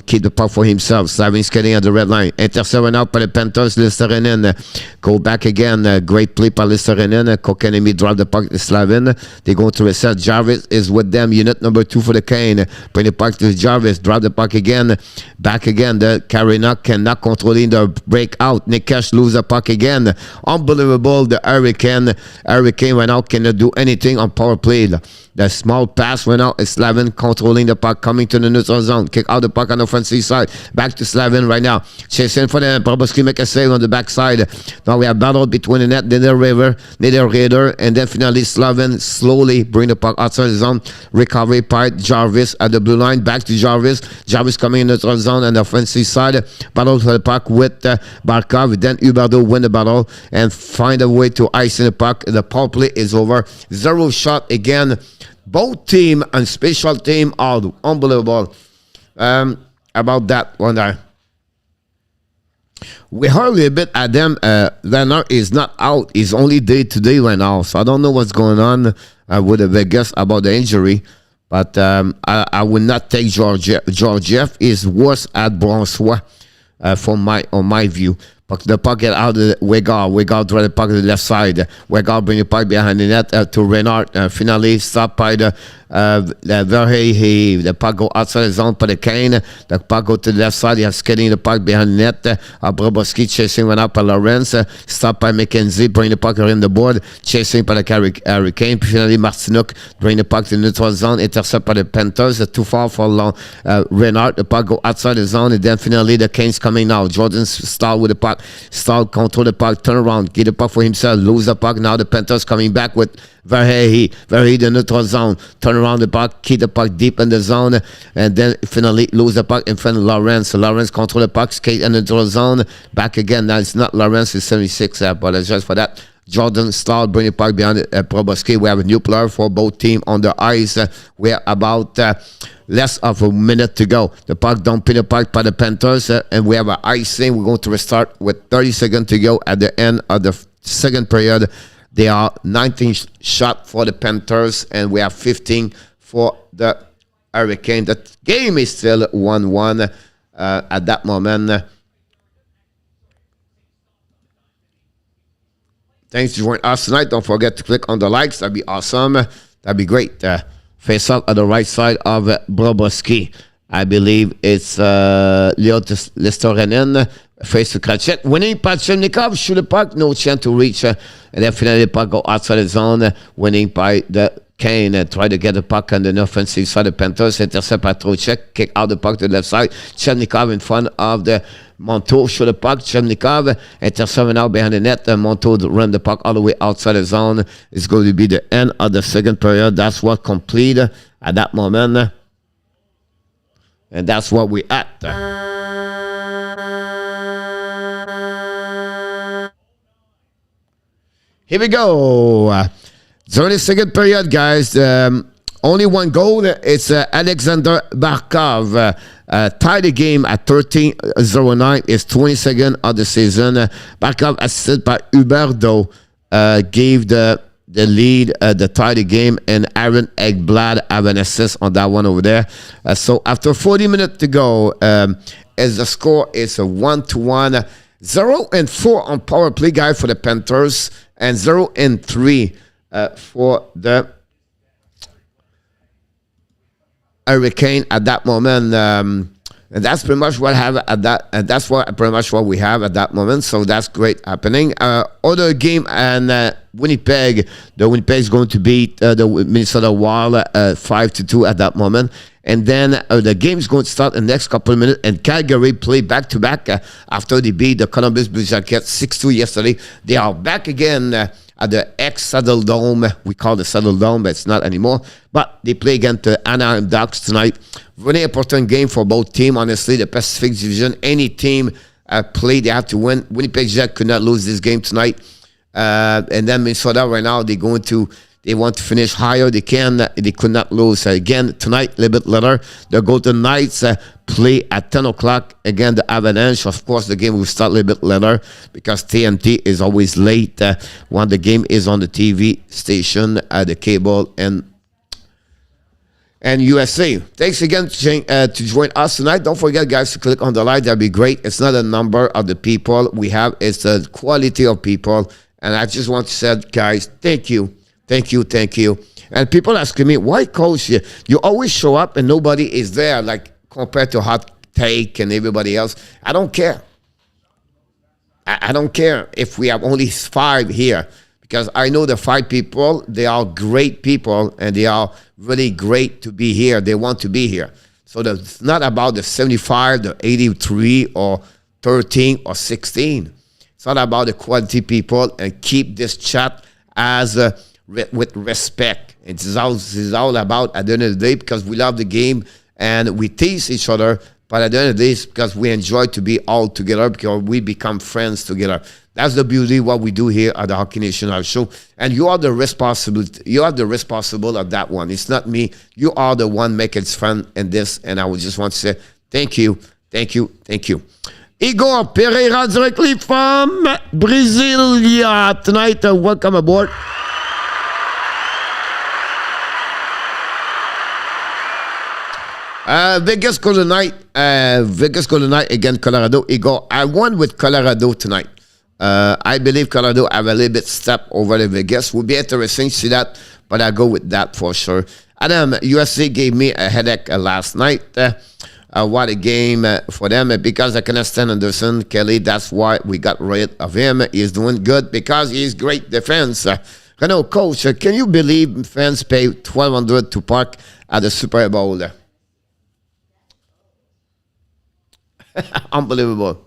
Keep the puck for himself. Slavin skating at the red line. Intercept right now by the Panthers. Listerinen. Go back again. Great play by Listerinen. Kokanemi drop the puck to Slavin. They go to reset. Jarvis is with them. Unit number 2 for the Cane. Bring the puck to Jarvis. Drop the puck again. Back again. The Carina cannot controlling the breakout. Nikesh lose the puck again. Unbelievable. The Hurricane right now cannot do anything on power play. The small pass went out. Slavin controlling the puck, coming to the neutral zone. Kick out the puck on the offensive side. Back to Slavin right now. Chasing for the Proboski make a save on the backside. Now we have battle between the net, Raider, and then finally Slavin slowly bring the puck outside the zone. Recovery by Jarvis at the blue line. Back to Jarvis. Jarvis coming in the neutral zone on the offensive side. Battle for the puck with Barkov. Then Huberdeau win the battle and find a way to ice in the puck. The power play is over. 0 shot again. Both team and special team are unbelievable. About that one there. We heard a little bit at them. Reinhart is not out. He's only day-to-day right now. So I don't know what's going on with the Vegas about the injury. But I would not take Georgiev is worse at Bronsois on my view. But the puck get out of the Wegar draw the puck to the left side. Wegar bring the puck behind the net to Reinhart. Finally stopped by the Verhey. The puck go outside the zone for the Cane. The puck go to the left side. He has skating the puck behind the net. Broboski chasing went up by Lawrence. Stopped by McKenzie. Bring the puck around the board. Chasing by the Hurricane. Finally Martinuk bring the puck to the neutral zone. Intercept by the Panthers. Too far for Reinhart. The puck go outside the zone. And then finally the Canes coming now. Jordan start with the puck. Start, control the puck, turn around, get the puck for himself, lose the puck. Now the Panthers coming back with Verhey, the neutral zone, turn around the puck, keep the puck deep in the zone, and then finally lose the puck in front of Lawrence. Lawrence control the puck, skate in the neutral zone, back again. Now it's not Lawrence, it's 76, but it's just for that. Jordan Start bring the puck behind Proboski. We have a new player for both teams on the ice. We're about less of a minute to go. The puck dumping the puck by the Panthers, and we have an icing. We're going to restart with 30 seconds to go at the end of the second period. They are 19 shot for the Panthers, and we have 15 for the Hurricane. The game is still 1-1 at that moment. Thanks for joining us tonight. Don't forget to click on the likes. That'd be awesome. That'd be great. Face up at the right side of Broboski. I believe it's Leo Listoranen. Face to Krachek. Winning by Chemnikov. Shoot the puck. No chance to reach. And then finally the puck go outside the zone. Winning by the Kane. Try to get the puck on the offensive side of the Panthers. Intercept by Trocheck. Kick out the puck to the left side. Chemnikov in front of the Monteau. Shoot the puck. Chemnikov. Intercept now behind the net. Monteau run the puck all the way outside the zone. It's going to be the end of the second period. That's what complete at that moment. And that's what we at. Here we go. During the second period, guys, only one goal. It's Alexander Barkov. Tied the game at 13-09. It's 22nd of the season. Barkov, assisted by Huberdeau, gave the lead, the tie the game, and Aaron Ekblad have an assist on that one over there. So after 40 minutes to go, as the score is a 1-1, 0-4 on power play, guy, for the Panthers, and 0-3 for the Hurricane at that moment. And that's pretty much what I have at that, and that's what pretty much what we have at that moment. So that's great happening. Other game and Winnipeg. The Winnipeg is going to beat the Minnesota Wild 5-2 at that moment. And then the game is going to start in the next couple of minutes. And Calgary play back-to-back after they beat the Columbus Blue Jackets 6-2 yesterday. They are back again at the ex-Saddle Dome. We call the Saddle Dome, but it's not anymore. But they play against the Anaheim Ducks tonight. Really important game for both teams. Honestly, the Pacific Division, any team play, they have to win. Winnipeg Jets could not lose this game tonight. And then Minnesota right now, they want to finish higher. They could not lose. Again, tonight, a little bit later, the Golden Knights play at 10 o'clock. Again, the Avalanche. Of course, the game will start a little bit later because TNT is always late when the game is on the TV station, the cable, and USA. Thanks again to join us tonight. Don't forget, guys, to click on the like. That'd be great. It's not a number of the people we have. It's the quality of people. And I just want to say, guys, thank you. Thank you, thank you. And people asking me, why, Coach, you always show up and nobody is there, like compared to Hot Take and everybody else. I don't care. I don't care if we have only 5 here, because I know the 5 people, they are great people and they are really great to be here. They want to be here. So it's not about the 75, the 83 or 13 or 16. It's not about the quality people, and keep this chat as with respect. It's all about, at the end of the day, because we love the game and we tease each other, but at the end of the day, it's because we enjoy to be all together, because we become friends together. That's the beauty of what we do here at the Hockey Nation Live Show. And you are the responsible of that one. It's not me. You are the one making it fun in this, and I would just want to say thank you, thank you, thank you. Igor Pereira directly from Brasilia tonight. Welcome aboard. Vegas Golden Knight against Colorado. Igor, I won with Colorado tonight. I believe Colorado have a little bit step over the Vegas. Would be interesting to see that, but I go with that for sure. Adam, USA gave me a headache last night. What a game for them, because I cannot stand Anderson Kelly. That's why we got rid of him. He's doing good because he's great defense. Renault Coach, can you believe fans pay $1,200 to park at the Super Bowl? Unbelievable.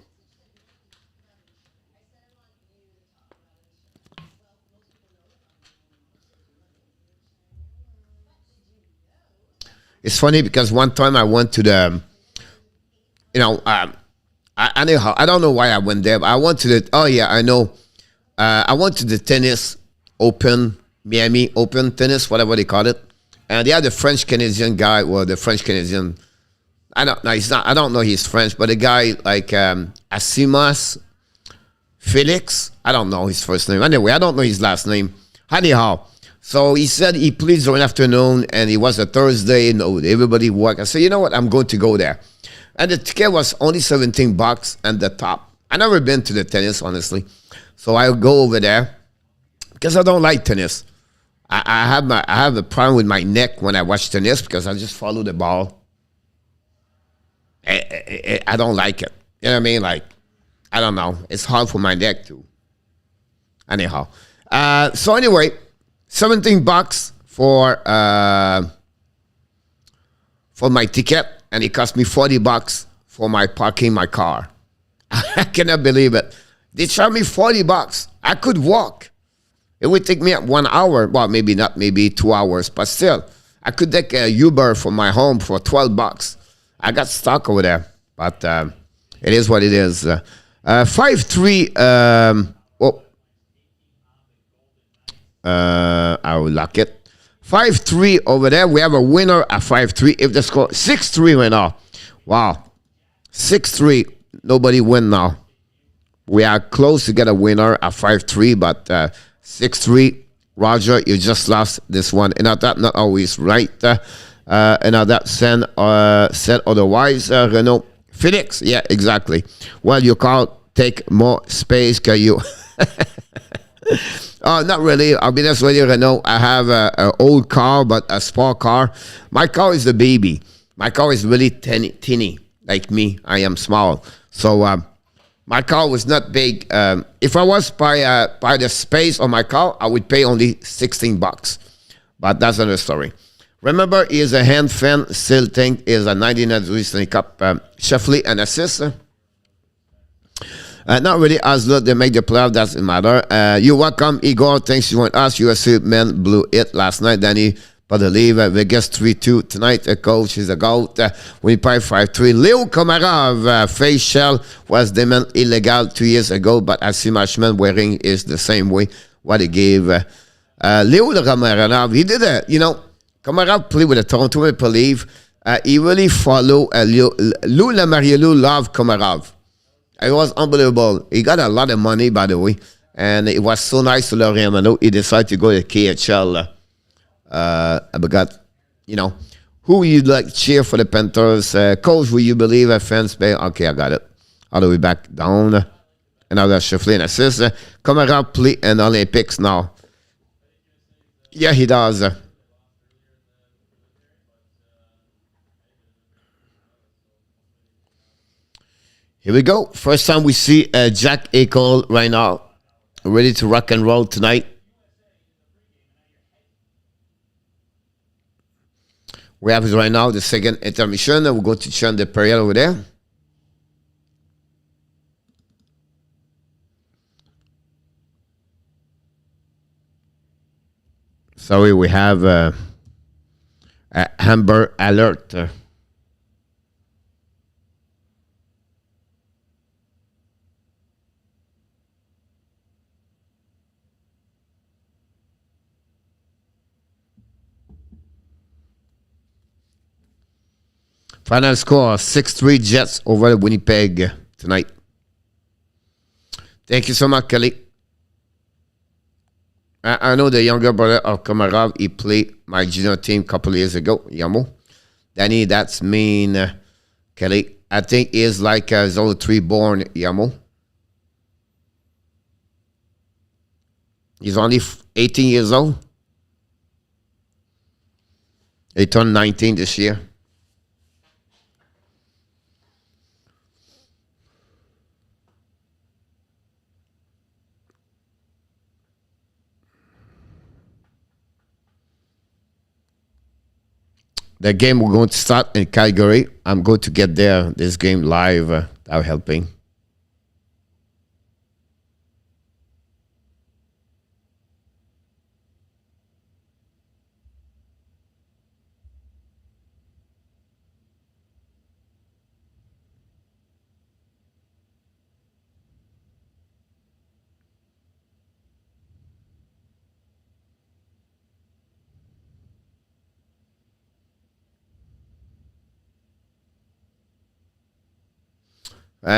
It's funny because one time I went to the, I don't know why I went there, but I went to the, I went to the tennis open, Miami Open tennis, whatever they call it. And they had the French-Canadian guy, or the French-Canadian, I don't know he's French, but a guy like Asimas Felix, I don't know his first name. Anyway, I don't know his last name. Anyhow, so he said he plays during afternoon, and it was a Thursday, everybody worked. I said, you know what, I'm going to go there. And the ticket was only $17 and the top. I never been to the tennis, honestly. So I go over there because I don't like tennis. I have a problem with my neck when I watch tennis because I just follow the ball. I don't like it. You know what I mean? Like, I don't know. It's hard for my neck too. Anyhow. So anyway, $17 for my ticket, and it cost me $40 for my parking my car. I cannot believe it. They charged me $40. I could walk. It would take me 1 hour. Well, maybe not, maybe 2 hours, but still, I could take a Uber from my home for $12. I got stuck over there, but it is what it is. 5-3. I will lock it. 5-3 over there. We have a winner at 5-3. If the score 6-3 right now. Wow. 6-3. Nobody win now. We are close to get a winner at 5-3, but 6-3. Roger, you just lost this one. And that not always right. And that said otherwise, Renault. Felix, yeah, exactly. Well, your car take more space, can you? Not really. I'll be honest with you, Renault. I have an old car, but a sport car. My car is the baby. My car is really teeny. like me. I am small. So my car was not big. If I was by the space of my car, I would pay only $16. But that's another story. Remember, he is a hand fan. Still think is a 99 recently cup. Sheffley and assist. Not really as look. They make the playoff. Doesn't matter. You're welcome, Igor. Thanks you want us. USA men blew it last night. Danny, but I believe Vegas 3-2 tonight. Coach is a goat. We play 5-3. Leo Komarov face shell was deemed illegal 2 years ago, but I see Marshman wearing is the same way. What he gave Leo Komarov. He did it. You know, Komarov played with the Toronto Maple Leafs. He really followed Lou Lamariello loved Komarov. It was unbelievable. He got a lot of money, by the way, and it was so nice to Laurent Mano. He decided to go to KHL. Because, you know, who will you like cheer for the Panthers? Coach, will you believe a fans pay? Okay, I got it. All the way back down. Another Sheffley and assist. Komarov play in Olympics now. Yeah, he does. Here we go. First time we see Jack Eichel right now. Ready to rock and roll tonight. We have it right now, the second intermission. We'll go to Sean the period over there. Sorry, we have a Amber Alert. Final score, 6-3 Jets over Winnipeg tonight. Thank you so much, Kelly. I know the younger brother of Komarov. He played my junior team a couple of years ago, Yamo. Danny, that's mean, Kelly. I think he is like 03 born, Yamo. He's only 18 years old. He turned 19 this year. The game we're going to start in Calgary. I'm going to get there, this game live. That helping.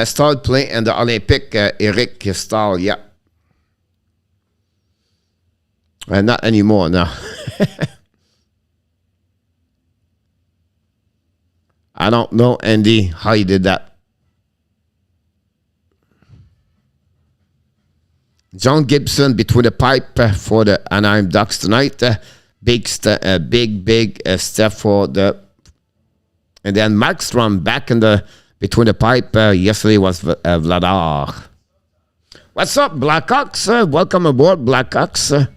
Started playing in the Olympic, Eric Stahl, yeah. Not anymore, no. I don't know, Andy, how you did that. John Gibson between the pipe for the Anaheim Ducks tonight. Big step for the... And then Markstrom back in the... Between the pipe, yesterday was Vladar. What's up, Blackhawks? Welcome aboard, Blackhawks.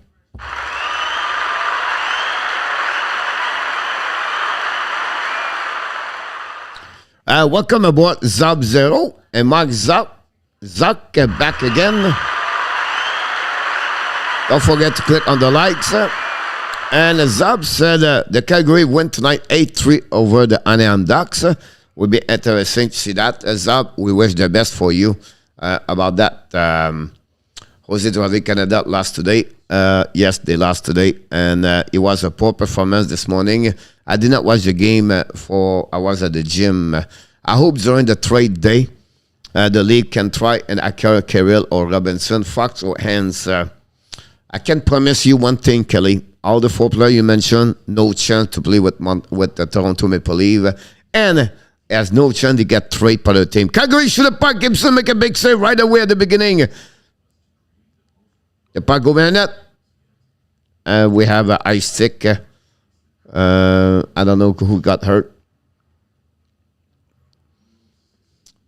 Welcome aboard, Zab Zero and Mark Zuck back again. Don't forget to click on the likes. And Zab said the Calgary win tonight 8-3 over the Anaheim Ducks. Will be interesting to see that. Zab, we wish the best for you about that. Jose Duarte Canada lost today. Yes, they lost today. And it was a poor performance this morning. I did not watch the game I was at the gym. I hope during the trade day, the league can try and acquire Kirill or Robinson, Fox or Hans. I can promise you one thing, Kelly. All the four players you mentioned, no chance to play with the Toronto Maple Leafs. And has no chance to get traded by the team. Calgary should have puck. Gibson make a big save right away at the beginning. The puck go in net. We have an ice stick. I don't know who got hurt.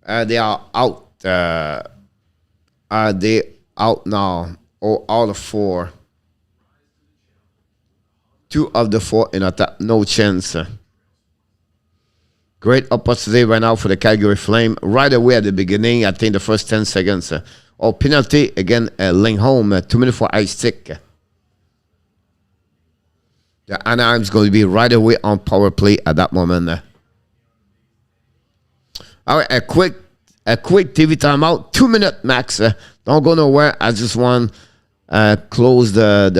They are out. Are they out now? Or all of four? Two of the four in attack. No chance. Great opportunity right now for the Calgary Flame. Right away at the beginning, I think the first 10 seconds. Penalty again, Lingholm, 2 minutes for ice stick. The Anaheim's going to be right away on power play at that moment. All right, a quick TV timeout, 2 minute max. Don't go nowhere. I just want close the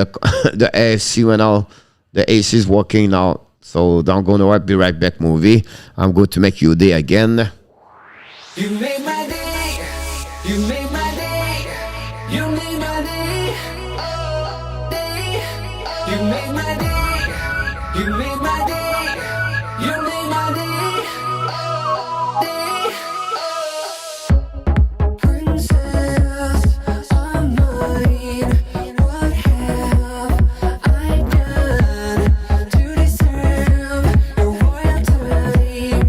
the AFC when all the AC is working now. So don't go nowhere. Be right back, movie. I'm going to make you day again. You made my day. You made my day. You made my day. Day. You made my day. You made my day. You made my day. Day. Princess of mine, what have I done to deserve your royal time?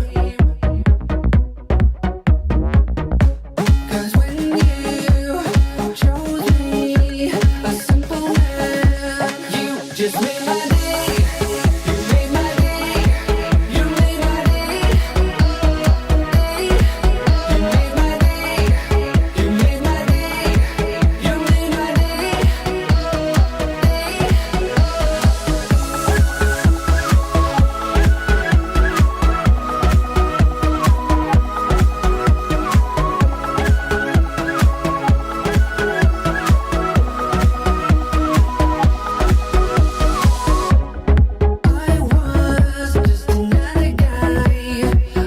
'Cause when you chose me, a simple man, you just made my day. You made my day. You made my day. You made my day. You made my day. You made my day. I was just another guy. I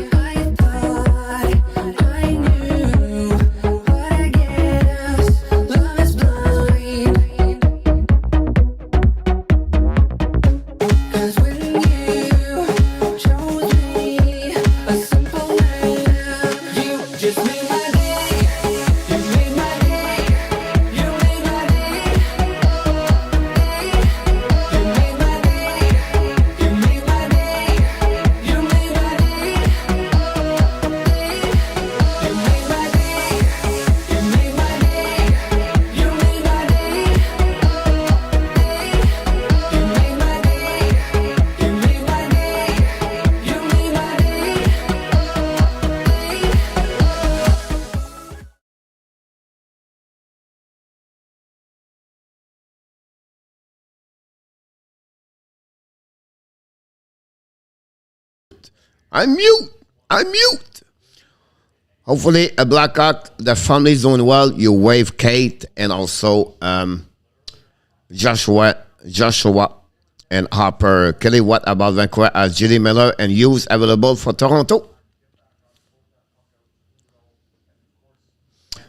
thought I knew, but I guess love is blind. 'Cause when you chose me, a simple man, you just made my day. You made my day. You made my day. You made my day. You made my day. You made my day. You made my day. You made my day. You made my day. You made my day. You made my day. You made my day. I'm mute. Hopefully, a Blackhawk, the family's doing well. You wave Kate and also Joshua and Harper. Kelly, what about Vancouver as Judy Miller and Hughes available for Toronto?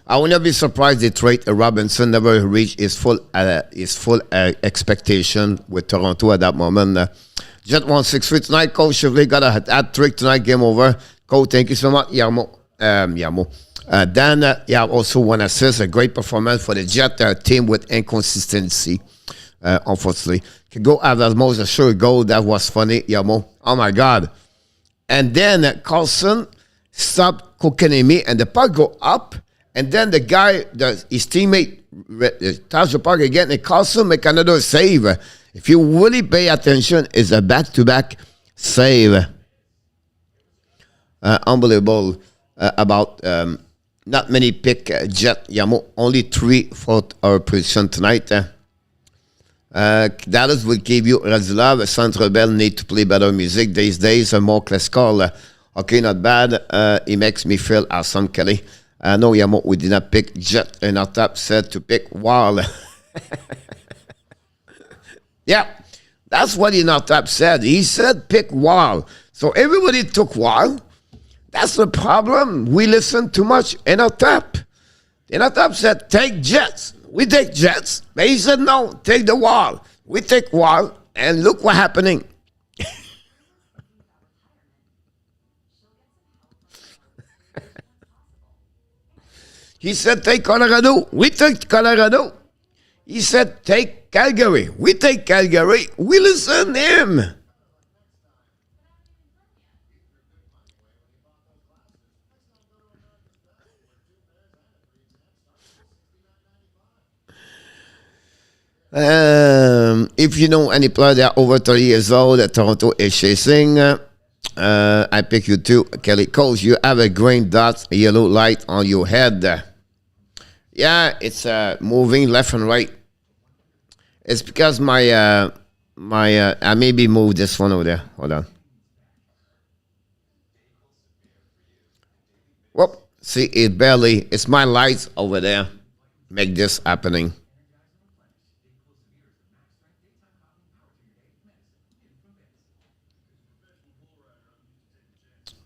I will not be surprised Detroit Robinson never reached his full expectation with Toronto at that moment. Jet 163 tonight. Coach Chevrolet got a hat trick tonight. Game over. Coach, thank you so much. Yarmo. Dan, also one assist. A great performance for the Jet team with inconsistency. Unfortunately, can go have as most a sure goal. That was funny. Yarmo. Oh my God. And then Carlson stopped Kokanemi and the puck go up. And then the guy, his teammate, touched the puck again, and Carlson make another save. If you really pay attention, it's a back-to-back save. Unbelievable. About not many pick Jet Yamo. Only 3 for our position tonight. Dallas will give you Radulov. Centre Bell need to play better music these days. More classical. Okay, not bad. It makes me feel awesome, Kelly. No, Yamo, we did not pick Jet, and our top said to pick Wall. Yeah, that's what in our top said. He said pick Wall. So everybody took Wall. That's the problem. We listen too much in our top. In our top said take Jets. We take Jets. But he said no, take the Wall. We take Wall, and look what's happening. He said, take Colorado. We take Colorado. He said, take Calgary. We take Calgary. We listen to him. If you know any player that are over 30 years old that Toronto is chasing, I pick you too, Kelly. Coach, you have a green dot, a yellow light on your head. Yeah, it's moving left and right. It's because my I maybe move this one over there. Hold on. Whoop. See, it's my lights over there make this happening.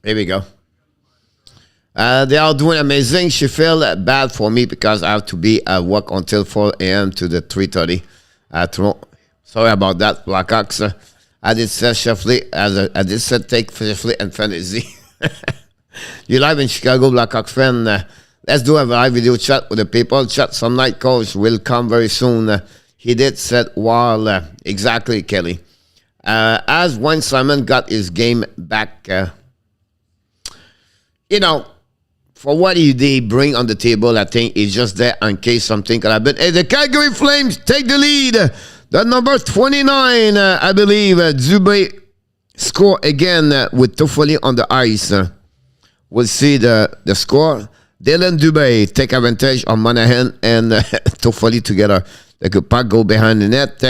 Here we go. They are doing amazing. She feel bad for me because I have to be at work until 4 a.m. to the 3:30. Sorry about that, Blackhawks. I did say Sheffley I did say take Sheffley and fantasy. You live in Chicago, Blackhawks fan. Let's do a live video chat with the people. Chat some night, coach will come very soon. He did said while exactly, Kelly. As when Simon got his game back, you know, for what they bring on the table, I think it's just there in case something could happen. Hey, the Calgary Flames take the lead. The number 29, I believe, Dubé score again with Toffoli on the ice. We'll see the score. Dylan Dubé take advantage on Monahan and Toffoli together. The puck go behind the net.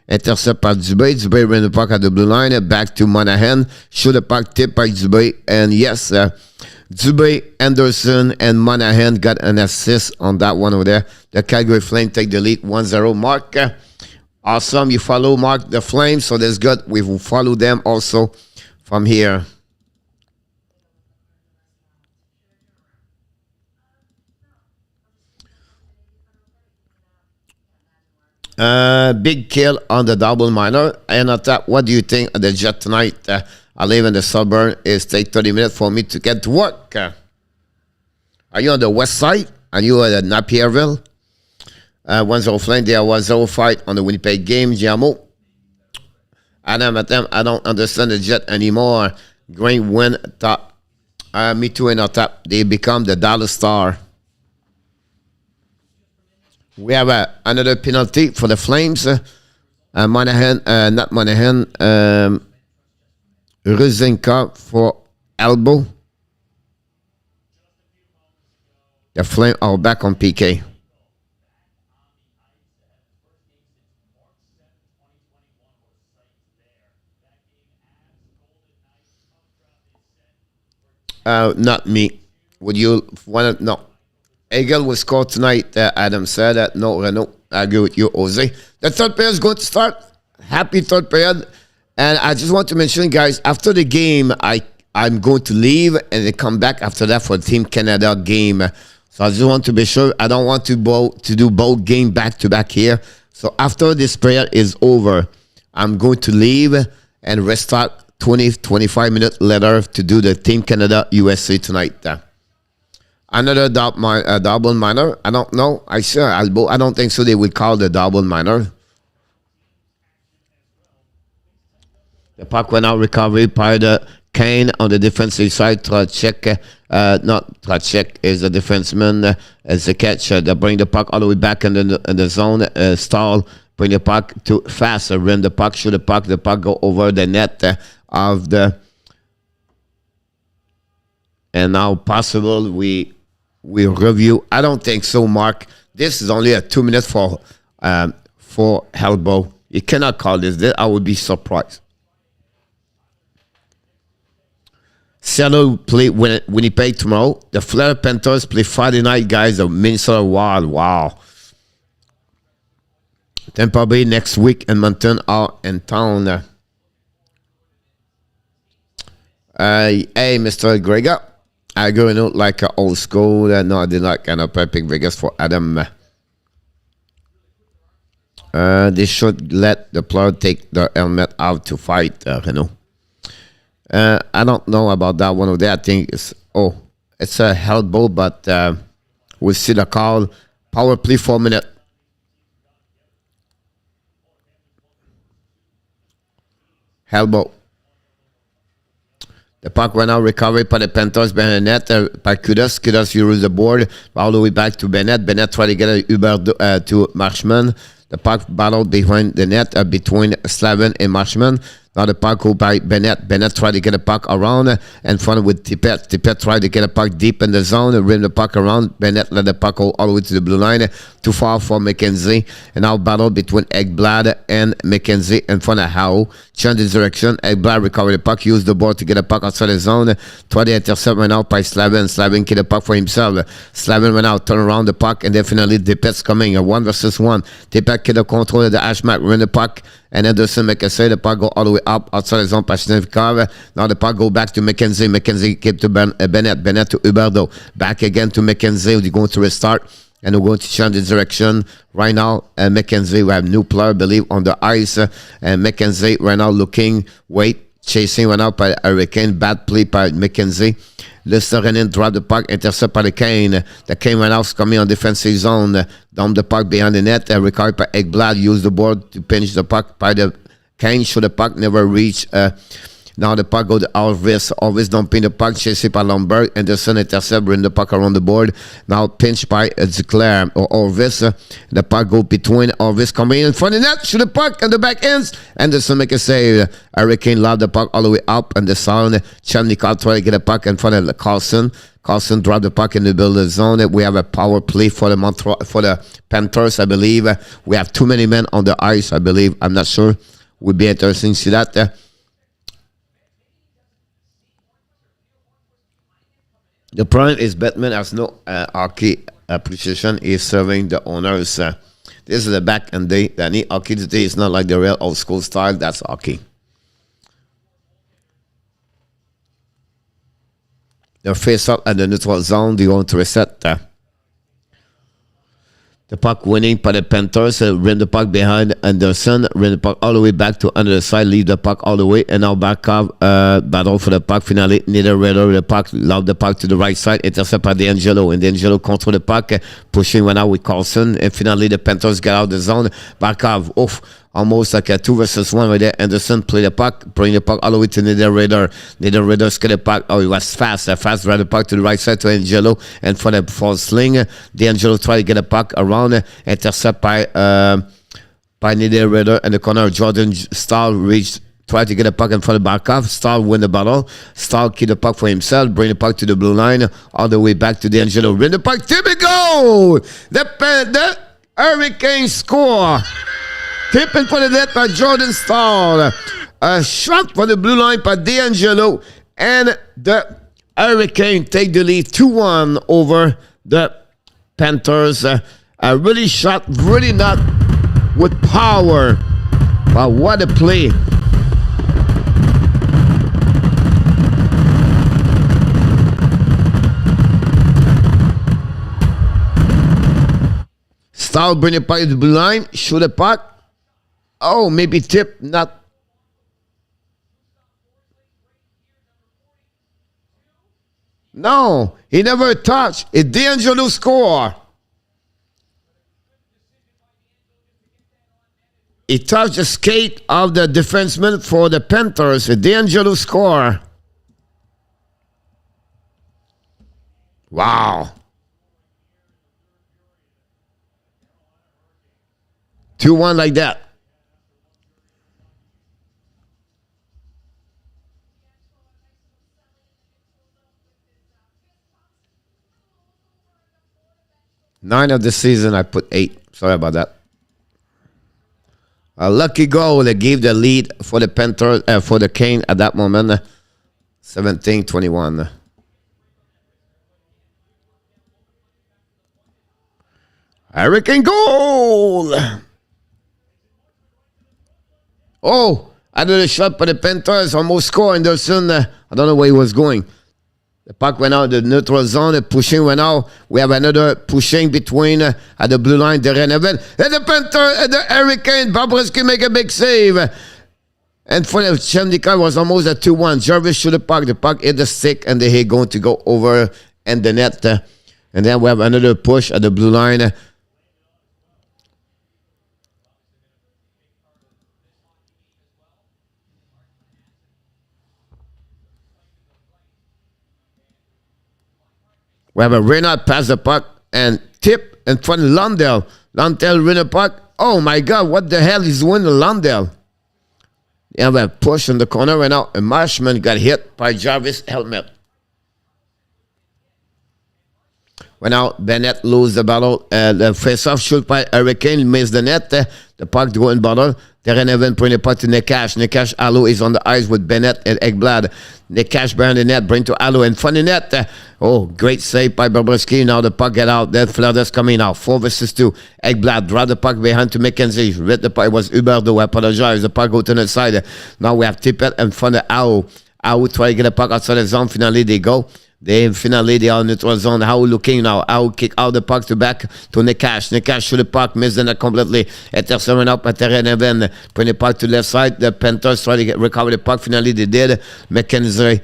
Intercept par Dubé. Dubé ran the puck at the blue line. Back to Monahan. Shoot the puck tip by Dubé. And yes, Dubé, Anderson, and Monahan got an assist on that one over there. The Calgary Flames take the lead 1-0. Mark, awesome. You follow Mark the Flames, so that's good. We will follow them also from here. Big kill on the double minor. And on top, what do you think of the Jet tonight? I live in the suburb. It takes 30 minutes for me to get to work. Are you on the west side? Are you at Napierville? 1-0 Flame. There was 1-0 fight on the Winnipeg game. Giamo. Adam at them. I don't understand the Jet anymore. Green win top. Me too in our top. They become the dollar star. We have another penalty for the Flames. Monahan, not Monahan. Ruzinka for elbow. The Flames are back on PK. Not me. Would you want to? No. Eagle will score tonight, Adam said. No, Renault. I agree with you, Jose. The third period is going to start. Happy third period. And I just want to mention, guys, after the game, I'm going to leave and then come back after that for Team Canada game. So I just want to be sure. I don't want to do both game back-to-back here. So after this period is over, I'm going to leave and restart 20-25 minutes later to do the Team Canada USA tonight. Another double minor. I don't know. I don't think so. They will call the double minor. The puck went out recovery by the Kane on the defensive side. Tracek, not Tracek is the defenseman as the catch. They bring the puck all the way back in the zone. Stall, bring the puck too fast. Run the puck, shoot the puck. The puck go over the net of the. And now possible we review. I don't think so, Mark. This is only a 2 minutes for elbow. You cannot call this. I would be surprised. Seattle play Winnipeg tomorrow. The Florida Panthers play Friday night, guys. The Minnesota Wild. Wow. Tampa Bay next week and Mountain are in town. Hey, Mr. Gregor. I go out like an old school. No, I did not kind of pick Vegas for Adam. They should let the player take their helmet out to fight, I don't know about that one over there. I think it's a elbow, but we'll see the call. Power play 4 minutes. Elbow. The puck went out, recovery by the Panthers behind the net. By Kudos. Kudos, you lose the board all the way back to Bennett. Bennett tried to get a Huberdeau to Marchman. The puck battled behind the net between Slavin and Marshman. Now the puck go by Bennett. Bennett tried to get a puck around in front with Tippett. Tippett tried to get a puck deep in the zone and rim the puck around. Bennett let the puck go all the way to the blue line. Too far for McKenzie. And now battle between Ekblad and McKenzie in front of Howe. Change the direction. Ekblad recovered the puck. Used the ball to get a puck outside the zone. Tried to intercept right now by Slavin. Slavin get the puck for himself. Slavin went out, turn around the puck, and definitely Tippett's coming. A 1-versus-1. Tippett get the control of the Ashmack. Rim the puck. And Anderson McKenzie, the puck go all the way up outside the zone by Snevikov. Now the puck go back to McKenzie. McKenzie keep to Bennett. Bennett to Huberdeau. Back again to McKenzie. We're going to restart. And we're going to change the direction. Right now, McKenzie, we have new player, I believe, on the ice. And McKenzie right now looking, chasing right now by Hurricane. Bad play by McKenzie. Listerinen dropped the puck, intercept by the Kane. The Kane right now is coming on defensive zone. Down the puck behind the net. Recovered by Ekblad. Used the board to pinch the puck by the Kane. Should the puck never reach. Now the puck go to Alvis. Alvis dumping the puck, chased by Lomberg. Anderson intercept, bring the puck around the board. Now pinched by Zeclair or Alvis. The puck go between Alvis coming in front of the net. Shoot the puck on the back ends. Anderson make a save. Hurricane lobbed the puck all the way up and the sound. Chemnikov try to get a puck in front of Carlson. Carlson dropped the puck in the middle of the zone. We have a power play for the Panthers, I believe. We have too many men on the ice, I believe. I'm not sure. Would be interesting to see that. The problem is Batman has no hockey appreciation. He's serving the owners. This is the back and day. The new hockey today is not like the real old school style. That's hockey. The face up at the neutral zone. They want to reset. The puck winning by the Panthers. Rim the puck behind Anderson. Rim the puck all the way back to under the side. Leave the puck all the way. And now Barkov battle for the puck. Finally, Niederreiter the puck. Lob the puck to the right side. Intercept by D'Angelo. And D'Angelo control the puck. Pushing one out with Carlson. And finally, the Panthers get out of the zone. Barkov, almost like a 2-versus-1 right there. Anderson play the puck, bring the puck all the way to Niederreiter. Niederreiter get the puck. Oh, he was fast. Fast right the puck to the right side to Angelo. And for the false sling, D'Angelo try to get the puck around. Intercept by Niederreiter. And the corner, Jordan Stahl reached. Try to get a puck in front of Barkov. Stahl win the battle. Stahl keep the puck for himself. Bring the puck to the blue line. All the way back to D'Angelo. Bring the puck. Typical! The Hurricane score. Tipping for the net by Jordan Stahl. A shot for the blue line by D'Angelo. And the Hurricane take the lead 2-1 over the Panthers. A really shot, really not with power. But what a play. Stahl bring the puck to the blue line. Shoot the puck. Oh, maybe tip, not. No, he never touched. It's D'Angelo score. He touched the skate of the defenseman for the Panthers. It's D'Angelo score. Wow. 2-1 like that. Nine of the season, I put 8. Sorry about that. A lucky goal that gave the lead for the Panthers, for the Kane at that moment. 17-21. Hurricane goal! Oh, another shot by the Panthers. Almost scored. Anderson, I don't know where he was going. The puck went out the neutral zone. The pushing went out. We have another pushing between at the blue line, the Reneven. And the Panther and the Hurricane. Bobrovsky make a big save. And for the Chemnikov was almost a 2-1. Jarvis shoot the puck. The puck hit the stick and they going to go over and the net. And then we have another push at the blue line. We have a Reinhart pass the puck and tip in front of Lundell. Lundell win the puck. Oh my God, what the hell is doing Lundell? They have a push in the corner right now. And Marshman got hit by Jarvis' helmet. Right now, Bennett lose the battle. The face-off shoot by Hurricane, missed the net. The puck go in battle. Terreneven bring the puck to Nekash. Nekash Allo is on the ice with Bennett and Ekblad. Nekash behind the net, bring to Allo in front of the net. Oh, great save by Bobrovsky. Now the puck get out. Then Florida's coming out. 4 versus 2. Ekblad draw the puck behind to McKenzie. Read the puck. It was Huberdeau. I apologize. The puck go to the side. Now we have Tippett in front of Allo. Allo try to get the puck outside the zone. Finally, they go. They are in neutral zone. How looking now? How kick out the puck to back to Nekash. Nekash shoot the puck, miss the net completely. Interception up at Terreneven. Bring the puck to left side. The Panthers try to recover the puck. Finally, they did. McKenzie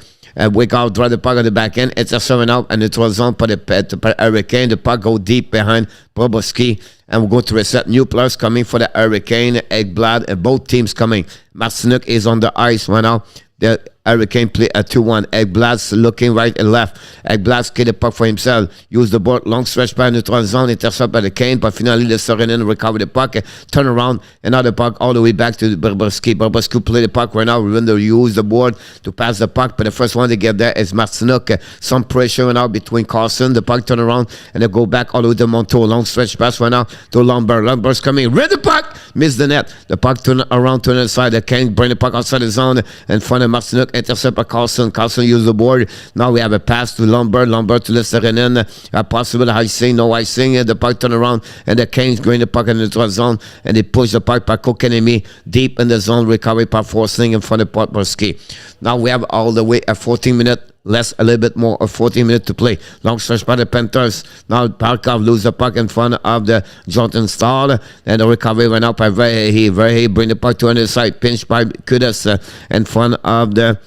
wake out, draw the puck on the back end. Interception up and neutral zone for the Hurricane. The puck go deep behind Bobrovsky. And we're going to reset new players coming for the Hurricane. Ekblad and both teams coming. Marcinuk is on the ice right now. The Hurricane play a 2-1. Ekblad's looking right and left. Ekblad's get the puck for himself. Use the board. Long stretch by neutral zone. Intercept by the Kane. But finally, the Serenen recover the puck. Turn around. And now the puck all the way back to Bobrovsky. Bobrovsky play the puck right now. They use the board to pass the puck. But the first one to get there is Marcinuk. Some pressure right now between Carlson. The puck turn around. And they go back all the way to Montour. Long stretch pass right now to Lombard. Lombard's coming. Read the puck. Miss the net. The puck turn around to the side. The Kane bring the puck outside the zone. In front of Marcinuk. Intercept by Carlson. Carlson use the board. Now we have a pass to Lombard. Lombard to the Serenen. Possible icing. No icing. The puck turn around. And the Canes going the puck in the neutral zone. And they push the puck by Kokenemi deep in the zone. Recovery by Forsling in front of Potborski. Now we have all the way at 14 minutes. Less a little bit more of 14 minutes to play. Long stretch by the Panthers. Now Parkov lose the puck in front of the Jonathan Stahl. And the recovery went out by Verhey. Verhey bring the puck to the side. Pinch by Kudas in front of the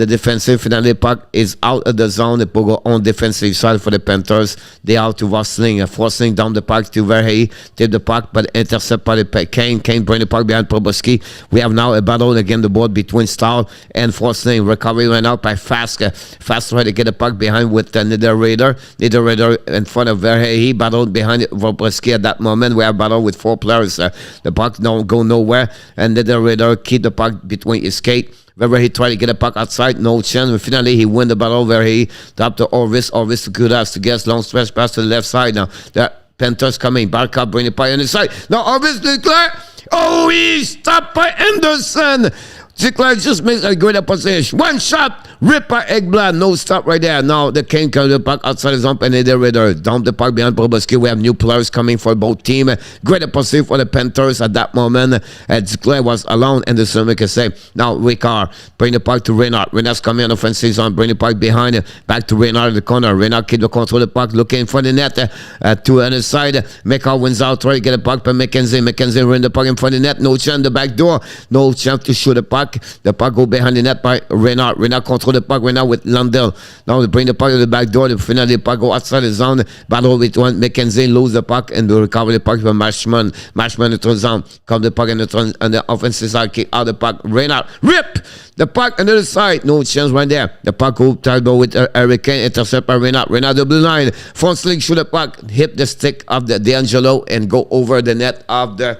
defensive. Finally, puck is out of the zone. The Pogo on defensive side for the Panthers. They out to Vosling. Forcing down the puck to Verhey. Tip the puck, but intercept by the Kane. Kane bring the puck behind Proboski. We have now a battle against the board between Stahl and Forcing. Recovery went out by Fast. Fast try to get the puck behind with Niederreiter. Niederreiter in front of Verhey. He battled behind Proboski at that moment. We have battle with 4 players. The puck don't go nowhere. And Niederreiter keep the puck between his skate. Wherever he tried to get a puck outside, no chance. But finally, he win the battle where he dropped to Orvis. Orvis to Kudas to get long stretch pass to the left side now. The Panthers coming. Barkov bring the puck on the side. Now Orvis declare. Oh, he's stopped by Anderson. Ziegler just makes a great position. One shot, rip by Ekblad. No stop right there. Now the King comes the puck outside the zone and they're ready. Dump the puck behind Proboski. We have new players coming for both teams. Great position for the Panthers at that moment. Ziegler was alone and the Summit can say. Now Ricard bring the puck to Reinhart. Reinhart's coming on offensive zone. Bring the puck behind him. Back to Reinhart in the corner. Reinhart keep the control of the puck. Looking for the net to the other side. Mekar wins out. Try to get a puck by McKenzie. McKenzie win the puck in front of the net. No chance the back door. No chance to shoot the puck. The puck go behind the net by Reinhart. Reinhart control the puck right now with Lundell. Now they bring the puck to the back door. Finally the puck go outside the zone. Battle with one. McKenzie lose the puck and they recover the puck from Marshman. Marshman in the zone. Come the puck in the offensive side. Kick out the puck. Reinhart rip the puck on the other side. No chance right there. The puck go tied with Hurricane. Intercept by Reinhart. Reinhart the blue line. Front sling shoot the puck. Hit the stick of the D'Angelo and go over the net of the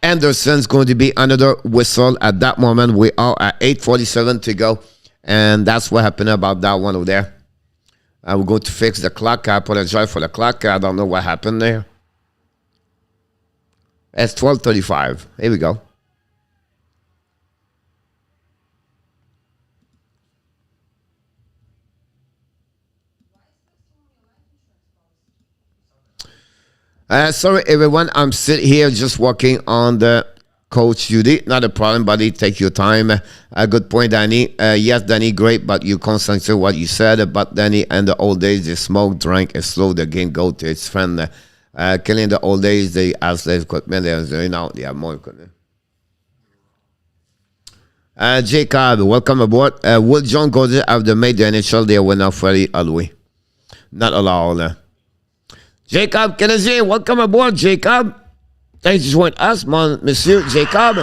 Anderson's going to be another whistle. At that moment, we are at 8:47 to go. And that's what happened about that one over there. We're going to fix the clock. I apologize for the clock. I don't know what happened there. It's 12:35. Here we go. Sorry, everyone. I'm sitting here just working on the coach duty. Not a problem, buddy. Take your time. Good point, Danny. Yes, Danny, great, but you concentrate what you said. But Danny, in the old days, they smoked, drank, and slow the game go to its friend. Killing the old days, they ask their equipment. Now they have more equipment. Jacob, welcome aboard. Will John Gordon have the made the NHL? They were not Freddie Alloué. Not allowed. Jacob Kennedy, welcome aboard, Jacob. Thanks for joining us, Monsieur Jacob.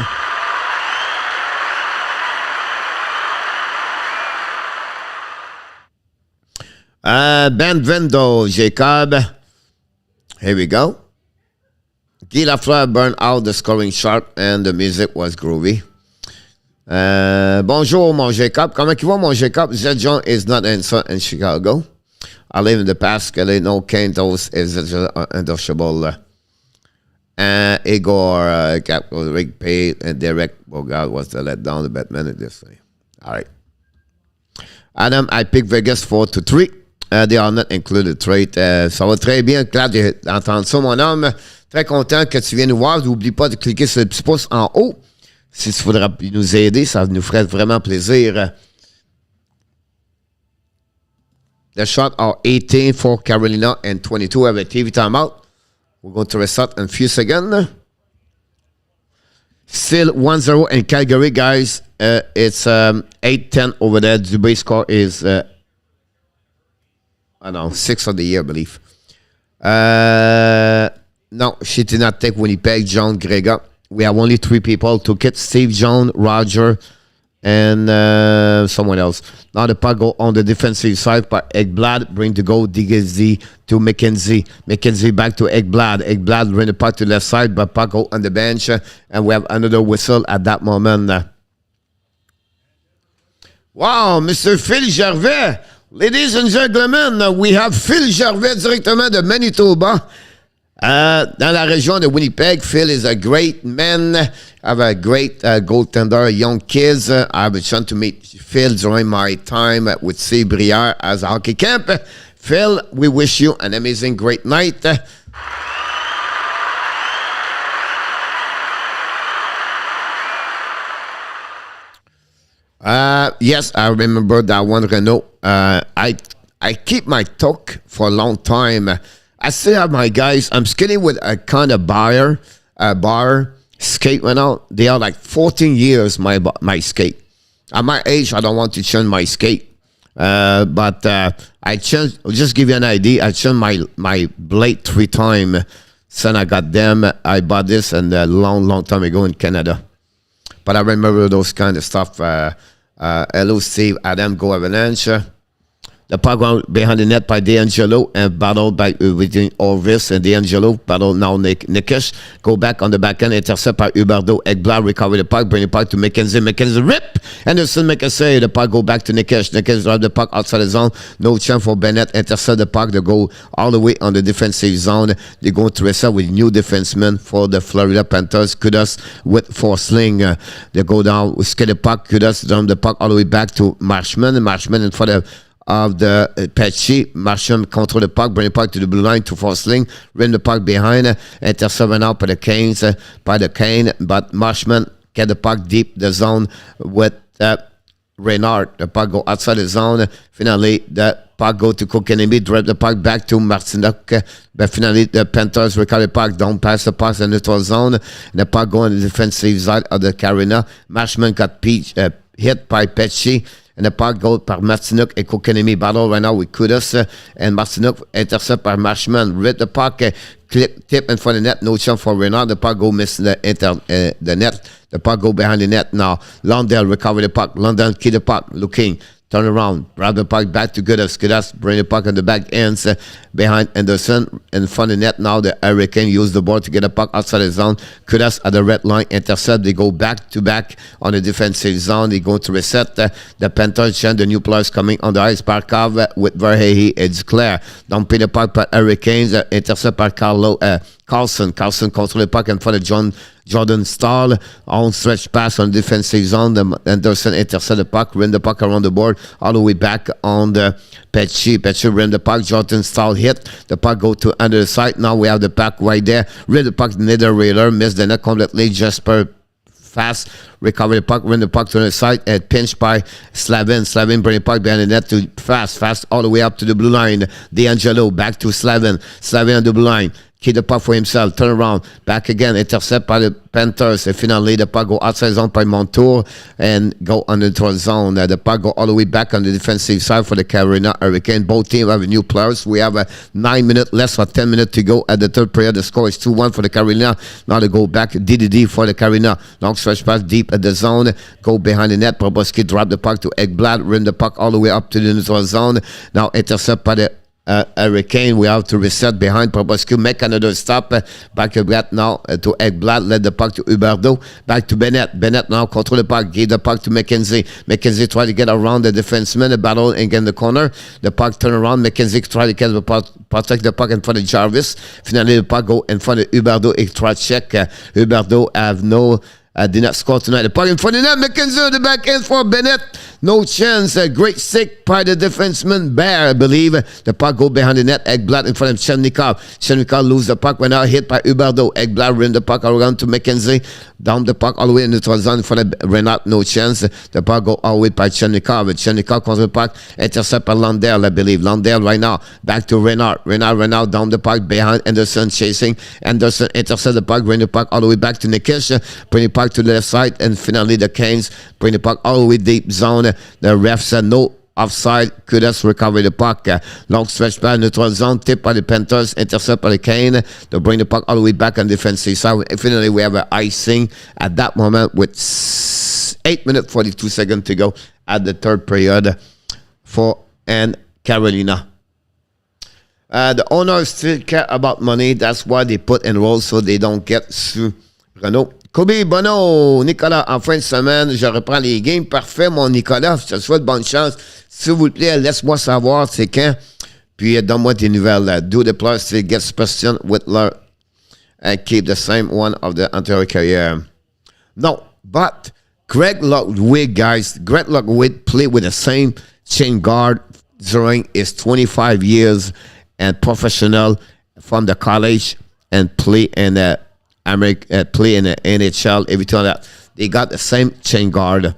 Benvendo, Jacob. Here we go. Guy Lafleur burned out the scoring sharp and the music was groovy. Bonjour, mon Jacob. Comment tu vas, mon Jacob? Zed John is not in Chicago. I live in the Pascal. No Cantos is indociable. Igor, Rick Pate, and Derek Bogart was the letdown, the Batman in this thing. All right. Adam, I picked Vegas 4-3. They are not included trade. Ça va très bien. Glad d'entendre ça, mon homme. Très content que tu viennes nous voir. N'oublie pas de cliquer sur le petit pouce en haut. Si tu voudrais nous aider, ça nous ferait vraiment plaisir. The shot are 18 for Carolina and 22 have a TV timeout. We're going to reset in a few seconds. Still 1-0 in Calgary, guys. It's 8-10 over there. The base score is, 6 of the year, I believe. No, she did not take Winnipeg, John Grega. We have only 3 people took it. Steve, John, Roger, and someone else. Now the puck go on the defensive side by Ekblad. Bring the goal, DGZ to McKenzie. McKenzie back to Ekblad. Ekblad bring the puck to the left side, but puck go on the bench. And we have another whistle at that moment. Wow, Mr. Phil Gervais. Ladies and gentlemen, we have Phil Gervais directement de Manitoba. Dans la région de Winnipeg, Phil is a great man. I have a great goaltender, young kids. I have a chance to meet Phil during my time with C. Brière as a hockey camp. Phil, we wish you an amazing, great night. Yes, I remember that one, Renault. I keep my talk for a long time. I still have my guys. I'm skating with a kind of bar skate right now. They are like 14 years, my skate. At my age, I don't want to change my skate. But I changed, I'll just give you an idea. I changed my blade 3 times since I got them. I bought this and a long time ago in Canada. But I remember those kind of stuff. Hello, Steve, Adam, Go Avalanche. The puck went behind the net by D'Angelo and battled by between Orvis and D'Angelo. Battle now Nikish. Go back on the backhand. Intercept by Huberdeau. Ekblad recover the puck. Bring the puck to McKenzie. McKenzie rip. Anderson make a save. The puck go back to Nikish. Nikish drive the puck outside the zone. No chance for Bennett. Intercept the puck. They go all the way on the defensive zone. They go to reset with new defenseman for the Florida Panthers. Kudos with Forsling. They go down. Skate the puck. Kudos down the puck all the way back to Marshman. And Marshman in front of the Patchy. Marsham control the puck, bring the puck to the blue line to Forsling, rim the puck behind, intercept out by the Canes, but Marshman get the puck deep the zone with Reinhart. The puck go outside the zone. Finally, the puck go to Kokanemi, drop the puck back to Martinuk, but finally the Panthers recover the puck, don't pass the puck in the neutral zone, and the puck go on the defensive side of the Carolina. Marshman got hit by Patchy. And the puck goes par Martinuk et Kokanemi battle right now with Kudos. And Martinuk intercept by Marshman. Rip the puck, tip in front of the net. No chance for Reinhart. The puck go miss the net. The puck go behind the net now. Lundell recover the puck. Lundell keep the puck. Looking. Turn around. Grab the puck back to Kudos. Kudos bring the puck on the back ends behind Anderson. In front of the net now. The Hurricane use the board to get the puck outside the zone. Kudos at the red line. Intercept. They go back to back on the defensive zone. They go to reset. The Panthers chant the new players coming on the ice. Barkov with Verhey. It's clear. Don't pay the puck by Hurricanes. Intercept by Carlson. Carlson control the puck in front of Jordan Stahl on stretch pass on defensive zone. Anderson intercept the puck, rim the puck around the board, all the way back on the Petchy. Petchy rim the puck. Jordan Stahl hit. The puck go to under the side. Now we have the puck right there. Rim the puck near the railer. Missed the net completely. Jasper fast. Recover the puck. Rim the puck to the side. And pinched by Slavin. Slavin bring the puck behind the net to fast all the way up to the blue line. D'Angelo back to Slavin. Slavin on the blue line. Keep the puck for himself, turn around, back again, intercept by the Panthers, and finally the puck go outside zone by Montour and go on the neutral zone. The puck go all the way back on the defensive side for the Carolina Hurricane. Both teams have new players. We have 9 minutes less for 10 minutes to go at the third period. The score is 2-1 for the Carolina. Now they go back, DDD for the Carolina. Long stretch pass deep at the zone, go behind the net. Proboski drop the puck to Ekblad, rim the puck all the way up to the neutral zone. Now intercept by the Hurricane. We have to reset behind Popescu, make another stop. Back to Ekblad now to Ekblad, led the puck to Huberdeau. Back to Bennett. Bennett now control the puck, gave the puck to McKenzie. McKenzie tried to get around the defenseman, a battle against the corner. The puck turn around. McKenzie tried to get the puck, protect the puck in front of Jarvis. Finally, the puck go in front of Huberdeau. He tried to check. Huberdeau have no. Did not score tonight. The puck in front of net. McKenzie, the back end for Bennett. No chance. A great stick by the defenseman Bear, I believe. The puck go behind the net. Ekblad in front of Chelnikov. Chelnikov lose the puck. When now hit by Huberdeau. Ekblad ran the puck around to McKenzie. Down the puck all the way in the zone in front of Reinhart. No chance. The puck go all the way by Chelnikov. Chelnikov control the puck. Intercept by Landell, I believe. Landell right now. Back to Reinhart. Reinhart down the puck behind Anderson chasing. Anderson intercept the puck. Bring the puck all the way back to Nikish. Bring the puck to the left side, and finally the Canes bring the puck all the way deep zone. The ref said no offside. Kudas recover the puck. Long stretch by neutral zone, tip by the Panthers, intercept by the Cane. They bring the puck all the way back on defensive side. Finally, we have an icing at that moment with 8 minutes 42 seconds to go at the third period for Carolina. The owners still care about money. That's why they put enroll so they don't get sued. Renault. Kobe Bono, Nicolas, en fin de semaine, je reprends les games. Parfait, mon Nicolas. Je te souhaite bonne chance. S'il vous plaît, laisse-moi savoir c'est quand. Puis donne-moi tes nouvelles. Do the players still get suspension with leur and keep the same one of the anterior career? No, but Greg Ludwig, guys, Greg Ludwig played with the same chain guard during his 25 years and professional from the college and play in the play in the NHL, everything like that. They got the same chain guard.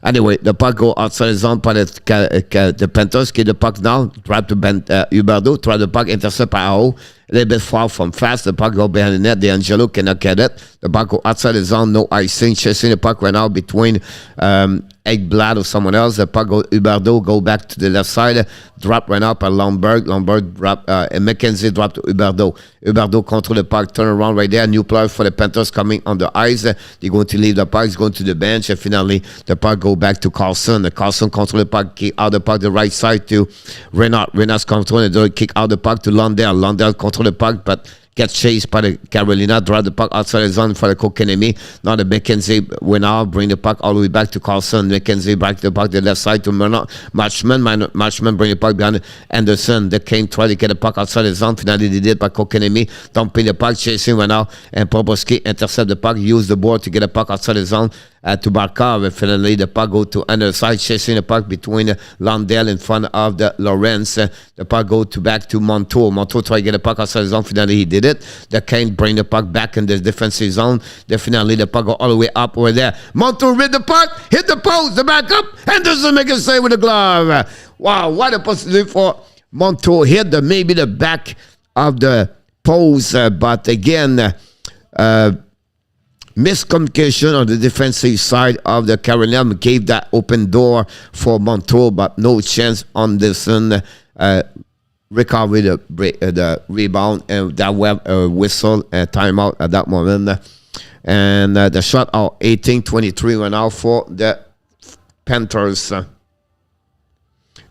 Anyway, the puck go outside the zone par the Panthers, keep the puck down, drop to Huberdeau, try the puck, intercept by Aho. A little bit far from fast, the puck go behind the net, D'Angelo cannot get it. The puck go outside the zone, no icing, chasing the puck right now between Ekblad or someone else. The puck go Huberdeau, go back to the left side, drop right now by Lomberg. Lomberg drop, and McKenzie drop to Huberdeau. Huberdeau control the puck, turn around right there. New player for the Panthers coming on the ice. They're going to leave the puck, he's going to the bench, and finally the puck go back to Carlson. The Carlson control the puck, kick out the puck the right side to Reinhart. Reinhart's control the kick out the puck to Landell. Landell control the puck, but gets chased by the Carolina, drive the puck outside the zone for the Kokenemi. Now the McKenzie win out, bring the puck all the way back to Carlson. McKenzie back the puck the left side to Marchman. Marchman bring the puck behind Anderson. The King try to get the puck outside the zone. Finally, they did by Kokenemi. Dumping the puck, chasing went out, and Popescu intercept the puck, use the board to get the puck outside the zone. To Barkov, and finally the puck go to another side, chasing the puck between Landell in front of the Lawrence. The puck go to back to Montour. Montour try to get the puck outside the zone. Finally, he did it. The Kane bring the puck back in the defensive zone. Then finally, the puck go all the way up over there. Montour read the puck, hit the post, the back up, and doesn't make a save with the glove. Wow, what a possibility for Montour. Hit maybe the back of the post, but again, miscommunication on the defensive side of the Carolina gave that open door for Montour, but no chance on this one. Recovery the rebound, and that whistle timeout at that moment. And the shot out 18-23 went out for the Panthers.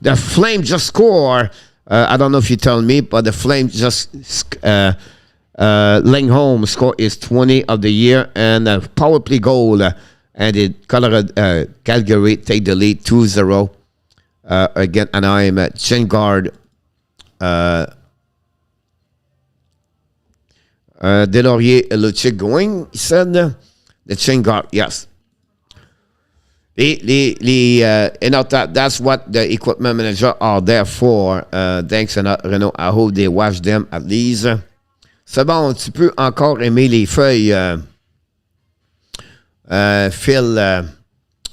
The Flame just scored. I don't know if you tell me, but the Flame just Lingholm score is 20 of the year, and a power play goal, and it Calgary take the lead 2-0 again. And I am at chain guard. Delaurier Lucic going, he said, the chain guard, yes. That's what the equipment manager are there for. Thanks, Renault. I hope they watch them at least. C'est bon, tu peux encore aimer les feuilles. Phil,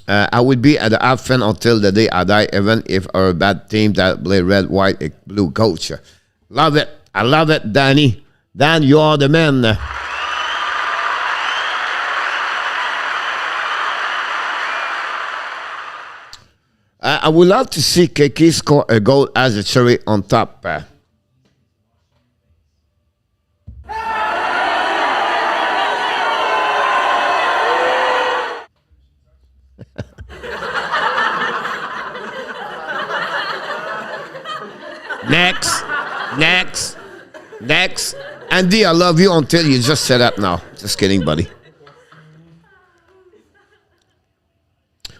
I would be at the half fan until the day I die, even if our bad team that play red, white, blue coach. Love it. I love it, Danny. Dan, you are the man. I would love to see Keke score a goal as a cherry on top. Next. Next. Andy, I love you until you just set up now. Just kidding, buddy.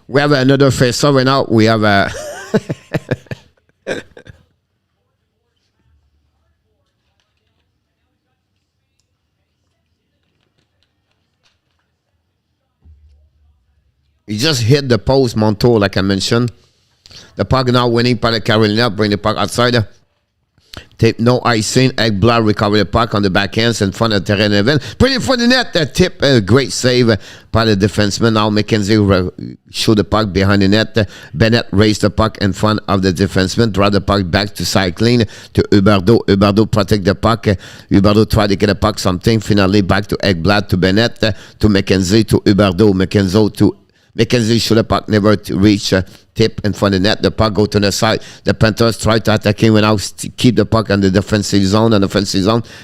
We have another face over now. We have a... He just hit the post, Montour, like I mentioned. The puck now winning by the Carolina. Bring the puck outside. Tape no icing. Ekblad recover the puck on the backhands in front of the terrain event. Pretty for the net. The tip, a great save by the defenseman. Now McKenzie shoot the puck behind the net. Bennett raised the puck in front of the defenseman. Draw the puck back to cycling to Huberdeau. Huberdeau protect the puck. Huberdeau try to get the puck something. Finally back to Ekblad, to Bennett, to McKenzie, to Huberdeau. McKenzie shoot the puck, never to reach tip in front of the net. The puck go to the side. The Panthers try to attack him and now keep the puck on the defensive zone.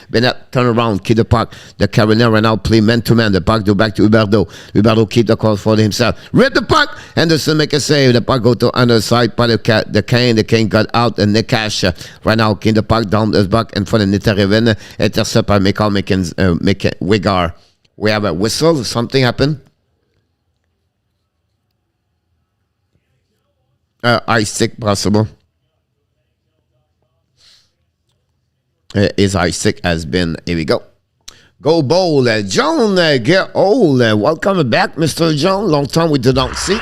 Bennett turn around, keep the puck. The Carolina right now play man-to-man. The puck go back to Huberdeau. Huberdeau keep the call for himself. Rip the puck. Anderson make a save. The puck go to other side by the Kane. The Kane got out and Nick Cash right now keep the puck down the puck in front of Nitareven. Intercept by Wigar. We have a whistle. Something happened. Ice stick possible. His ice stick has been. Here we go. Go bowl. John, get old. Welcome back, Mr. John. Long time we did not see.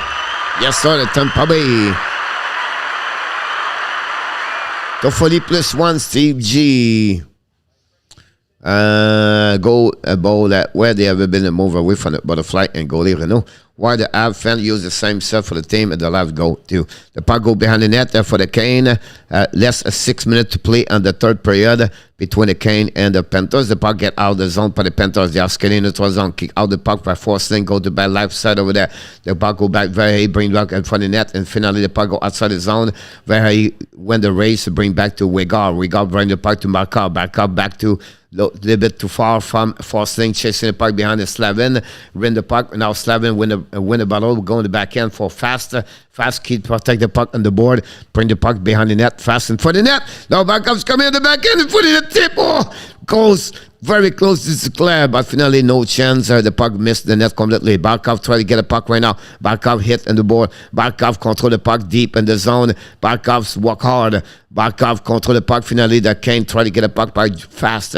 Yes, sir, the Tampa Bay. Toffoli +1, Steve G. Go bowl where they ever been a move away from the butterfly and goalie Renault. Why the Av fan use the same set for the team and the left goal too. The puck go behind the net for the Kane. Less than 6 minutes to play on the third period between the Kane and the Panthers. The puck get out of the zone for the Panthers. They are skating in the 3rd zone. Kick out the puck by forcing. Go to the left side over there. The puck go back very bring back in front of the net. And finally the puck go outside the zone. Very when the race bring back to Wigar. Wigar bring the puck to Markov. Markov back to a little bit too far from Forsling, chasing the puck behind the Slavin. Win the puck. Now Slavin win the battle. Go in the backhand for fast key to protect the puck on the board. Bring the puck behind the net. Fast in front of the net. Now Barkov's coming in the backhand and putting the tip. Oh, goes very close to Sinclair, but finally no chance. The puck missed the net completely. Barkov try to get a puck right now. Barkov hit on the board. Barkov control the puck deep in the zone. Barkov's walk hard. Barkov control the puck. Finally, the Kane try to get a puck by fast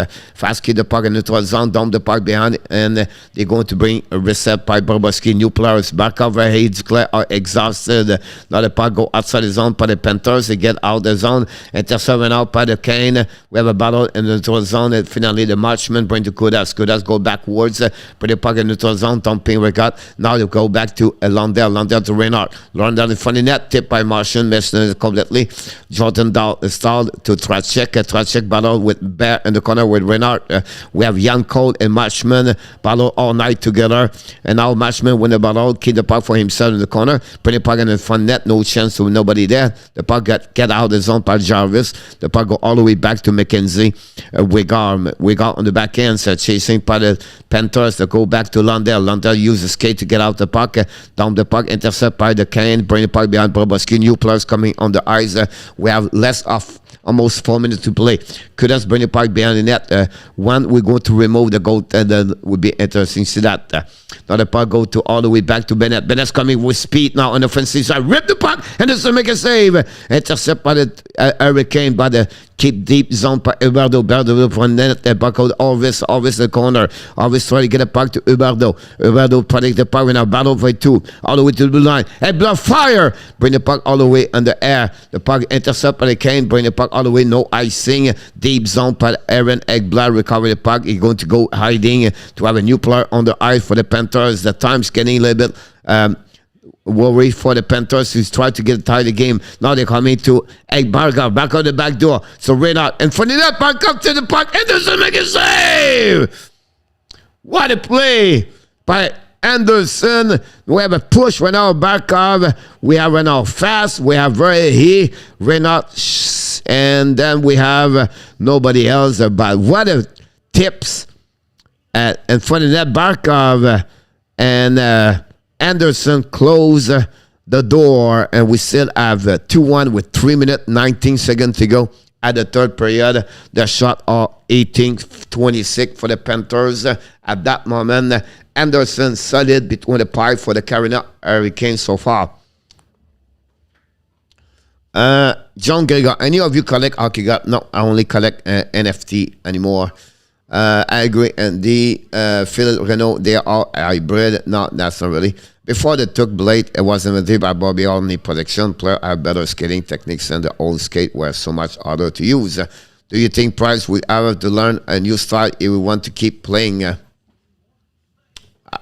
keep the puck in the neutral zone. Dump the puck behind, and they're going to bring a reset by Bobrovsky. New players. Barkov and Sinclair are exhausted. Now the puck go outside the zone by the Panthers. They get out the zone. Intercepted out by the Kane. We have a battle in the neutral zone. And finally, the Marchman bring to Kudas. Kudas go backwards. Put the puck in the neutral zone. Dumping record. Now they go back to Londell. Londell to Reinhart. Londell in front of the net. Tip by Marchman. Missed it completely. Jordan stalled to Tracek. Tracek battle with Bear in the corner with Reinhart. We have Jan Cole and Marchman battle all night together. And now Marchman win the battle. Keep the puck for himself in the corner. Put the puck in the front net. No chance to nobody there. The puck get out of the zone by Jarvis. The puck go all the way back to McKenzie. Wigar on the backhand. Chasing by the Panthers. They go back to Lundell. Lundell use the skate to get out the puck. Down the puck. Intercept by the Kane. Bring the puck behind Bobrovsky. New players coming on the ice. We have less of almost 4 minutes to play. Could us bring the puck behind the net? One, we're going to remove the goal, and then would be interesting to see that. Now the puck go to all the way back to Bennett. Bennett's coming with speed now on the offensive side. Rip the puck, and this will make a save. Intercept by the Hurricane by the keep deep zone by Huberdeau from net. The puck out Orvis the corner. Orvis try to get a puck to Huberdeau. Huberdeau protect the puck in a battle for 2. All the way to the blue line. Ekblad fire! Bring the puck all the way in the air. The puck intercept by the Kane. Bring the puck all the way. No icing. Deep zone by Aaron Ekblad. Recover the puck. He's going to go hiding to have a new player on the ice for the Panthers. The time's getting a little bit worry for the Panthers who's tried to get tied the game. Now they're coming to Ekblad back on the back door. So Reinhart in front of that back up to the puck and doesn't make a save. What a play by Anderson. We have a push right now back of. We have right now fast. We have very Reinhart, and then we have nobody else. But what a tips in front of that Barkov and Anderson close the door, and we still have 2-1 with 3 minutes 19 seconds to go at the third period. The shot are 18-26 for the Panthers. At that moment, Anderson solid between the pipe for the Carolina Hurricanes so far. John Gregor, any of you collect hockey guard? No, I only collect NFT anymore. I agree. And Phil Renault, they are hybrid. No, that's not really. Before they took Blade, it was invented by Bobby Orney production. Player have better skating techniques than the old skate were so much harder to use. Do you think Price will have to learn a new style if we want to keep playing?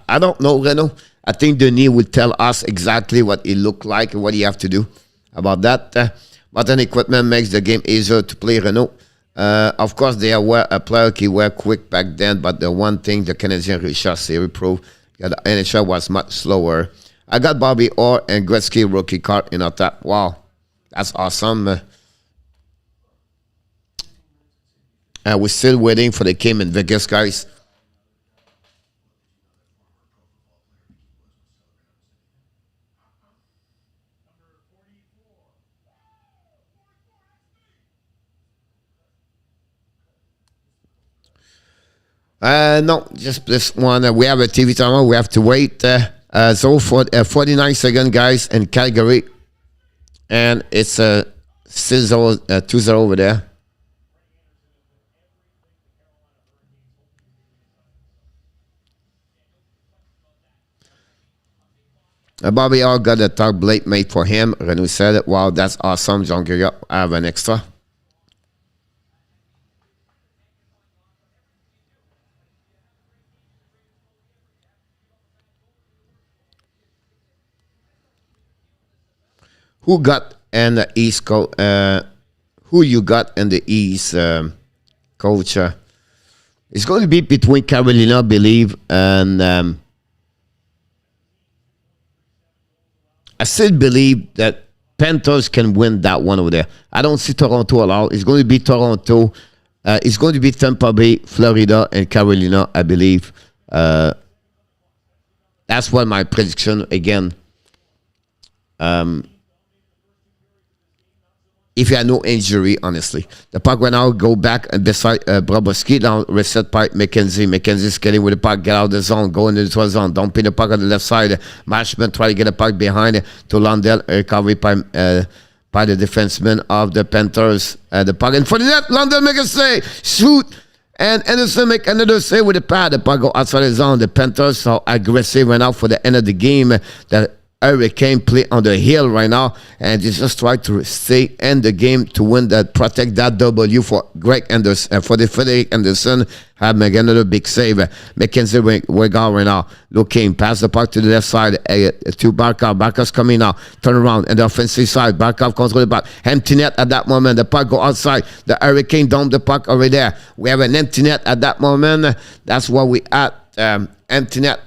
I don't know, Renault. I think Denis will tell us exactly what it look like and what you have to do about that. Modern equipment makes the game easier to play, Renault. Of course, they were a player who were quick back then, but the one thing the Canadian Richard Series Pro, the NHL was much slower. I got Bobby Orr and Gretzky rookie card in our top. Wow, that's awesome. We're still waiting for the game in Vegas, guys. No, just this one. We have a TV timer. We have to wait. So for 49 seconds, guys, in Calgary. And it's still 2-0 over there. Bobby Orr got a top blade made for him. Renault said, wow, that's awesome. John Gregor, I have an extra. Who got in the East Coast? Who you got in the East, coach? It's going to be between Carolina, I believe, and I still believe that Panthers can win that one over there. I don't see Toronto at all. It's going to be Toronto. It's going to be Tampa Bay, Florida, and Carolina, I believe. That's what my prediction again. If you had no injury, honestly. The puck right now go back and beside Bobrovsky, now reset by McKenzie. McKenzie's getting with the puck, get out of the zone, go into the 12 zone, dumping the puck on the left side. Marshman try to get the puck behind to Lundell, recovery by the defenseman of the Panthers. The puck in front of that, Lundell make a save, shoot, and Anderson make another save with the pad. The puck go outside the zone. The Panthers are aggressive right now for the end of the game. The Hurricane play on the hill right now, and they just try to stay in the game to win that, protect that W for Greg Anderson, for the Frederick Anderson. Have make another big save. McKenzie we're gone right now. Looking, pass the puck to the left side to Barkov. Barkov's coming now. Turn around and the offensive side. Barkov control the puck. Empty net at that moment. The puck go outside. The Hurricane dump the puck over there. We have an empty net at that moment. That's what we at. Empty net.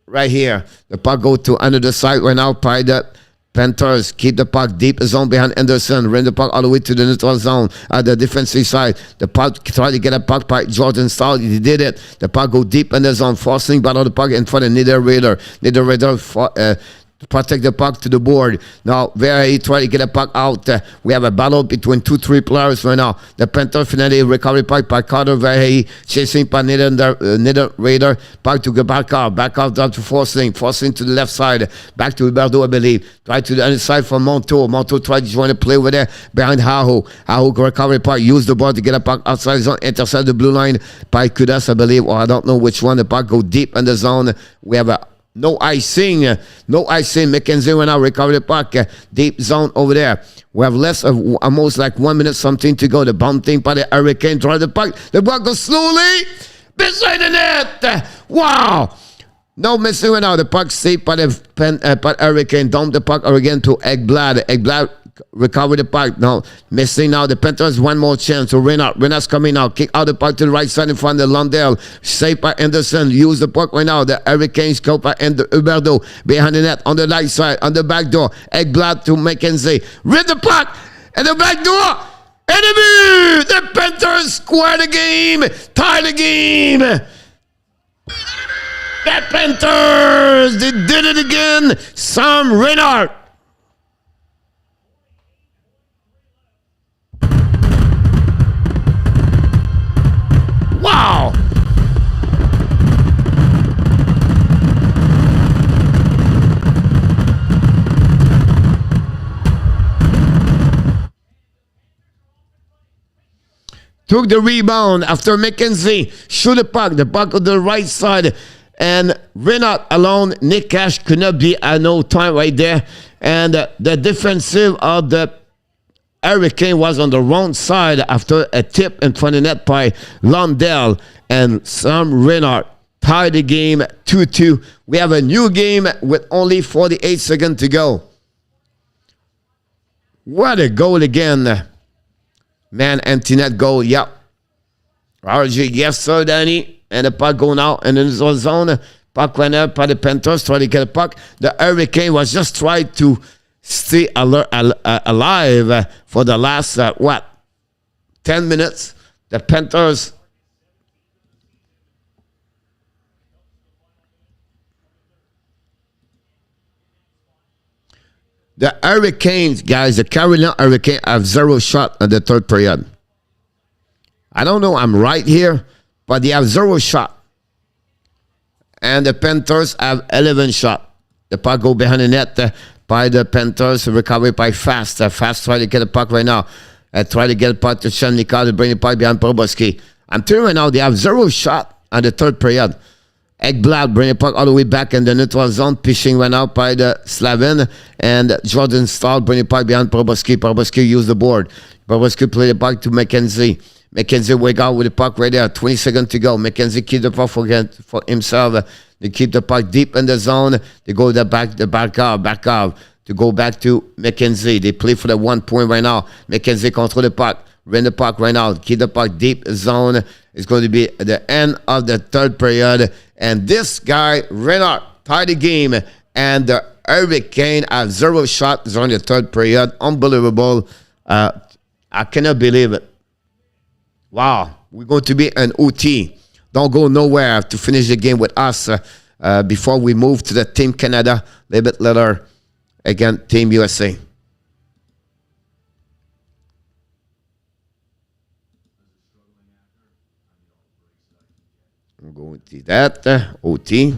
Right here, the puck go to another side right now. By the Panthers keep the puck deep zone behind Anderson. Run the puck all the way to the neutral zone at the defensive side. The puck try to get a puck by Jordan Stahl. He did it. The puck go deep in the zone, forcing battle the puck in front of Niederreiter. Niederreiter protect the puck to the board. Now, he try to get a puck out. We have a battle between 2-3 players right now. The Panthers finally recovery puck by Carter Verhey, chasing by Niederreiter. Puck to Barkov. Barkov down to Forcing to the left side. Back to Huberdeau, I believe. Try to the other side for Montour. Montour tried to join the play over there behind Aho. Aho recovery puck. Use the ball to get a puck outside the zone. Intercept the blue line by Kudas, I believe. Or I don't know which one. The puck go deep in the zone. We have a no icing. McKenzie will now recover the puck. Deep zone over there. We have less of almost like 1 minute something to go. The bumping by the Hurricane. Drive the puck. The puck goes slowly beside the net. Wow. No missing right now. The puck saved by the Hurricane. Dump the puck again to Ekblad. Ekblad recover the puck. Now missing now. The Panthers one more chance to Reinhart. Reinhart's coming now. Kick out the puck to the right side in front of Lundell. Saved by Anderson. Use the puck right now. The Hurricanes go by Huberdeau behind the net on the right side on the back door. Ekblad to McKenzie. Rid the puck and the back door. Enemy! The Panthers square the game. Tie the game. The Panthers! They did it again. Sam Reinhart. took the rebound after McKenzie shoot the puck on the right side, and Reinhart alone. Nick Cash could not be at no time right there, and the defensive of the Hurricane was on the wrong side after a tip in front of net by Lundell, and Sam Reinhart tied the game 2-2. We have a new game with only 48 seconds to go. What a goal again. Man, empty net goal. Yep. RG, yes, sir, Danny. And the puck going out in the zone. Puck went up by the Panthers, trying to get a puck. The Hurricane was just trying to stay alive for the last, 10 minutes. The Panthers. The Hurricanes, guys, the Carolina Hurricanes have 0 shot in the third period. I don't know, I'm right here, but they have 0 shot. And the Panthers have 11 shot. The puck go behind the net by the Panthers, recovered by Fast. Fast try to get the puck right now. Try to get the puck to Shelnikov to bring the puck behind Proboski. I'm telling you right now, they have 0 shot in the third period. Ekblad bring the puck all the way back in the neutral zone. Pitching went out by the Slavin. And Jordan Stahl bring the puck behind Proboski. Proboski used the board. Proboski play the puck to McKenzie. McKenzie wake out with the puck right there. 20 seconds to go. McKenzie keep the puck for himself. They keep the puck deep in the zone. They go back off to go back to McKenzie. They play for the 1 point right now. McKenzie control the puck. Win the puck right now. Keep the puck deep zone. It's going to be the end of the third period. And this guy, Reinhart, tied the game. And the Hurricane have 0 shots on the third period. Unbelievable. I cannot believe it. Wow. We're going to be an OT. Don't go nowhere to finish the game with us before we move to the Team Canada a little bit later. Again, Team USA. I'm going to that. OT.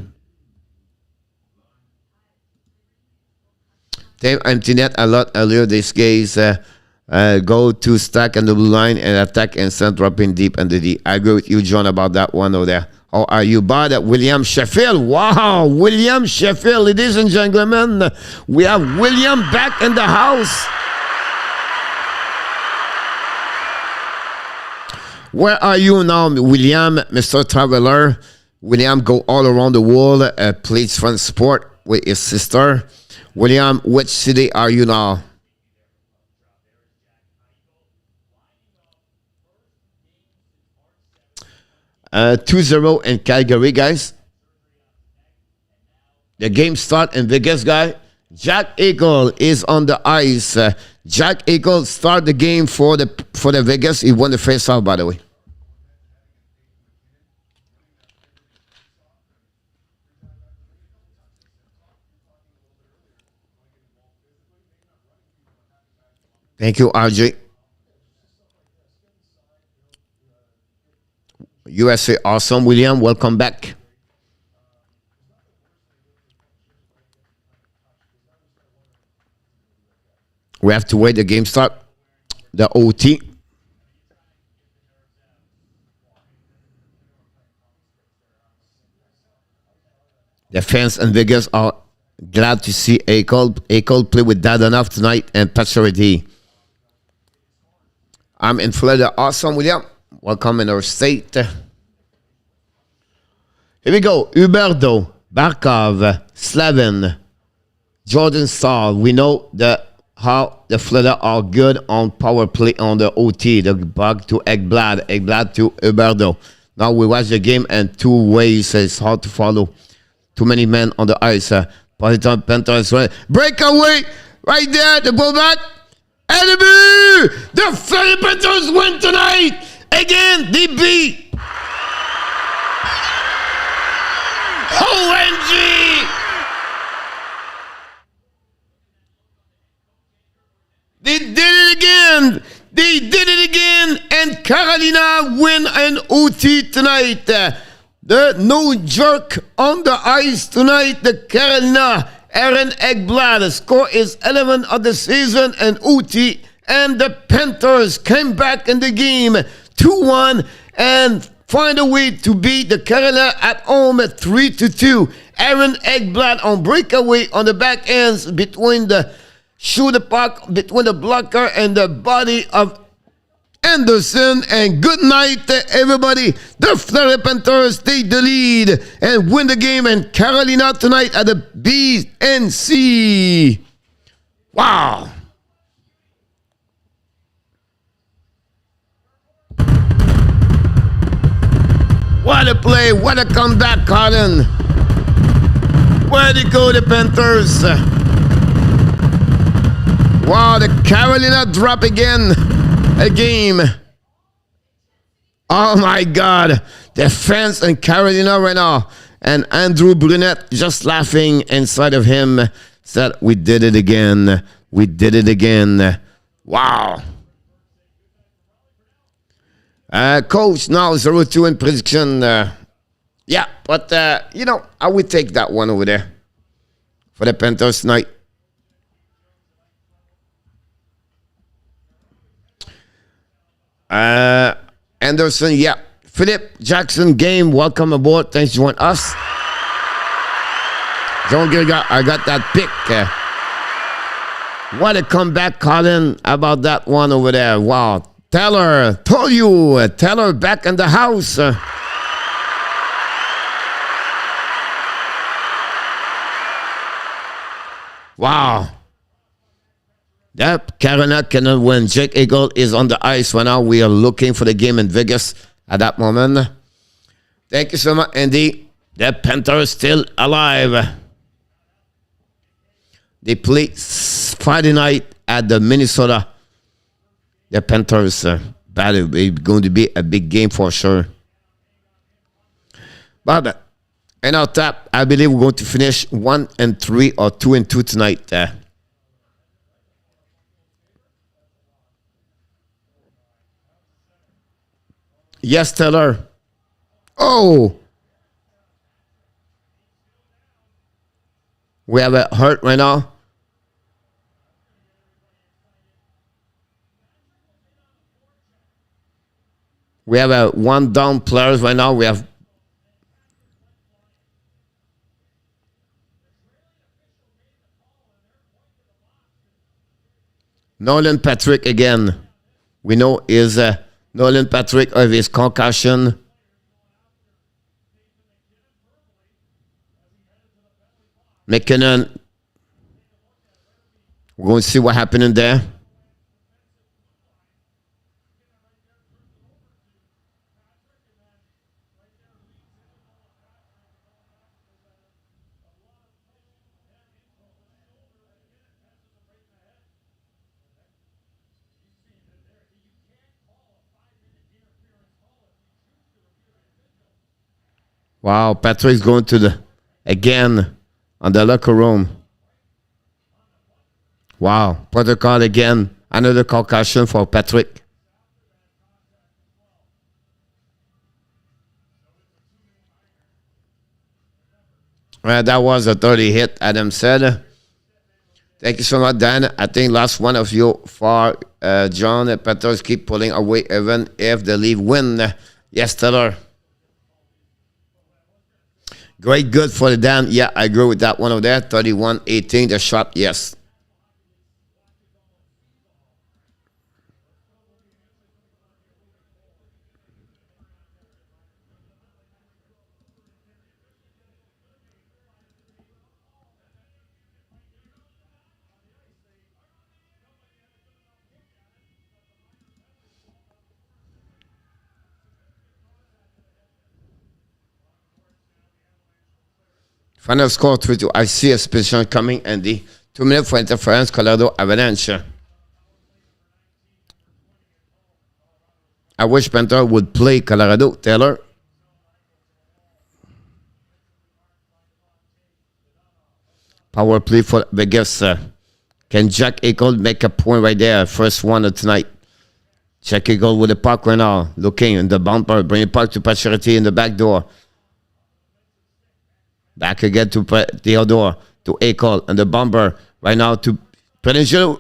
Team empty net a lot earlier. These guys go to stack on the blue line and attack instead dropping deep under the. I agree with you, John, about that one over there. How are you, bud? William Sheffield. Wow, William Sheffield, ladies and gentlemen. We have William back in the house. Where are you now, William, Mr. Traveler? William go all around the world, plays fun sport with his sister. William, which city are you now? Uh, 2-0 in Calgary, guys. The game start in Vegas, guy. Jack Eichel is on the ice. Jack Eichel start the game for the Vegas. He won the face-off, by the way. Thank you, RJ. USA awesome, William. Welcome back. We have to wait the game start. The OT. The fans in Vegas are glad to see Eichel. Eichel play with Dadonov tonight and Pacioretty. I'm in Florida. Awesome, William. Welcome in our state. Here we go. Huberdeau, Barkov, Slavin, Jordan Stahl. We know how the Florida are good on power play on the OT. The bug to Ekblad, Ekblad to Huberdeau. Now we watch the game and 2 ways. It's hard to follow. Too many men on the ice. Positive Panthers. Breakaway right there. The ball back. Enemy! The Florida Panthers win tonight! Again, they beat! OMG! They did it again! They did it again! And Carolina win an OT tonight. The no jerk on the ice tonight. The Carolina Aaron Ekblad. The score is 11 of the season and OT. And the Panthers came back in the game 2-1 and find a way to beat the Carolina at home at 3-2. Aaron Ekblad on breakaway on the back ends between the shoot the puck between the blocker and the body of Anderson. And good night, everybody. The Florida Panthers take the lead and win the game. And Carolina tonight at the PNC. Wow. What a play. What a comeback, Colin. Where'd it go, the Panthers? Wow, the Carolina drop again. A game. Oh my God. The fans in Carolina right now. And Andrew Brunette just laughing inside of him. Said, we did it again. We did it again. Wow. Coach now 0-2 in prediction. Yeah, but you know, I would take that one over there for the Panthers tonight. Anderson, yeah. Philip Jackson game, welcome aboard. Thanks for joining us. Don't get I got that pick. What a comeback, Colin, about that one over there. Wow. Taylor, told you. Taylor back in the house. Wow. Yep, Carolina cannot win. Jake Eagle is on the ice right now. We are looking for the game in Vegas at that moment. Thank you so much, Andy. The Panthers still alive. They play Friday night at the Minnesota. The Panthers, battle is going to be a big game for sure. But in our top, I believe we're going to finish 1-3 or 2-2 tonight. Yes, Taylor. Oh. We have a hurt right now. We have a one down players right now. We have Nolan Patrick again. We know is Nolan Patrick of his concussion. McKinnon. We're going to see what happened in there. Wow, Patrick's going to the again on the locker room. Wow, protocol again. Another concussion for Patrick. That was a 30 hit, Adam said. Thank you so much, Dan. I think last one of you for John. The Panthers keep pulling away even if the Leafs win. Yes, Taylor. Great, good for the Dan. Yeah, I agree with that one over there. 31-18, the shot, yes. Final score 3-2. I see a special coming, Andy. 2 minutes for interference, Colorado Avalanche. I wish Panther would play Colorado, Taylor. Power play for Vegas. Can Jack Eichel make a point right there? First one of tonight. Jack Eichel with the puck right now. Looking in the bumper. Bring the puck to Pacioretty in the back door. Back again to Theodore, to Eichel, and the bomber right now to Pacioretty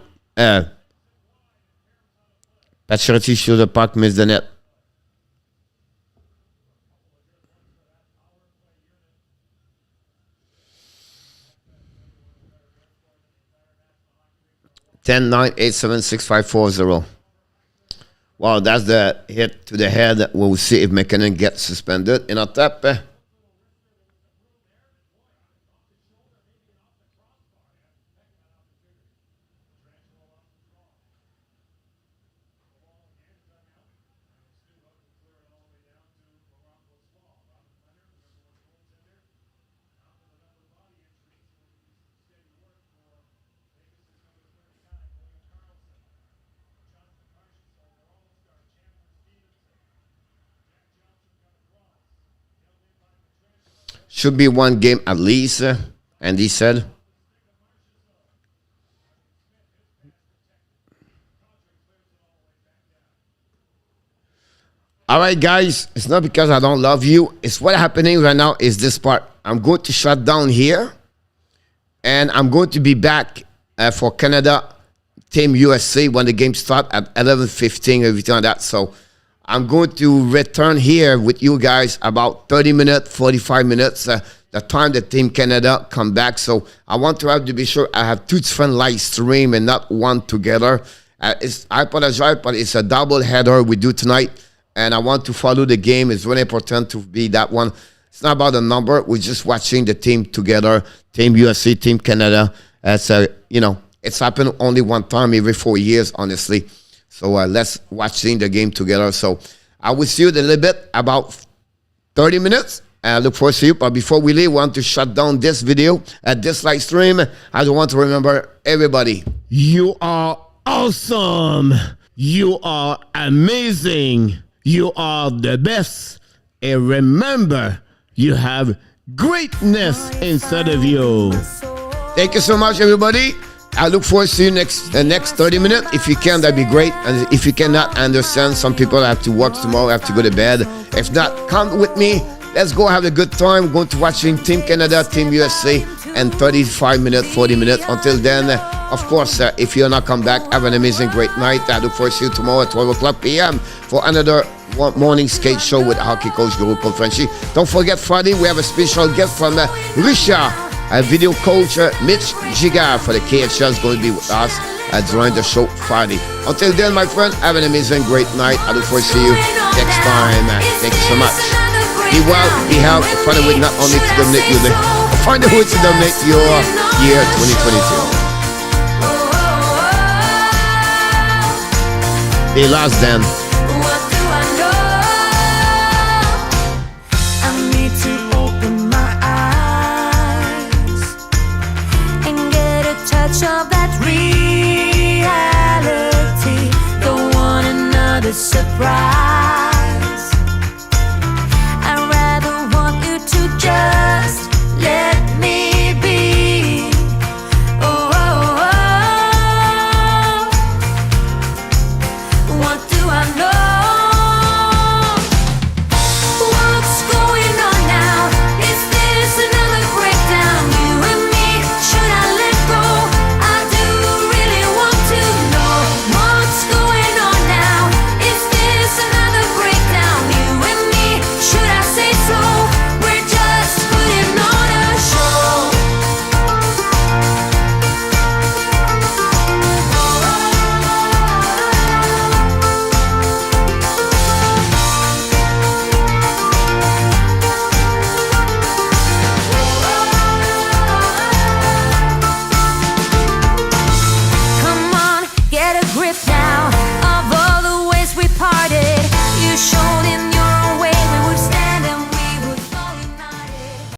shoot the puck, miss the net. 10-9-8-7-6-5-4-0. Wow, that's the hit to the head. We'll see if McKinnon gets suspended. In a tap. Should be one game at least, Andy said. All right, guys, it's not because I don't love you. It's what's happening right now is this part. I'm going to shut down here, and I'm going to be back for Canada, Team USA, when the game starts at 11:15, everything like that. So I'm going to return here with you guys about 30 minutes, 45 minutes, the time that Team Canada come back. So I want to have to be sure I have two different live stream and not one together. I apologize, but it's a double header we do tonight. And I want to follow the game. It's really important to be that one. It's not about the number. We're just watching the team together, Team USA, Team Canada. It's it's happened only one time every 4 years, honestly. So let's watching the game together. So I will see you in a little bit, about 30 minutes. I look forward to you. But before we leave, we want to shut down this video at this live stream. I want to remember everybody. You are awesome. You are amazing. You are the best. And remember, you have greatness inside of you. Thank you so much, everybody. I look forward to you next 30 minutes. If you can, that'd be great. And if you cannot, I understand. Some people have to work tomorrow, have to go to bed. If not, come with me. Let's go have a good time. We're going to watching Team Canada, Team USA, and 35 minutes, 40 minutes. Until then, of course, if you're not come back, have an amazing, great night. I look forward to you tomorrow at 12 o'clock p.m. for another morning skate show with hockey coach Guru Frenchy. Don't forget, Friday, we have a special guest from Richard, a video coach, Mitch Giga for the KHL is going to be with us during the show Friday. Until then, my friend, have an amazing, great night. I look forward to see you next time. Thank you so much. Be well, be healthy, find a way not only to dominate you, but find a way to dominate your year 2022. The last then.